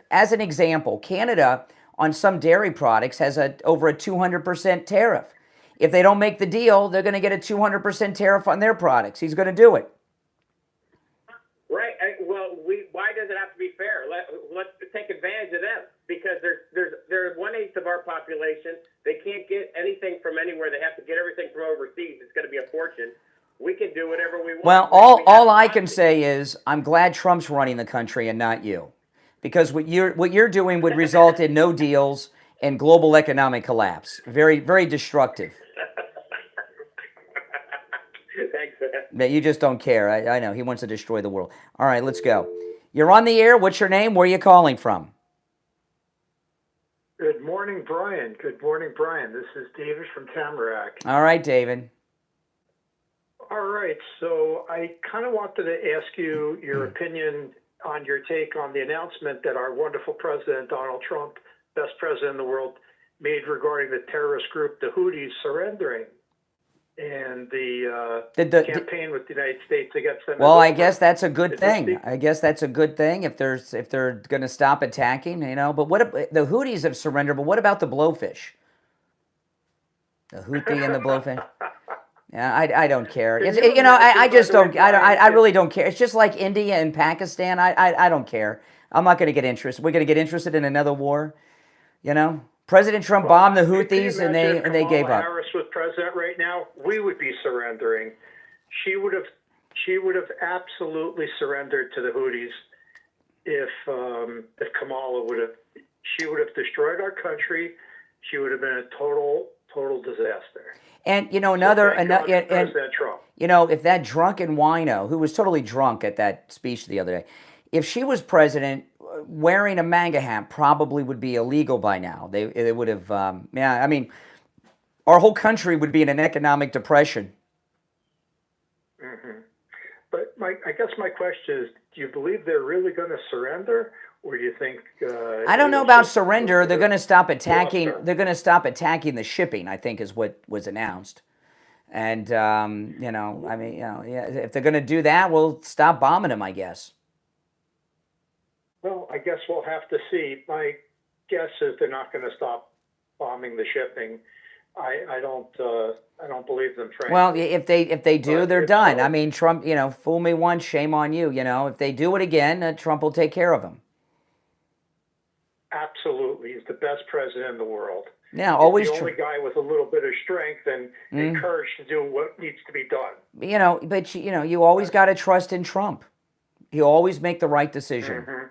as an example, Canada on some dairy products has over a 200% tariff. If they don't make the deal, they're going to get a 200% tariff on their products. He's going to do it. Right. Why does it have to be fair? Let's take advantage of them because they're 1/8 of our population. They can't get anything from anywhere. They have to get everything from overseas. It's going to be a fortune. We can do whatever we want. Well, all I can say is I'm glad Trump's running the country and not you, because what you're doing would result in no deals and global economic collapse. Very, very destructive. Thanks, man. That you just don't care. I know he wants to destroy the world. All right, let's go. You're on the air. What's your name? Where are you calling from? Good morning, Brian. Good morning, Brian. This is David from Tamarack. All right, David. All right. So I kind of wanted to ask you your opinion on your take on the announcement that our wonderful president, Donald Trump, best president in the world, made regarding the terrorist group, the Houthis, surrendering, and the campaign with the United States against them. Well, I guess that's a good thing. I guess that's a good thing if they're going to stop attacking, But what the Houthis have surrendered? But what about the blowfish? The Houthi and the blowfish. Yeah, I don't care. I just don't. I really don't care. It's just like India and Pakistan. I don't care. I'm not going to get interested. We're going to get interested in another war, President Trump bombed the Houthis and they gave up. If Harris was president right now, we would be surrendering. She would have absolutely surrendered to the Houthis if Kamala would have. She would have destroyed our country. She would have been a total disaster. And President Trump. If that drunken wino who was totally drunk at that speech the other day, if she was president, wearing a MAGA hat probably would be illegal by now. They would have, our whole country would be in an economic depression. Mm-hmm. But I guess my question is, do you believe they're really going to surrender, or do you think? I don't know about surrender. They're going to stop attacking. They're going to stop attacking the shipping, I think, is what was announced. And if they're going to do that, we'll stop bombing them, I guess. Well, I guess we'll have to see. My guess is they're not going to stop bombing the shipping. I don't believe them, frankly. Well, if they do, they're done. I mean, Trump, fool me once, shame on you. If they do it again, Trump will take care of them. Absolutely, he's the best president in the world. Yeah, always he's the only guy with a little bit of strength and courage to do what needs to be done. But you always got to trust in Trump. He'll always make the right decision. Mm-hmm.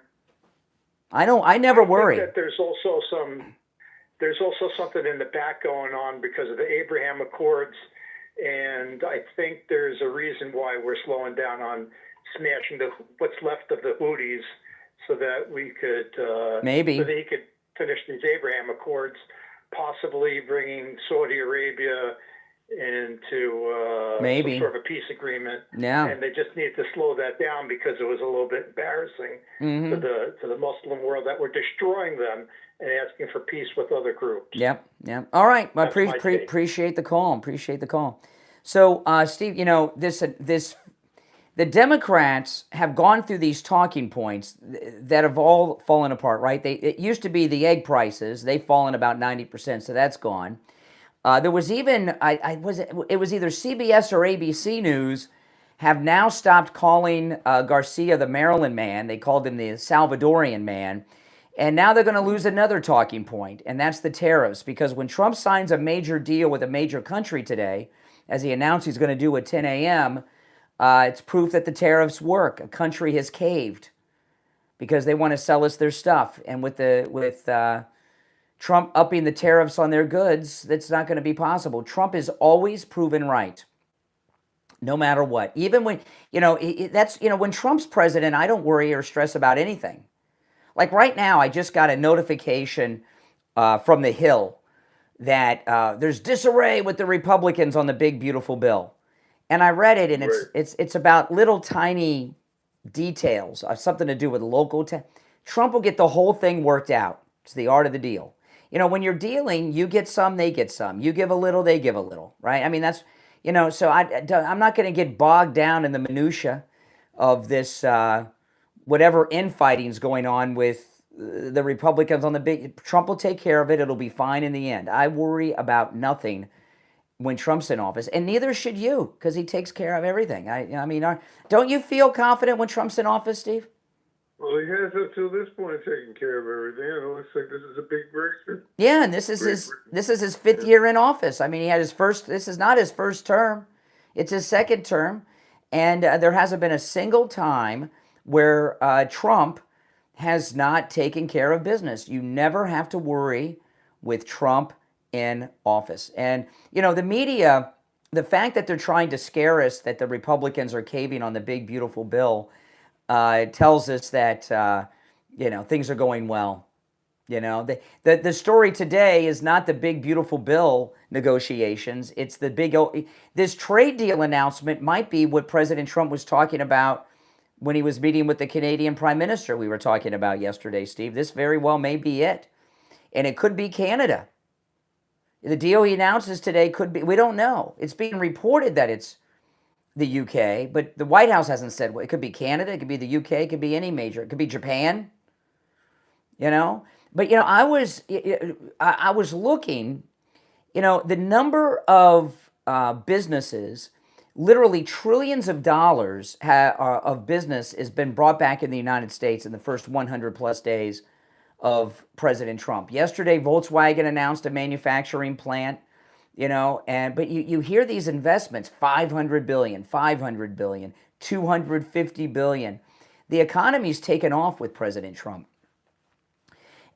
I never worry. Think that there's also something in the back going on because of the Abraham Accords, and I think there's a reason why we're slowing down on smashing what's left of the Houthis, so that we could so that he could finish these Abraham Accords, possibly bringing Saudi Arabia into some sort of a peace agreement. Yeah. And they just need to slow that down because it was a little bit embarrassing to the Muslim world that we're destroying them and asking for peace with other groups. Yep. All right. Well, appreciate the call. So, Steve, the Democrats have gone through these talking points that have all fallen apart, right? It used to be the egg prices. They've fallen about 90%, so that's gone. There was even, it was either CBS or ABC News have now stopped calling Garcia the Maryland man. They called him the Salvadorian man. And now they're going to lose another talking point, and that's the tariffs. Because when Trump signs a major deal with a major country today, as he announced he's going to do at 10 a.m., it's proof that the tariffs work. A country has caved because they want to sell us their stuff. And with Trump upping the tariffs on their goods, that's not going to be possible. Trump is always proven right, no matter what. Even when, when Trump's president, I don't worry or stress about anything. Like right now, I just got a notification from the Hill that there's disarray with the Republicans on the big, beautiful bill. And I read it, and it's about little tiny details, something to do with local. Trump will get the whole thing worked out. It's the art of the deal. When you're dealing, you get some, they get some. You give a little, they give a little, right? I mean, that's, so I'm not going to get bogged down in the minutia of this whatever infighting's going on with the Republicans on the big. Trump will take care of it. It'll be fine in the end. I worry about nothing when Trump's in office, and neither should you, because he takes care of everything. I mean, don't you feel confident when Trump's in office, Steve? Well, he has up till this point taken care of everything. It looks like this is a big breakthrough. Yeah, and this is his fifth year in office. I mean, he had his first. This is not his first term; it's his second term, and there hasn't been a single time where Trump has not taken care of business. You never have to worry with Trump in office. And, the media, the fact that they're trying to scare us that the Republicans are caving on the big, beautiful bill tells us that, things are going well. The story today is not the big, beautiful bill negotiations. It's the this trade deal announcement might be what President Trump was talking about when he was meeting with the Canadian Prime Minister we were talking about yesterday, Steve. This very well may be it. And it could be Canada. The deal he announces today could be, we don't know. It's being reported that it's the UK, but the White House hasn't said what. It could be Canada, it could be the UK, it could be any major, it could be Japan, But, I was looking, the number of businesses, literally trillions of dollars of business has been brought back in the United States in the first 100 plus days of President Trump. Yesterday, Volkswagen announced a manufacturing plant, but you hear these investments, $500 billion, $250 billion. The economy's taken off with President Trump.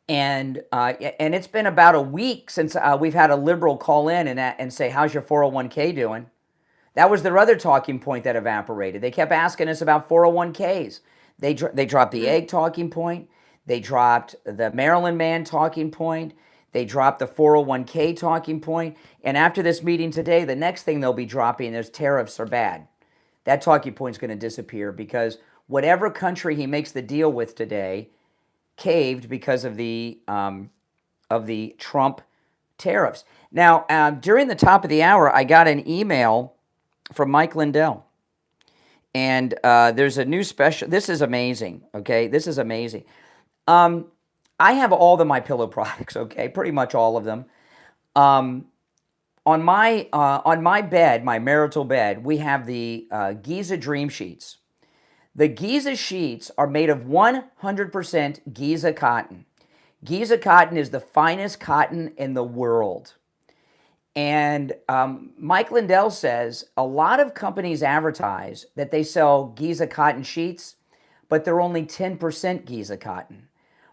And it's been about a week since we've had a liberal call in and say, how's your 401k doing? That was their other talking point that evaporated. They kept asking us about 401ks. They dropped the egg talking point. They dropped the Maryland man talking point. They dropped the 401k talking point. And after this meeting today, the next thing they'll be dropping is tariffs are bad. that talking point is going to disappear because whatever country he makes the deal with today caved because of the Trump tariffs. Now, during the top of the hour, I got an email from Mike Lindell. And there's a new special. This is amazing, okay? This is amazing. I have all the MyPillow products, okay? Pretty much all of them. On my bed, my marital bed, we have the Giza Dream Sheets. The Giza sheets are made of 100% Giza cotton. Giza cotton is the finest cotton in the world. And Mike Lindell says a lot of companies advertise that they sell Giza cotton sheets, but they're only 10% Giza cotton.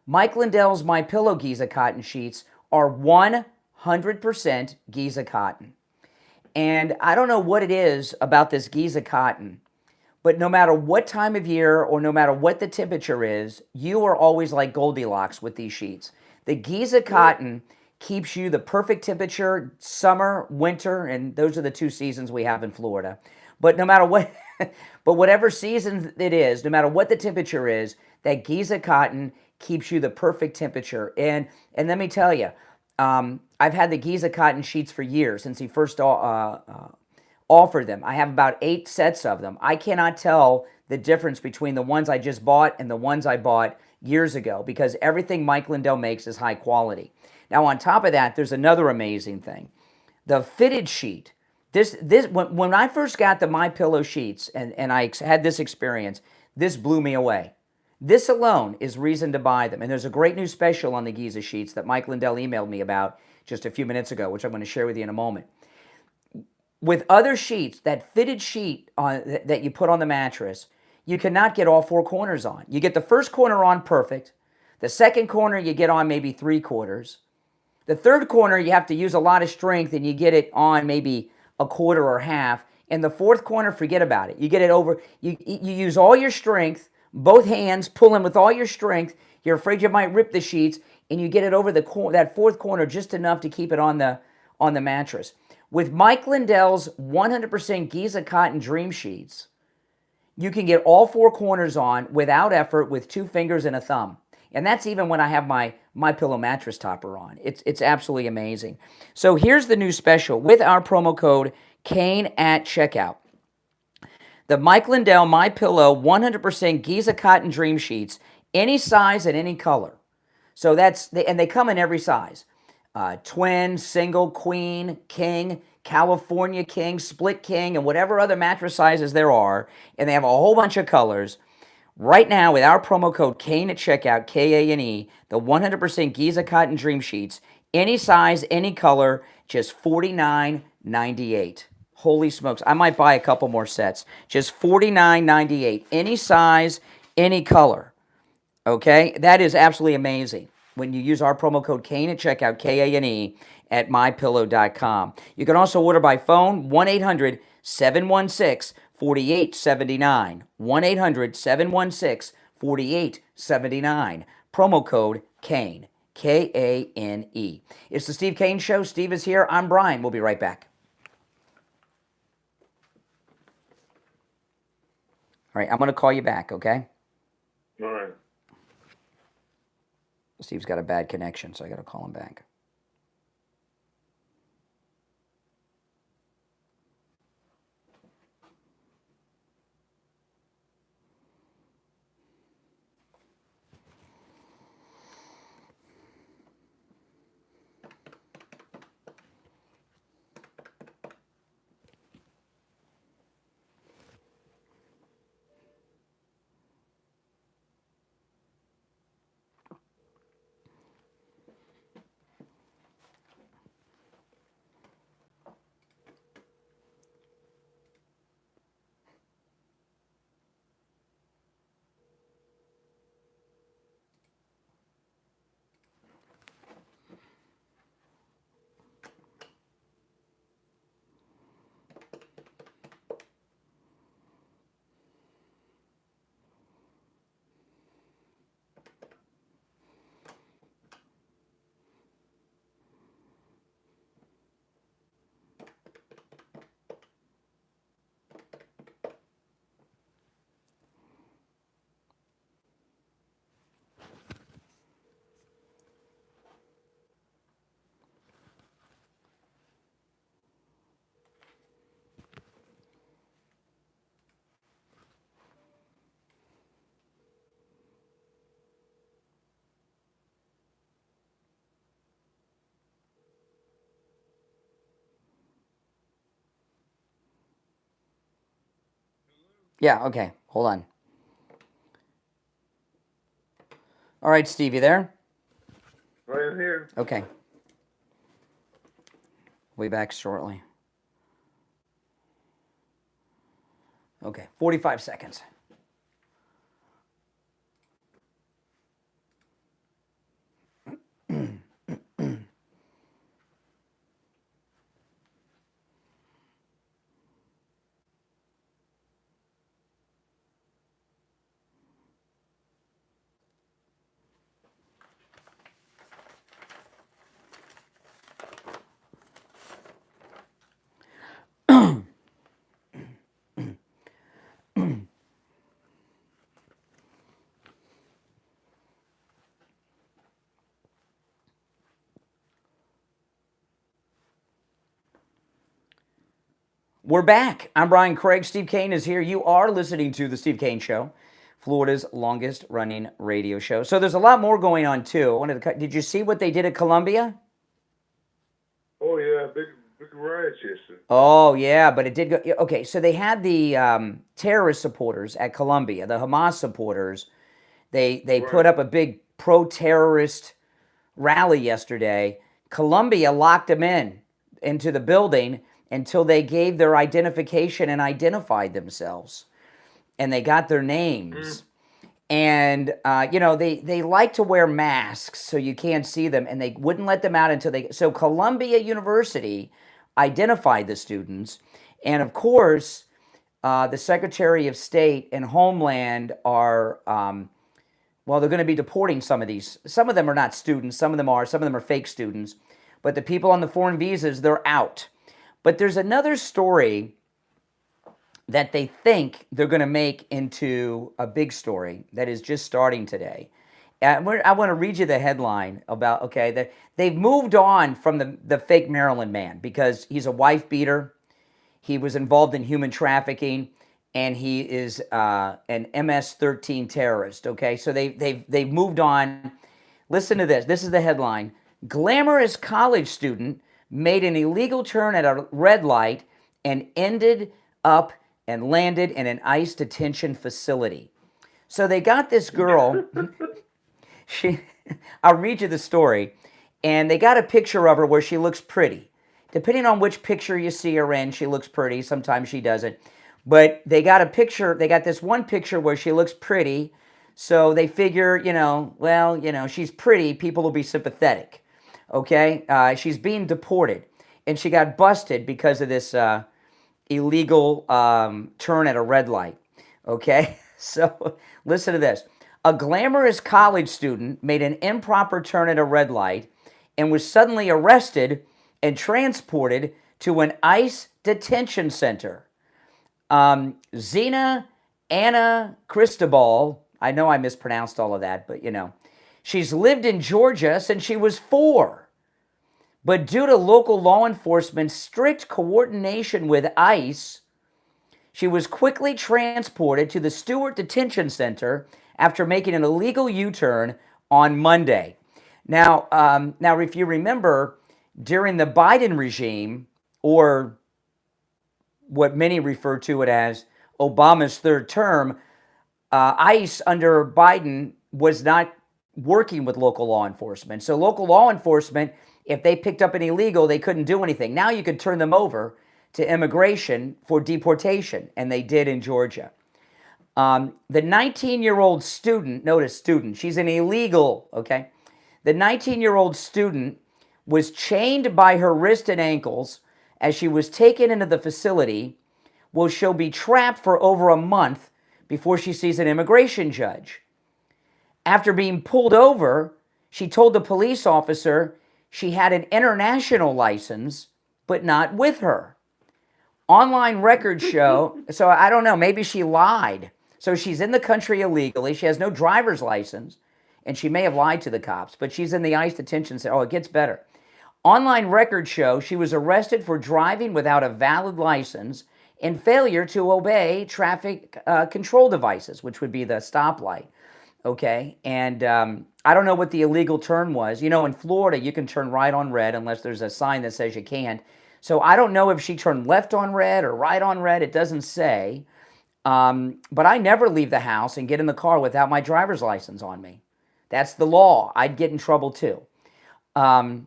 Mike Lindell's MyPillow Giza cotton sheets are 100% Giza cotton. And I don't know what it is about this Giza cotton, but no matter what time of year or no matter what the temperature is, you are always like Goldilocks with these sheets. The Giza cotton keeps you the perfect temperature, summer, winter, and those are the 2 seasons we have in Florida. But no matter what, but whatever season it is, no matter what the temperature is, that Giza cotton keeps you the perfect temperature. And let me tell you, I've had the Giza cotton sheets for years since he first offered them. I have about 8 sets of them. I cannot tell the difference between the ones I just bought and the ones I bought years ago because everything Mike Lindell makes is high quality. Now, on top of that, there's another amazing thing. The fitted sheet. When I first got the MyPillow sheets and I had this experience, this blew me away. This alone is reason to buy them. And there's a great new special on the Giza sheets that Mike Lindell emailed me about just a few minutes ago, which I'm going to share with you in a moment. With other sheets, that fitted sheet that you put on the mattress, you cannot get all 4 corners on. You get the first corner on perfect. The second corner you get on maybe 3/4. The third corner you have to use a lot of strength and you get it on maybe 1/4 or half. And the fourth corner, forget about it. You get it over, you use all your strength, both hands, pulling with all your strength. You're afraid you might rip the sheets and you get it over that fourth corner just enough to keep it on the mattress. With Mike Lindell's 100% Giza cotton dream sheets, you can get all 4 corners on without effort with 2 fingers and a thumb. And that's even when I have my MyPillow mattress topper on. It's absolutely amazing. So here's the new special with our promo code Kane at checkout. The Mike Lindell MyPillow 100% Giza cotton dream sheets, any size and any color. So and they come in every size. Twin, single, queen, king, California king, split king, and whatever other mattress sizes there are. And they have a whole bunch of colors. Right now, with our promo code Kane at checkout, K-A-N-E, the 100% Giza cotton dream sheets, any size, any color, just $49.98. Holy smokes. I might buy a couple more sets. Just $49.98. Any size, any color. Okay? That is absolutely amazing. When you use our promo code Kane at checkout, K-A-N-E, at MyPillow.com. You can also order by phone, 1-800-716-4879. 1-800-716-4879. Promo code Kane, K-A-N-E. It's the Steve Kane Show. Steve is here. I'm Brian. We'll be right back. All right, I'm going to call you back, okay? All right. Steve's got a bad connection, so I got to call him back. Yeah, okay. Hold on. All right, Steve, you there? Right here. Okay. We'll be back shortly. Okay, 45 seconds. We're back. I'm Brian Craig. Steve Kane is here. You are listening to The Steve Kane Show, Florida's longest running radio show. So there's a lot more going on, too. Did you see what they did at Columbia? Oh, yeah, big riots yesterday. Oh, yeah, but it did go... Okay, so they had the terrorist supporters at Columbia, the Hamas supporters. They put up a big pro-terrorist rally yesterday. Columbia locked them into the building until they gave their identification and identified themselves. And they got their names. And, they like to wear masks so you can't see them, and they wouldn't let them out until they... So Columbia University identified the students. And, of course, the Secretary of State and Homeland are... they're going to be deporting some of these. Some of them are not students. Some of them are fake students. But the people on the foreign visas, they're out. But there's another story that they think they're going to make into a big story that is just starting today. I want to read you the headline about, that they've moved on from the fake Maryland man because he's a wife beater. He was involved in human trafficking, and he is an MS-13 terrorist, okay? So they've moved on. Listen to this. This is the headline. Glamorous college student made an illegal turn at a red light and ended up and landed in an ICE detention facility. So they got this girl. I'll read you the story. And they got a picture of her where she looks pretty. Depending on which picture you see her in, she looks pretty. Sometimes she doesn't. But they got a picture. They got this one picture where she looks pretty. So they figure, she's pretty. People will be sympathetic. Okay, she's being deported, and she got busted because of this illegal turn at a red light. Okay, so listen to this. A glamorous college student made an improper turn at a red light and was suddenly arrested and transported to an ICE detention center. Zena Anna Cristobal, I know I mispronounced all of that, but she's lived in Georgia since she was 4. But due to local law enforcement's strict coordination with ICE, she was quickly transported to the Stewart Detention Center after making an illegal U-turn on Monday. Now, if you remember, during the Biden regime, or what many refer to it as Obama's third term, ICE under Biden was not working with local law enforcement. So local law enforcement, if they picked up an illegal, they couldn't do anything. Now you could turn them over to immigration for deportation, and they did in Georgia. The 19-year-old student, notice student, she's an illegal, okay? The 19-year-old student was chained by her wrist and ankles as she was taken into the facility. Well, she'll be trapped for over a month before she sees an immigration judge. After being pulled over, she told the police officer she had an international license, but not with her. Online records show, so I don't know, maybe she lied. So she's in the country illegally. She has no driver's license, and she may have lied to the cops, but she's in the ICE detention center. Oh, it gets better. Online records show she was arrested for driving without a valid license and failure to obey traffic control devices, which would be the stoplight. Okay, and I don't know what the illegal turn was. In Florida, you can turn right on red unless there's a sign that says you can't. So I don't know if she turned left on red or right on red. It doesn't say. But I never leave the house and get in the car without my driver's license on me. That's the law. I'd get in trouble too. DACA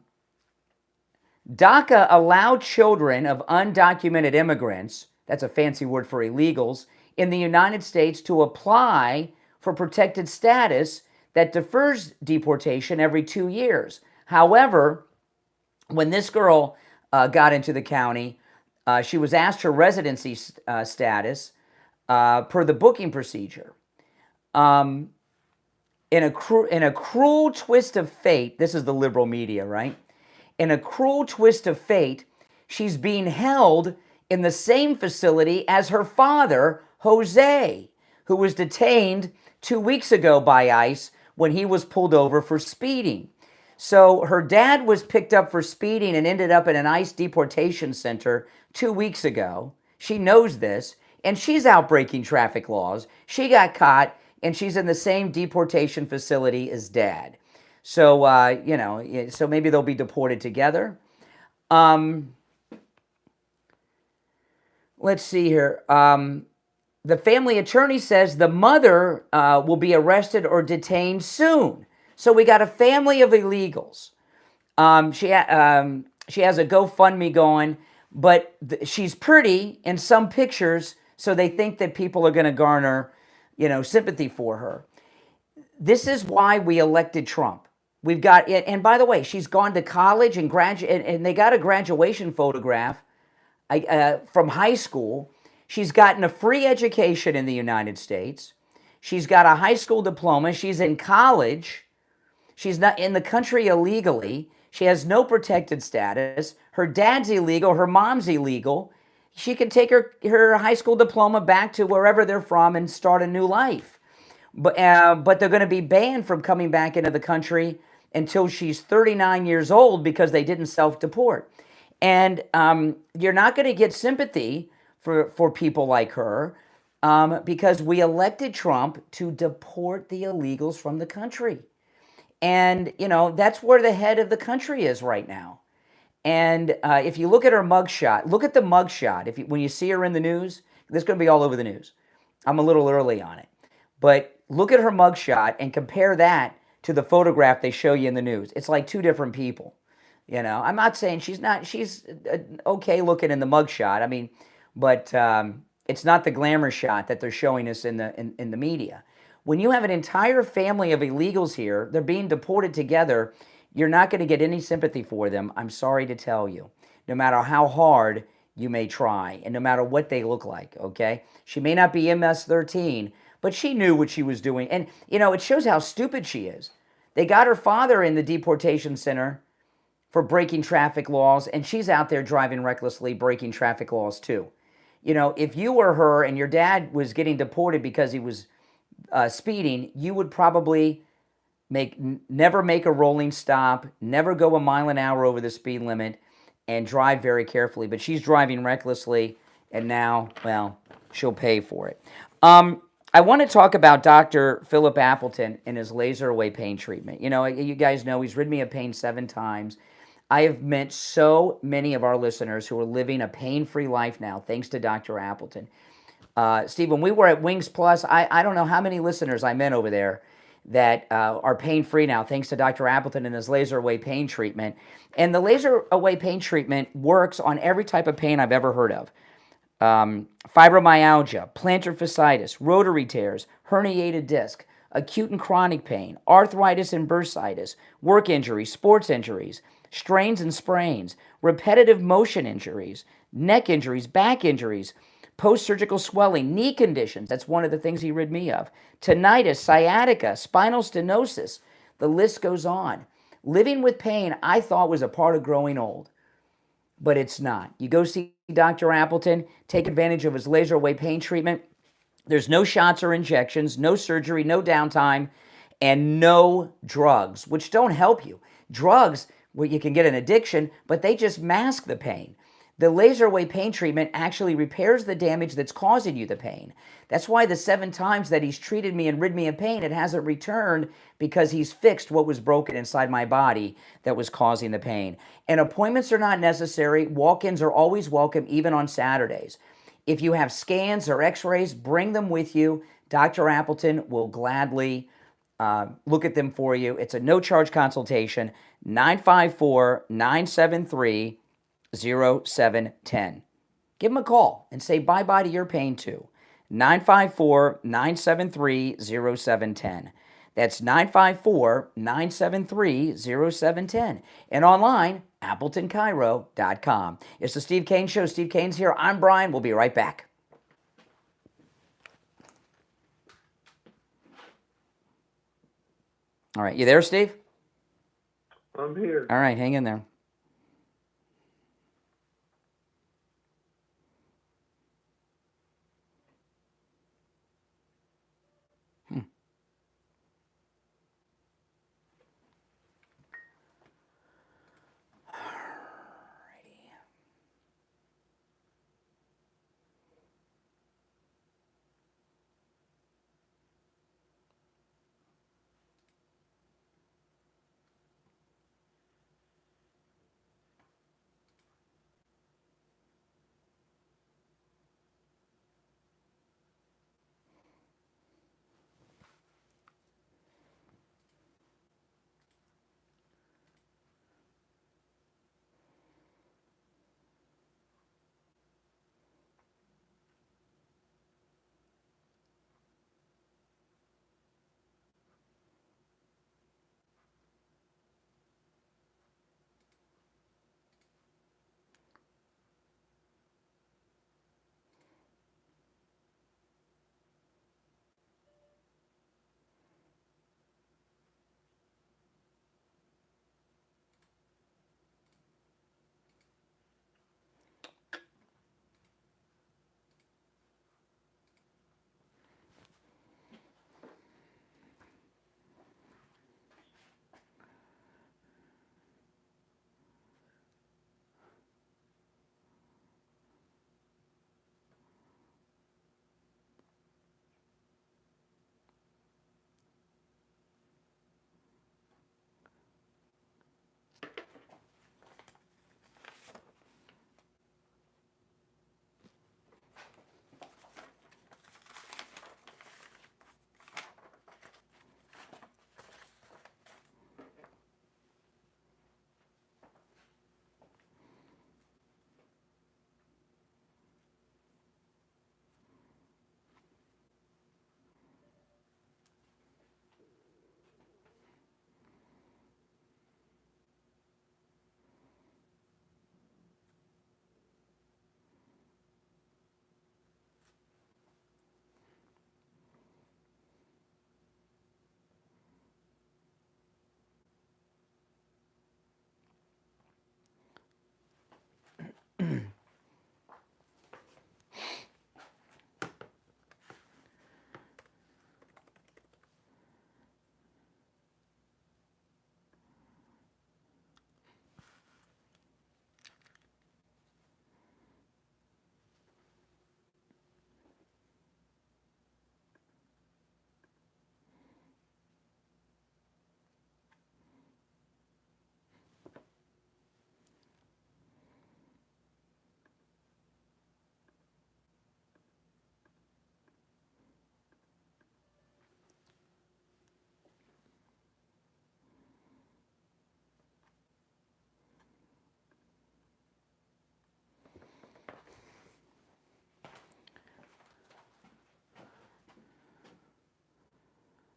allowed children of undocumented immigrants, that's a fancy word for illegals, in the United States to apply for protected status that defers deportation every 2 years. However, when this girl got into the county, she was asked her residency status per the booking procedure. In a cruel twist of fate, this is the liberal media, right? In a cruel twist of fate, she's being held in the same facility as her father, Jose, who was detained 2 weeks ago by ICE when he was pulled over for speeding. So her dad was picked up for speeding and ended up in an ICE deportation center 2 weeks ago. She knows this, and she's out breaking traffic laws. She got caught, and she's in the same deportation facility as dad. So, so maybe they'll be deported together. Let's see here. The family attorney says the mother will be arrested or detained soon. So we got a family of illegals. She has a GoFundMe going, but she's pretty in some pictures, so they think that people are going to garner, sympathy for her. This is why we elected Trump. We've got, and by the way, she's gone to college and and they got a graduation photograph from high school. She's gotten a free education in the United States. She's got a high school diploma. She's in college. She's not in the country illegally. She has no protected status. Her dad's illegal. Her mom's illegal. She can take her high school diploma back to wherever they're from and start a new life. But they're going to be banned from coming back into the country until she's 39 years old because they didn't self-deport. And you're not going to get sympathy for people like her because we elected Trump to deport the illegals from the country. And, that's where the head of the country is right now. And if you look at her mugshot, look at the mugshot. When you see her in the news, this is going to be all over the news. I'm a little early on it. But look at her mugshot and compare that to the photograph they show you in the news. It's like two different people. I'm not saying she's okay looking in the mugshot. I mean, but it's not the glamour shot that they're showing us in the media. When you have an entire family of illegals here, they're being deported together, you're not going to get any sympathy for them, I'm sorry to tell you, no matter how hard you may try and no matter what they look like, okay? She may not be MS-13, but she knew what she was doing. And, it shows how stupid she is. They got her father in the deportation center for breaking traffic laws, and she's out there driving recklessly, breaking traffic laws too. If you were her and your dad was getting deported because he was speeding, you would probably never make a rolling stop, never go a mile an hour over the speed limit, and drive very carefully. But she's driving recklessly, and now, well, she'll pay for it. I want to talk about Dr. Philip Appleton and his laser away pain treatment. You guys know he's rid me of pain 7 times. I have met so many of our listeners who are living a pain-free life now, thanks to Dr. Appleton. Steve, when we were at Wings Plus, I don't know how many listeners I met over there that are pain-free now, thanks to Dr. Appleton and his laser away pain treatment. And the laser away pain treatment works on every type of pain I've ever heard of. Fibromyalgia, plantar fasciitis, rotary tears, herniated disc, acute and chronic pain, arthritis and bursitis, work injuries, sports injuries, strains and sprains, repetitive motion injuries, neck injuries, back injuries, post-surgical swelling, knee conditions, that's one of the things he rid me of, tinnitus, sciatica, spinal stenosis, the list goes on. Living with pain, I thought was a part of growing old, but it's not. You go see Dr. Appleton, take advantage of his laser away pain treatment. There's no shots or injections, no surgery, no downtime, and no drugs, which don't help you. Drugs, well, you can get an addiction, but they just mask the pain. The laser away pain treatment actually repairs the damage that's causing you the pain. That's why the 7 times that he's treated me and rid me of pain, it hasn't returned, because he's fixed what was broken inside my body that was causing the pain. And appointments are not necessary. Walk-ins are always welcome, even on Saturdays. If you have scans or x-rays, bring them with you. Dr. Appleton will gladly look at them for you. It's a no-charge consultation, 954-973-0710. Give them a call and say bye-bye to your pain too. 954-973-0710. That's 954-973-0710. And online, AppletonCairo.com. It's the Steve Kane Show. Steve Kane's here. I'm Brian. We'll be right back. All right. You there, Steve? I'm here. All right. Hang in there.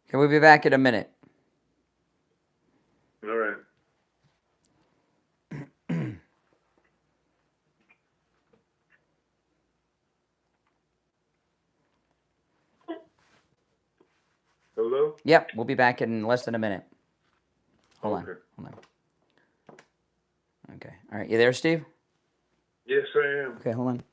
Okay, we'll be back in a minute. All right. Hello? Yep, we'll be back in less than a minute. Hold on. Okay. All right, you there, Steve? Yes, I am. Okay, hold on.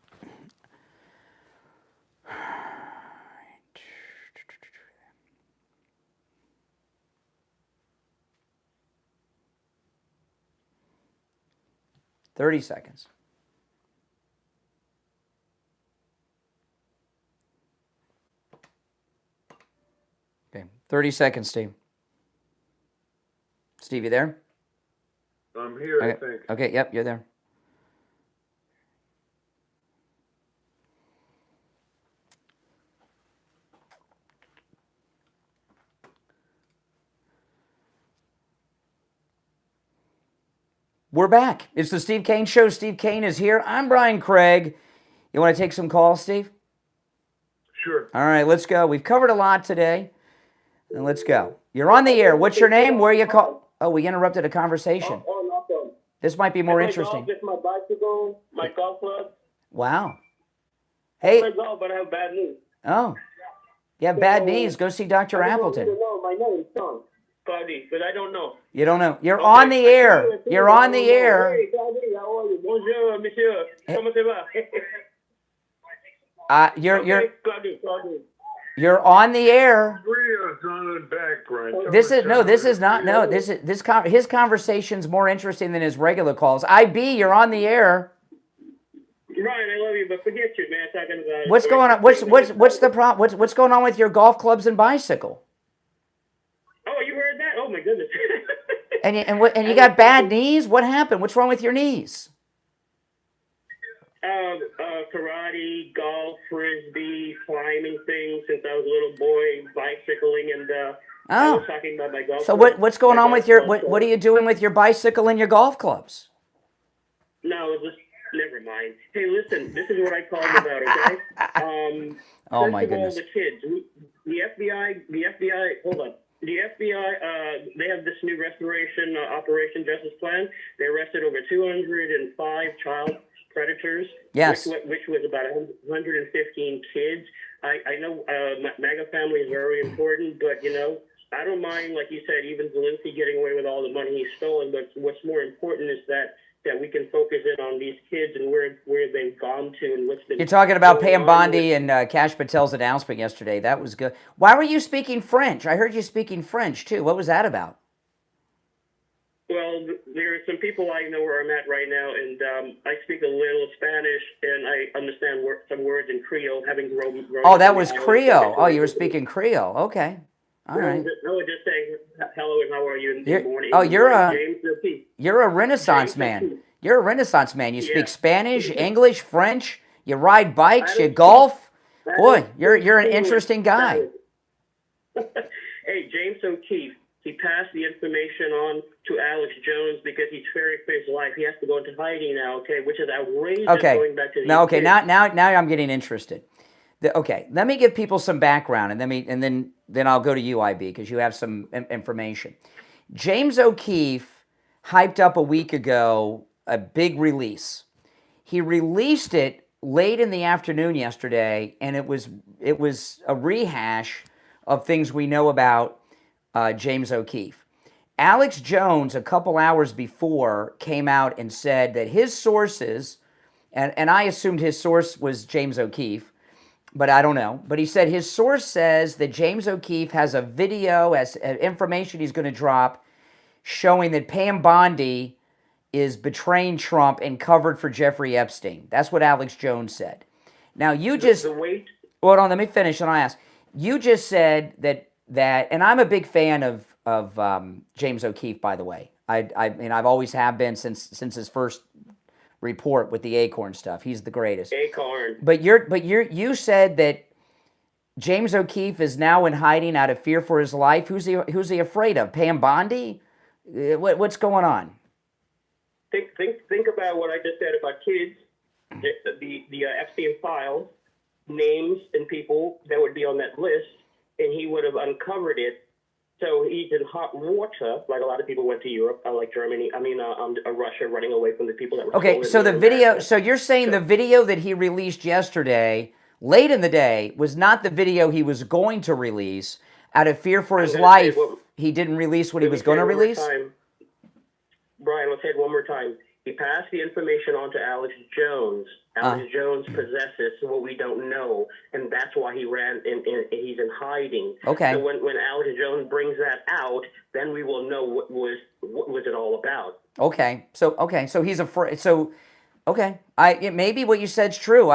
30 seconds. Okay, 30 seconds, Steve. Steve, you there? I'm here, okay. I think. Okay, yep, you're there. We're back. It's the Steve Kane Show. Steve Kane is here. I'm Brian Craig. You want to take some calls, Steve? Sure. All right, let's go. We've covered a lot today. And let's go. You're on the air. What's your name? Where are you call? Oh, we interrupted a conversation. Awesome. This might be more interesting. Golf, just my bicycle, my golf club. Wow. I Hey. play golf, but I have bad knees. Oh. You have bad knees. Go see Dr. Appleton. No, my name, son. Claudie, but I don't know. You don't know. You're on the air. You're on the air. Hey, Claudie, how are you? Bonjour, monsieur. Comment ça va? You're on the air. Radio's on in the background. His conversation's more interesting than his regular calls. IB, you're on the air. Ryan, I love you, but forget you, man. Talking about What's going on? What's the problem? What's going on with your golf clubs and bicycle? Oh, you heard that? Oh my goodness. And you got bad knees? What happened? What's wrong with your knees? Karate, golf, frisbee, climbing things since I was a little boy, bicycling, and I was talking about my golf. So club. what's going on with your what are you doing with your bicycle and your golf clubs? No, just never mind. Hey, listen, this is what I called about, okay? Oh first my of goodness. all, the kids, the FBI, hold on. The FBI, they have this new restoration Operation Justice Plan. They arrested over 205 child predators. Yes. Which was about 115 kids. I know MAGA family is very important, but, I don't mind, like you said, even Zelensky getting away with all the money he's stolen, but what's more important is that we can focus in on these kids and where they've gone to and what's been. You're talking about going Pam on Bondi and Kash Patel's announcement yesterday. That was good. Why were you speaking French? I heard you speaking French, too. What was that about? Well, there are some people I know where I'm at right now, and I speak a little Spanish, and I understand some words in Creole, having grown Oh, up that in was the island. Creole. Oh, you were speaking Creole. Okay. All right. I would just say hello and how are you in the morning. You're a James Renaissance man. You're a Renaissance man. You speak Spanish, English, French. You ride bikes. You golf. Boy, you're an interesting guy. Hey, James O'Keefe. He passed the information on to Alex Jones because he's fearing for his life. He has to go into hiding now. Okay, which is outrageous. Okay. Going back to Now I'm getting interested. Okay, let me give people some background, and then I'll go to you, IB, because you have some information. James O'Keefe hyped up a week ago a big release. He released it late in the afternoon yesterday, and it was a rehash of things we know about James O'Keefe. Alex Jones, a couple hours before, came out and said that his sources, and I assumed his source was James O'Keefe, but I don't know. But he said his source says that James O'Keefe has a video, as information he's going to drop, showing that Pam Bondi is betraying Trump and covered for Jeffrey Epstein. That's what Alex Jones said. Now you just wait. Hold on, let me finish, and I ask. You just said that, and I'm a big fan of James O'Keefe, by the way. I've always have been since his first report with the Acorn stuff. He's the greatest. Acorn. But you said that James O'Keefe is now in hiding out of fear for his life. Who's he afraid of? Pam Bondi? What's going on? Think about what I just said about kids. The Epstein files, names and people that would be on that list, and he would have uncovered it. So he's in hot water, like a lot of people went to Europe, like Germany. Russia, running away from the people that were. Okay, so the video. So you're saying the video that he released yesterday, late in the day, was not the video he was going to release. Out of fear for his life, he didn't release what he was going to release. Brian, let's say it one more time. He passed the information on to Alex Jones. Alex Jones possesses what we don't know, and that's why he ran. He's in hiding. Okay. So when Alex Jones brings that out, then we will know what was it all about. Okay. So he's afraid. So, okay. Maybe what you said's true.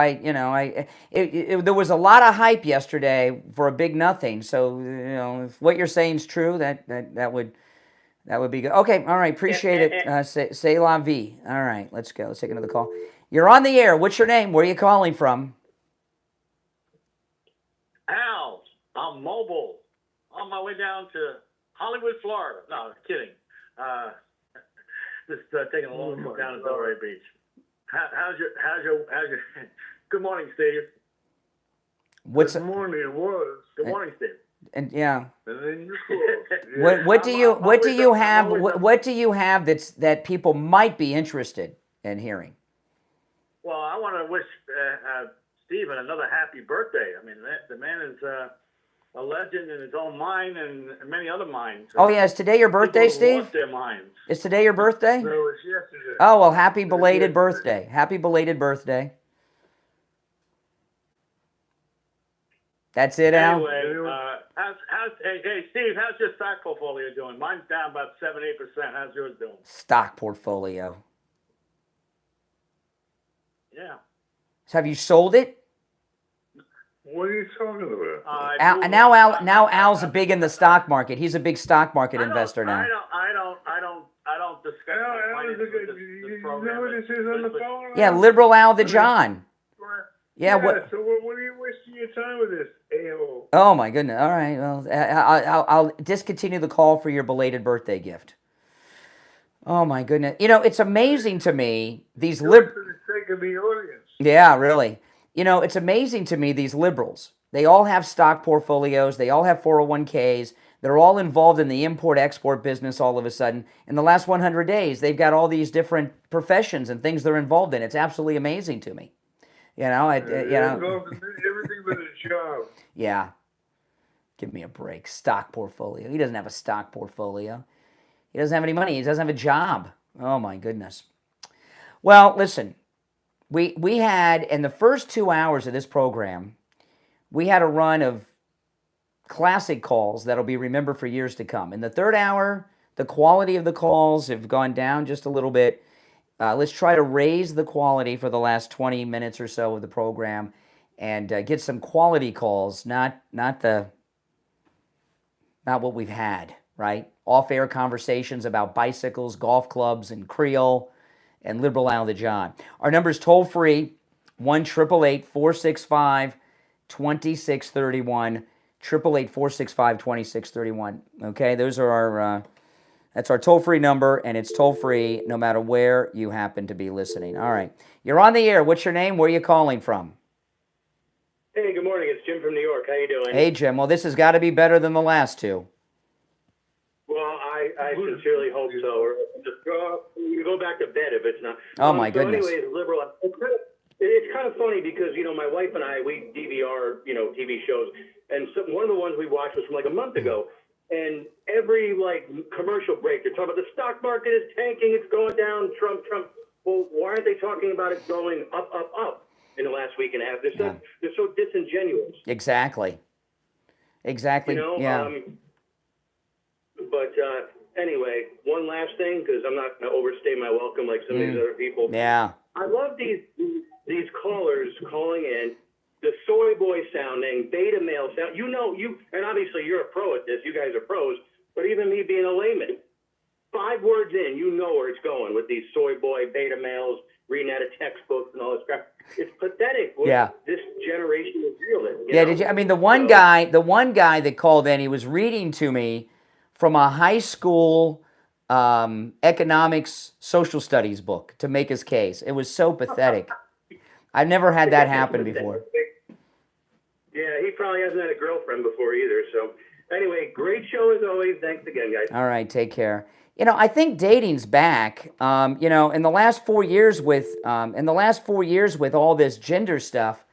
There was a lot of hype yesterday for a big nothing. So if what you're saying is true, that would be good. Okay, all right, appreciate it. C'est la vie. All right, let's go. Let's take another call. You're on the air. What's your name? Where are you calling from? Al, I'm mobile. On my way down to Hollywood, Florida. No, I'm kidding. Just taking a long trip down to Delray Beach. How's your? Good morning, Steve. Good morning, it was. Good morning, Steve. And yeah. And then you close. What do you have that people might be interested in hearing? Well, I want to wish Stephen another happy birthday. I mean, the man is a legend in his own mind and many other minds. Oh yeah, is today your birthday, Steve? Lost their minds. Is today your birthday? No, it's yesterday. Oh well, happy belated birthday! Happy belated birthday. That's it, Al. Anyway, hey, Steve, how's your stock portfolio doing? Mine's down about 7-8%. How's yours doing? Stock portfolio. Yeah. So have you sold it? What are you talking about? Now Al's big in the stock market. He's a big stock market investor now. I don't discuss this program. This is on the phone. Yeah, liberal Al the John. Yeah. What? So what are you wasting your time with this, a-hole? Oh my goodness! All right. Well, I'll discontinue the call for your belated birthday gift. Oh my goodness! You know, it's amazing to me these For the sake of the audience. Yeah, really. You know, it's amazing to me these liberals. They all have stock portfolios. They all have 401ks. They're all involved in the import-export business all of a sudden. In the last 100 days, they've got all these different professions and things they're involved in. It's absolutely amazing to me. You know, Everything but a job. Yeah. Give me a break. Stock portfolio. He doesn't have a stock portfolio. He doesn't have any money. He doesn't have a job. Oh, my goodness. Well, listen. We had, in the first 2 hours of this program, we had a run of classic calls that'll be remembered for years to come. In the third hour, the quality of the calls have gone down just a little bit. Let's try to raise the quality for the last 20 minutes or so of the program and get some quality calls, not what we've had, right? Off-air conversations about bicycles, golf clubs, and Creole, and liberal Al the John. Our number is toll-free, 1-888-465-2631, 888-465-2631. Okay, those are our... That's our toll-free number, and it's toll-free no matter where you happen to be listening. All right. You're on the air. What's your name? Where are you calling from? Hey, good morning. It's Jim from New York. How you doing? Hey, Jim. Well, this has got to be better than the last two. Well, I sincerely hope so. Or just go back to bed if it's not. Oh, my goodness. So anyways, liberal, it's kind of funny because, my wife and I, we DVR, TV shows, and one of the ones we watched was from like a month ago. And every commercial break, they're talking about the stock market is tanking, it's going down, Trump. Well, why aren't they talking about it going up in the last week and a half? They're so disingenuous. Exactly. Yeah. But anyway, one last thing, because I'm not going to overstay my welcome like some of these other people. Yeah. I love these callers calling in. The soy boy sounding, beta male sound. And obviously you're a pro at this. You guys are pros. But even me being a layman, 5 words in, you know where it's going with these soy boy, beta males, reading out of textbooks and all this crap. It's pathetic what this generation is dealing. Did you? I mean, the one guy that called in, he was reading to me from a high school economics social studies book to make his case. It was so pathetic. I've never had that happen before. Yeah, he probably hasn't had a girlfriend before either. So, anyway, great show as always. Thanks again, guys. All right, take care. I think dating's back. In the last 4 years with all this gender stuff,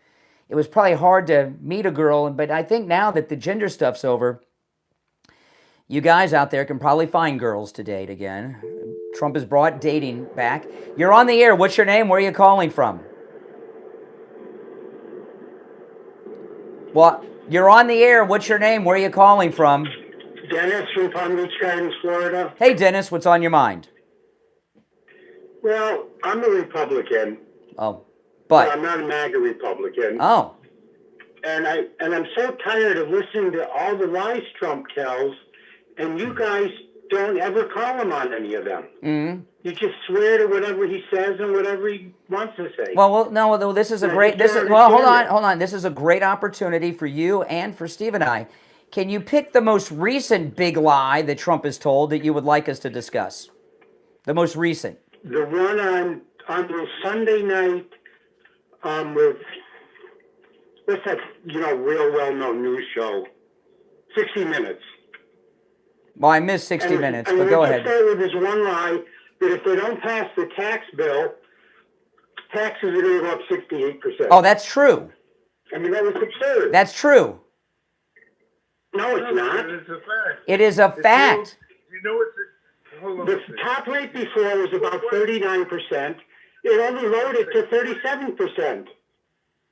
it was probably hard to meet a girl. But I think now that the gender stuff's over, you guys out there can probably find girls to date again. Trump has brought dating back. You're on the air. What's your name? Where are you calling from? Well, you're on the air. What's your name? Where are you calling from? Dennis from Palm Beach Gardens, Florida. Hey, Dennis, what's on your mind? Well, I'm a Republican. Oh, but I'm not a MAGA Republican. Oh. And I'm so tired of listening to all the lies Trump tells, and you guys don't ever call him on any of them. Mm-hmm. You just swear to whatever he says and whatever he wants to say. Well, no, this is a great. Hold on. This is a great opportunity for you and for Steve and I. Can you pick the most recent big lie that Trump has told that you would like us to discuss? The most recent. The one on the Sunday night with, what's that, real well-known news show? 60 Minutes. Well, I missed 60 minutes, but go ahead. Start with this one lie that if they don't pass the tax bill, taxes are going to go up 68%. Oh, that's true. I mean, that was absurd. That's true. No, it's not. It's a fact. It is a fact. You know what's the top rate before was about 39%. It only lowered it to 37%.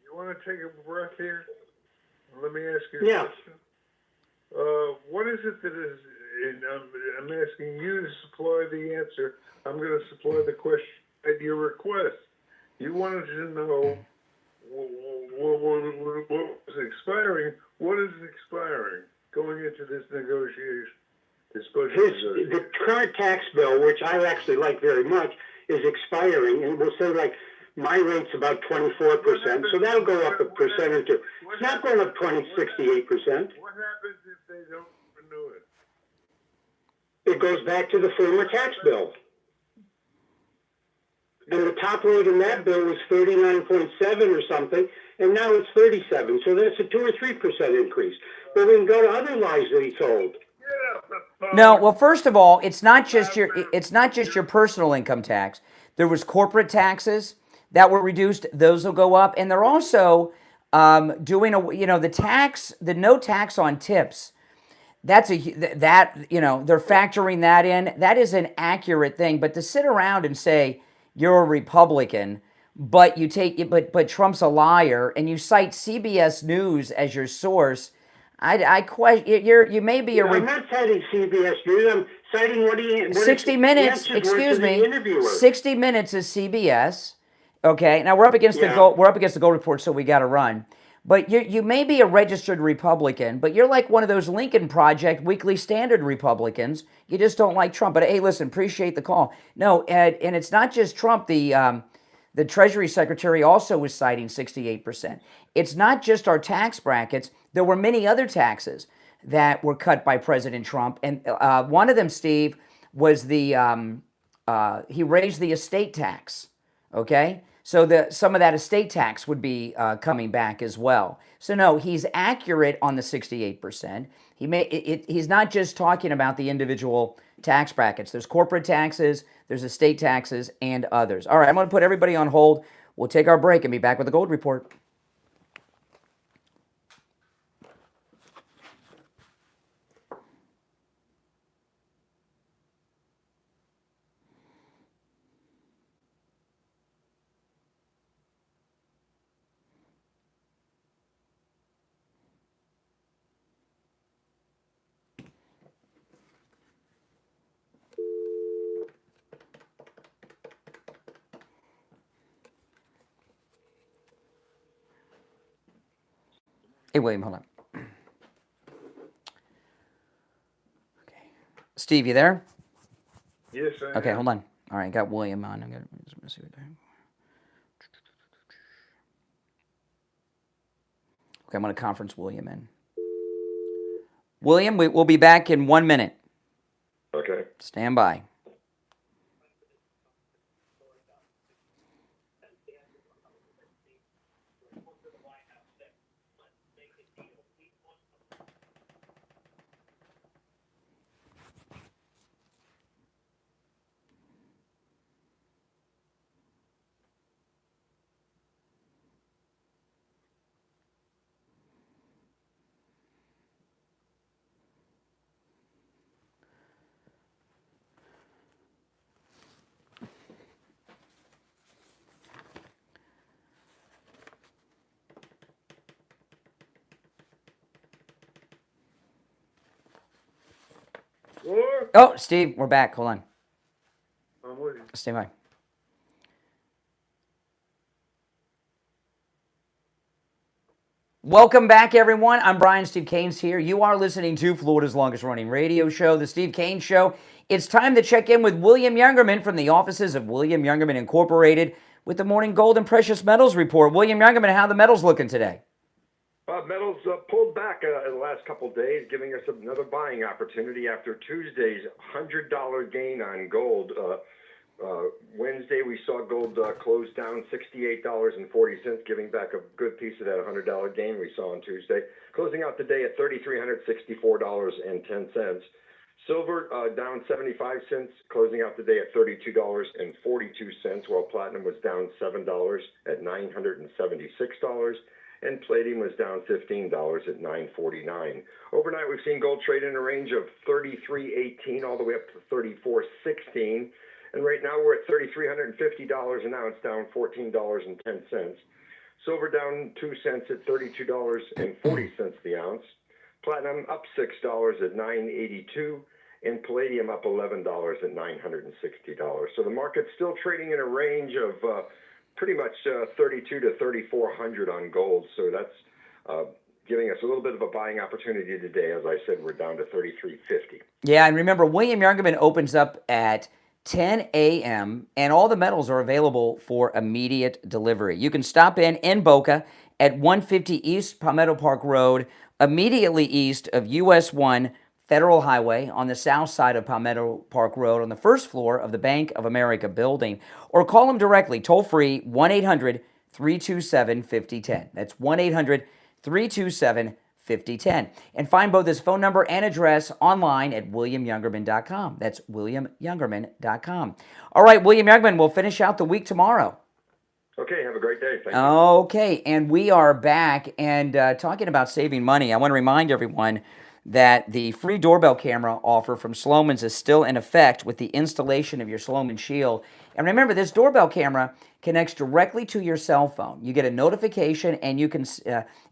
You want to take a breath here? Let me ask you a question. What is it that is, and I'm asking you to supply the answer. I'm going to supply the question at your request. You wanted to know what was expiring. What is expiring going into this negotiation? This budget negotiation? The current tax bill, which I actually like very much, is expiring, and we'll say like my rate's about 24%, so that'll go up a percent or two. It's not going up 68%. What happens if they don't renew it? It goes back to the former tax bill. And the top rate in that bill was 39.7 or something, and now it's 37. So that's a 2 or 3% increase. But we can go to other lies that he told. No, well, first of all, it's not just your personal income tax. There was corporate taxes that were reduced; those will go up, and they're also doing the no tax on tips. They're factoring that in. That is an accurate thing. But to sit around and say you're a Republican, but but Trump's a liar, and you cite CBS News as your source. I question you may be a. I'm not citing CBS News. I'm citing what he. 60 Minutes. Excuse me. 60 Minutes is CBS. Okay. Now we're up against the Gold Report, so we got to run. But you may be a registered Republican, but you're like one of those Lincoln Project Weekly Standard Republicans. You just don't like Trump. But hey, listen, appreciate the call. No, and it's not just Trump. The Treasury Secretary also was citing 68%. It's not just our tax brackets. There were many other taxes that were cut by President Trump. And one of them, Steve, was he raised the estate tax, okay? So some of that estate tax would be coming back as well. So no, he's accurate on the 68%. He's not just talking about the individual tax brackets. There's corporate taxes, there's estate taxes, and others. All right, I'm going to put everybody on hold. We'll take our break and be back with the Gold Report. Hey, William, hold on. Okay. Steve, you there? Yes, I Okay, am. hold on. All right, got William on. I'm going to see what they're... Okay, I'm going to conference William in. William, we'll be back in 1 minute. Okay. Stand by. Oh, Steve, we're back. Hold on. I'm with you. Stay by. Welcome back, everyone. I'm Brian. Steve Kane's here. You are listening to Florida's longest-running radio show, The Steve Kane Show. It's time to check in with William Youngerman from the offices of William Youngerman Incorporated with the Morning Gold and Precious Metals Report. William Youngerman, how are the metals looking today? Metals pulled back in the last couple of days, giving us another buying opportunity after Tuesday's $100 gain on gold. Wednesday, we saw gold close down $68.40, giving back a good piece of that $100 gain we saw on Tuesday, closing out the day at $3,364.10. Silver down 75 cents, closing out the day at $32.42, while platinum was down $7 at $976, and palladium was down $15 at $949. Overnight, we've seen gold trade in a range of $33.18 all the way up to $34.16. And right now we're at $3,350 an ounce, down $14.10. Silver down 2 cents at $32.40 the ounce. Platinum up $6 at $982, and palladium up $11 at $960. So the market's still trading in a range of pretty much 3,200 to 3,400 on gold. So that's giving us a little bit of a buying opportunity today. As I said, we're down to 33.50. Yeah, and remember, William Youngerman opens up at 10 a.m., and all the metals are available for immediate delivery. You can stop in Boca at 150 East Palmetto Park Road, immediately east of US 1 Federal Highway on the south side of Palmetto Park Road on the first floor of the Bank of America building, or call them directly, toll-free, 1-800-327-5010. That's 1-800-327-5010. And find both his phone number and address online at williamyoungerman.com. That's williamyoungerman.com. All right, William Youngerman, we'll finish out the week tomorrow. Okay, have a great day. Thank you. Okay, and we are back and talking about saving money. I want to remind everyone that the free doorbell camera offer from Slomin's is still in effect with the installation of your Slomin Shield. And remember, this doorbell camera connects directly to your cell phone. You get a notification, and you can,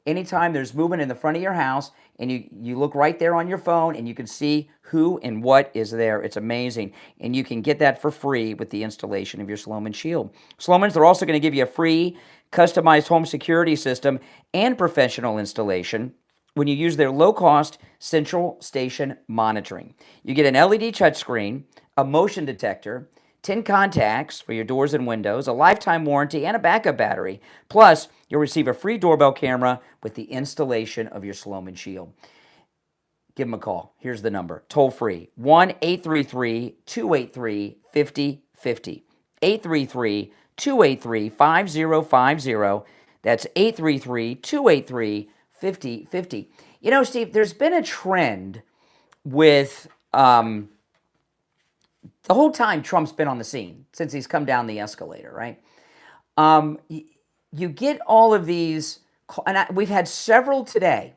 anytime there's movement in the front of your house, and you look right there on your phone, and you can see who and what is there. It's amazing. And you can get that for free with the installation of your Slomin Shield. Slomin's, they're also going to give you a free customized home security system and professional installation when you use their low-cost central station monitoring. You get an LED touchscreen, a motion detector, 10 contacts for your doors and windows, a lifetime warranty, and a backup battery. Plus, you'll receive a free doorbell camera with the installation of your Slomin Shield. Give them a call. Here's the number. Toll free, 1-833-283-5050. 833-283-5050. That's 833-283-5050. You know, Steve, there's been a trend with the whole time Trump's been on the scene, since he's come down the escalator, right? You get all of these, and we've had several today,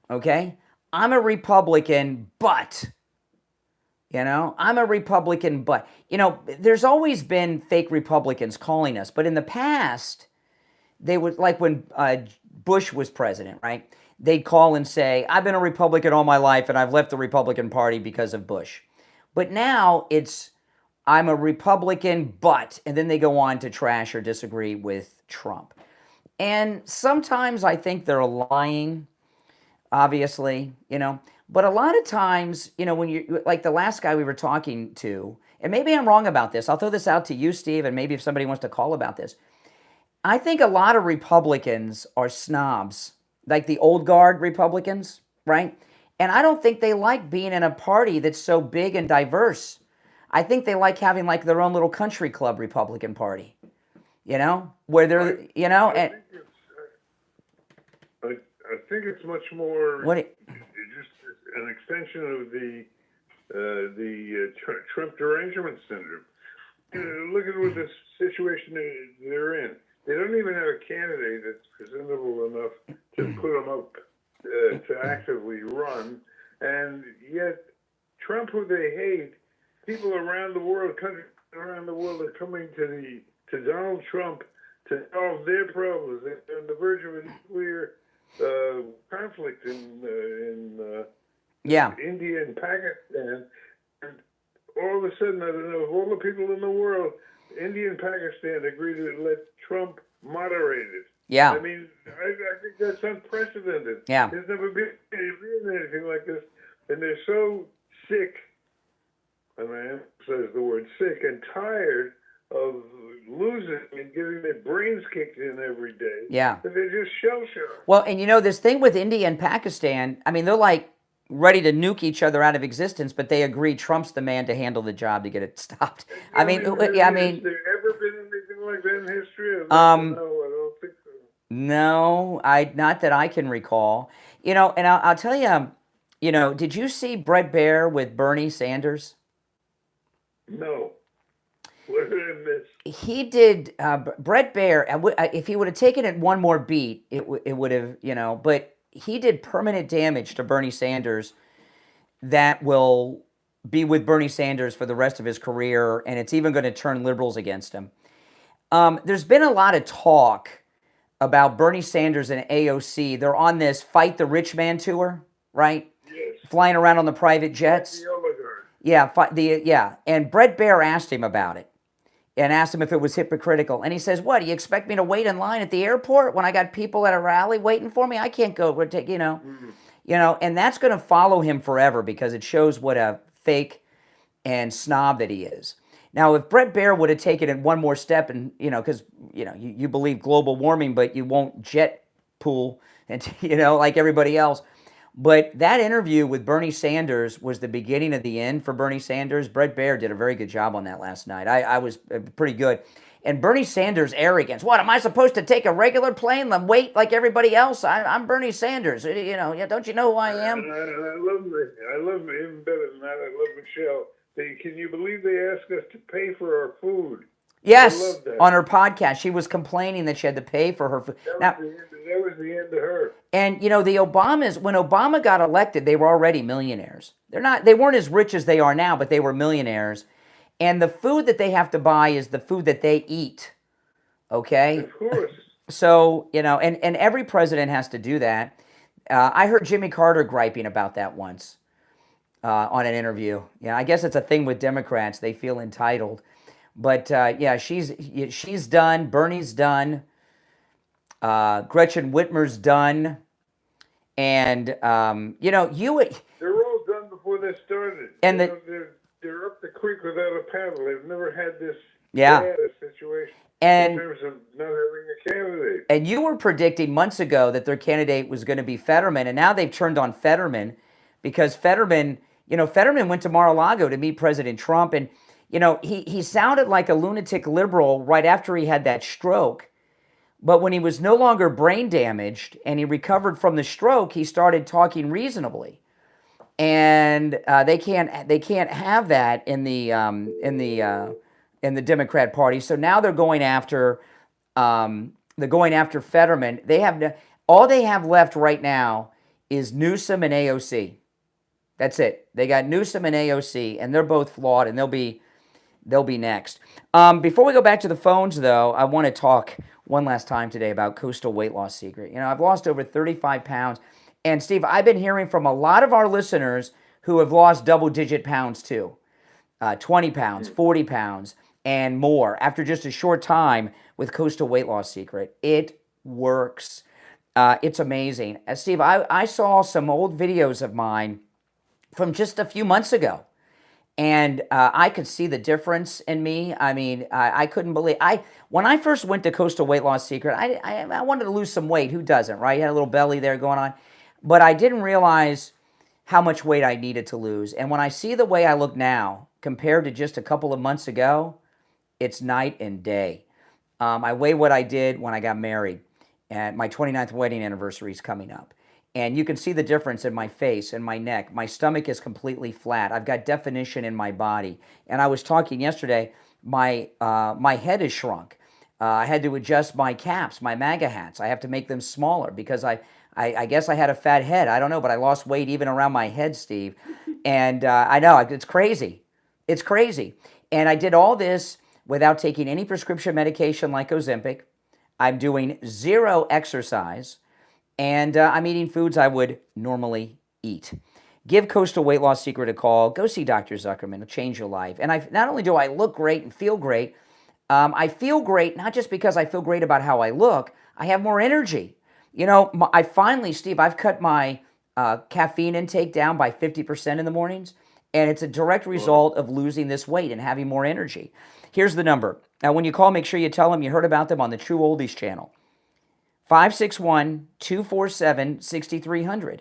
okay? I'm a Republican, but, I'm a Republican, but. There's always been fake Republicans calling us, but in the past, they would, like when Bush was president, right? They'd call and say, I've been a Republican all my life, and I've left the Republican Party because of Bush. But now it's, I'm a Republican, but, and then they go on to trash or disagree with Trump. And sometimes I think they're lying, obviously, but a lot of times, when you, like the last guy we were talking to, and maybe I'm wrong about this, I'll throw this out to you, Steve, and maybe if somebody wants to call about this. I think a lot of Republicans are snobs, like the old guard Republicans, right? And I don't think they like being in a party that's so big and diverse. I think they like having like their own little country club Republican Party, where they're, and I think it's much more just an extension of the Trump derangement syndrome. Look at what the situation they're in. They don't even have a candidate that's presentable enough to put them up to actively run, and yet Trump, who they hate, people around the world, countries around the world, are coming to Donald Trump to solve their problems. They're on the verge of a nuclear conflict in India and Pakistan, and all of a sudden, I don't know, of all the people in the world, India and Pakistan agree to let Trump moderate it. Yeah. I mean, I think that's unprecedented. Yeah. There's never been anything like this, and they're so sick, and I emphasize the word sick, and tired of losing and getting their brains kicked in every day. Yeah. That they're just shell-shocked. Well, and this thing with India and Pakistan, I mean, they're like ready to nuke each other out of existence, but they agree Trump's the man to handle the job to get it stopped. I mean, Has there ever been anything like that in history? No, I don't think so. No, not that I can recall. You know, and I'll tell you, you know, did you see Bret Baier with Bernie Sanders? No. What did I miss? He did, Bret Baier, if he would have taken it one more beat, it would have, you know, but he did permanent damage to Bernie Sanders that will be with Bernie Sanders for the rest of his career, and it's even going to turn liberals against him. There's been a lot of talk about Bernie Sanders and AOC. They're on this Fight the Rich Man tour, right? Yes. Flying around on the private jets. The oligarch. Yeah, and Bret Baier asked him about it. And asked him if it was hypocritical. And he says, what, do you expect me to wait in line at the airport when I got people at a rally waiting for me? I can't go, you know. You know, and that's going to follow him forever because it shows what a fake and snob that he is. Now, if Bret Baier would have taken it one more step and, you know, because, you know, you believe global warming, but you won't jet pool, and you know, like everybody else. But that interview with Bernie Sanders was the beginning of the end for Bernie Sanders. Bret Baier did a very good job on that last night. I was pretty good. And Bernie Sanders' arrogance. What, am I supposed to take a regular plane and wait like everybody else? I'm Bernie Sanders. You know, don't you know who I am? And I love me even better than that. I love Michelle. Can you believe they asked us to pay for our food? Yes, on her podcast. She was complaining that she had to pay for her food. That was the end of her. And, you know, the Obamas, when Obama got elected, they were already millionaires. They weren't as rich as they are now, but they were millionaires. And the food that they have to buy is the food that they eat. Okay? Of course. So, you know, and every president has to do that. I heard Jimmy Carter griping about that once on an interview. Yeah, I guess it's a thing with Democrats. They feel entitled. But, yeah, she's done. Bernie's done. Gretchen Whitmer's done. And, you know, they're all done before they started. And they're up the creek without a paddle. They've never had this bad situation in terms of not having a candidate. And you were predicting months ago that their candidate was going to be Fetterman, and now they've turned on Fetterman because Fetterman went to Mar-a-Lago to meet President Trump, and, you know, he sounded like a lunatic liberal right after he had that stroke. But when he was no longer brain damaged and he recovered from the stroke, he started talking reasonably. And they can't have that in the Democrat Party. So now they're going after Fetterman. All they have left right now is Newsom and AOC. That's it. They got Newsom and AOC, and they're both flawed, and they'll be next. Before we go back to the phones, though, I want to talk one last time today about Coastal Weight Loss Secret. You know, I've lost over 35 pounds. And, Steve, I've been hearing from a lot of our listeners who have lost double-digit pounds, too. 20 pounds, 40 pounds, and more after just a short time with Coastal Weight Loss Secret. It works. It's amazing. Steve, I saw some old videos of mine from just a few months ago. And I could see the difference in me. I mean, I couldn't believe. When I first went to Coastal Weight Loss Secret, I wanted to lose some weight. Who doesn't, right? You had a little belly there going on. But I didn't realize how much weight I needed to lose. And when I see the way I look now compared to just a couple of months ago, it's night and day. I weigh what I did when I got married. And my 29th wedding anniversary is coming up. And you can see the difference in my face and my neck. My stomach is completely flat. I've got definition in my body. And I was talking yesterday, my head is shrunk. I had to adjust my caps, my MAGA hats. I have to make them smaller because I guess I had a fat head. I don't know, but I lost weight even around my head, Steve. And I know, it's crazy. It's crazy. And I did all this without taking any prescription medication like Ozempic. I'm doing zero exercise. And I'm eating foods I would normally eat. Give Coastal Weight Loss Secret a call. Go see Dr. Zuckerman. It'll change your life. And not only do I look great and feel great, I feel great not just because I feel great about how I look. I have more energy. You know, I finally, Steve, I've cut my caffeine intake down by 50% in the mornings. And it's a direct result of losing this weight and having more energy. Here's the number. Now, when you call, make sure you tell them you heard about them on the True Oldies channel. 561-247-6300.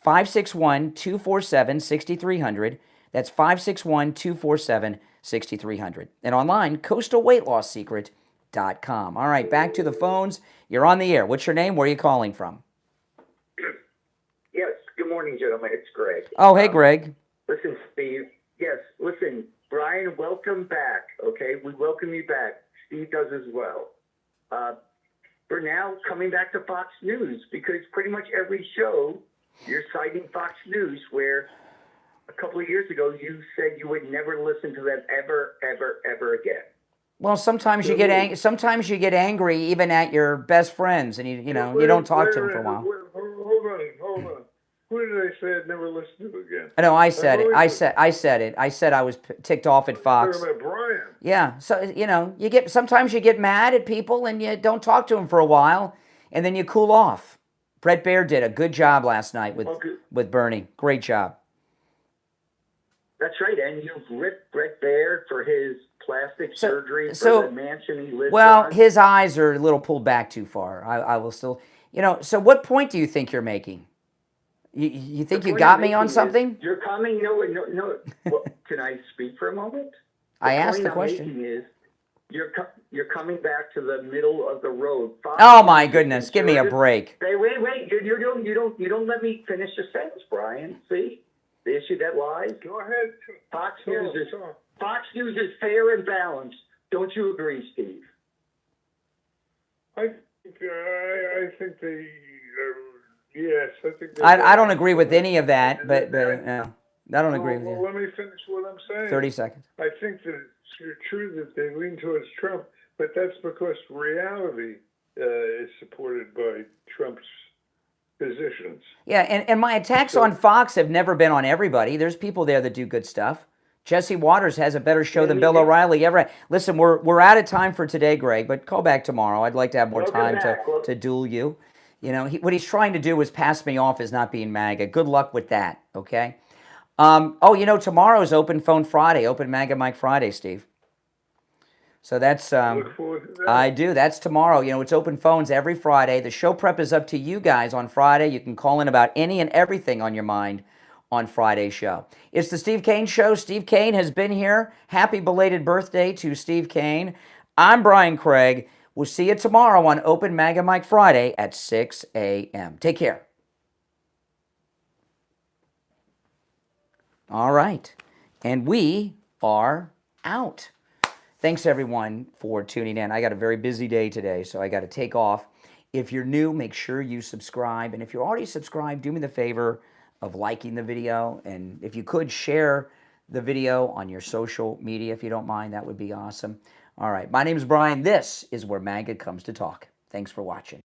561-247-6300. That's 561-247-6300. And online, coastalweightlossecret.com. All right, back to the phones. You're on the air. What's your name? Where are you calling from? Yes. Good morning, gentlemen. It's Greg. Oh, hey, Greg. Listen, Steve. Yes. Listen, Brian, welcome back. Okay, we welcome you back. Steve does as well. For now, coming back to Fox News, because pretty much every show you're citing Fox News, where a couple of years ago you said you would never listen to them ever, ever, ever again. Well, sometimes you get sometimes you get angry even at your best friends, and you don't talk to them for a while. Hold on. Who did I say I'd never listen to again? I know I said it. I said it. I said I was ticked off at Fox. Talking about Brian. Yeah. So sometimes you get mad at people and you don't talk to them for a while, and then you cool off. Brett Baer did a good job last night with Bernie. Great job. That's right, and you've ripped Brett Baer for his plastic surgery for the mansion he lives well, on. his eyes are a little pulled back too far. I will still, so what point do you think you're making? You think you got me on something? You're coming. No. Well, can I speak for a moment? I asked the point I'm question. making is you're coming back to the middle of the road. Oh my goodness! Give me a break. Hey, wait! You don't let me finish the sentence, Brian. See the issue that lies. Go ahead. Fox News is fair and balanced. Don't you agree, Steve? I think they. Yes, I think. I don't agree with any of that, but I don't agree with you. Well, let me finish what I'm saying. 30 seconds. I think that it's true that they lean towards Trump, but that's because reality is supported by Trump's positions. Yeah, and my attacks on Fox have never been on everybody. There's people there that do good stuff. Jesse Waters has a better show than Bill O'Reilly ever had. Listen, we're out of time for today, Greg, but call back tomorrow. I'd like to have more time to duel you. What he's trying to do is pass me off as not being MAGA. Good luck with that, okay? Tomorrow's Open Phone Friday, Open MAGA Mike Friday, Steve. So that's, Look forward to that. I do. That's tomorrow. It's open phones every Friday. The show prep is up to you guys on Friday. You can call in about any and everything on your mind on Friday's show. It's the Steve Kane Show. Steve Kane has been here. Happy belated birthday to Steve Kane. I'm Brian Craig. We'll see you tomorrow on Open MAGA Mike Friday at 6 a.m. Take care. All right. And we are out. Thanks, everyone, for tuning in. I got a very busy day today, so I got to take off. If you're new, make sure you subscribe. And if you're already subscribed, do me the favor of liking the video. And if you could, share the video on your social media, if you don't mind. That would be awesome. All right, my name is Brian. This is where MAGA comes to talk. Thanks for watching.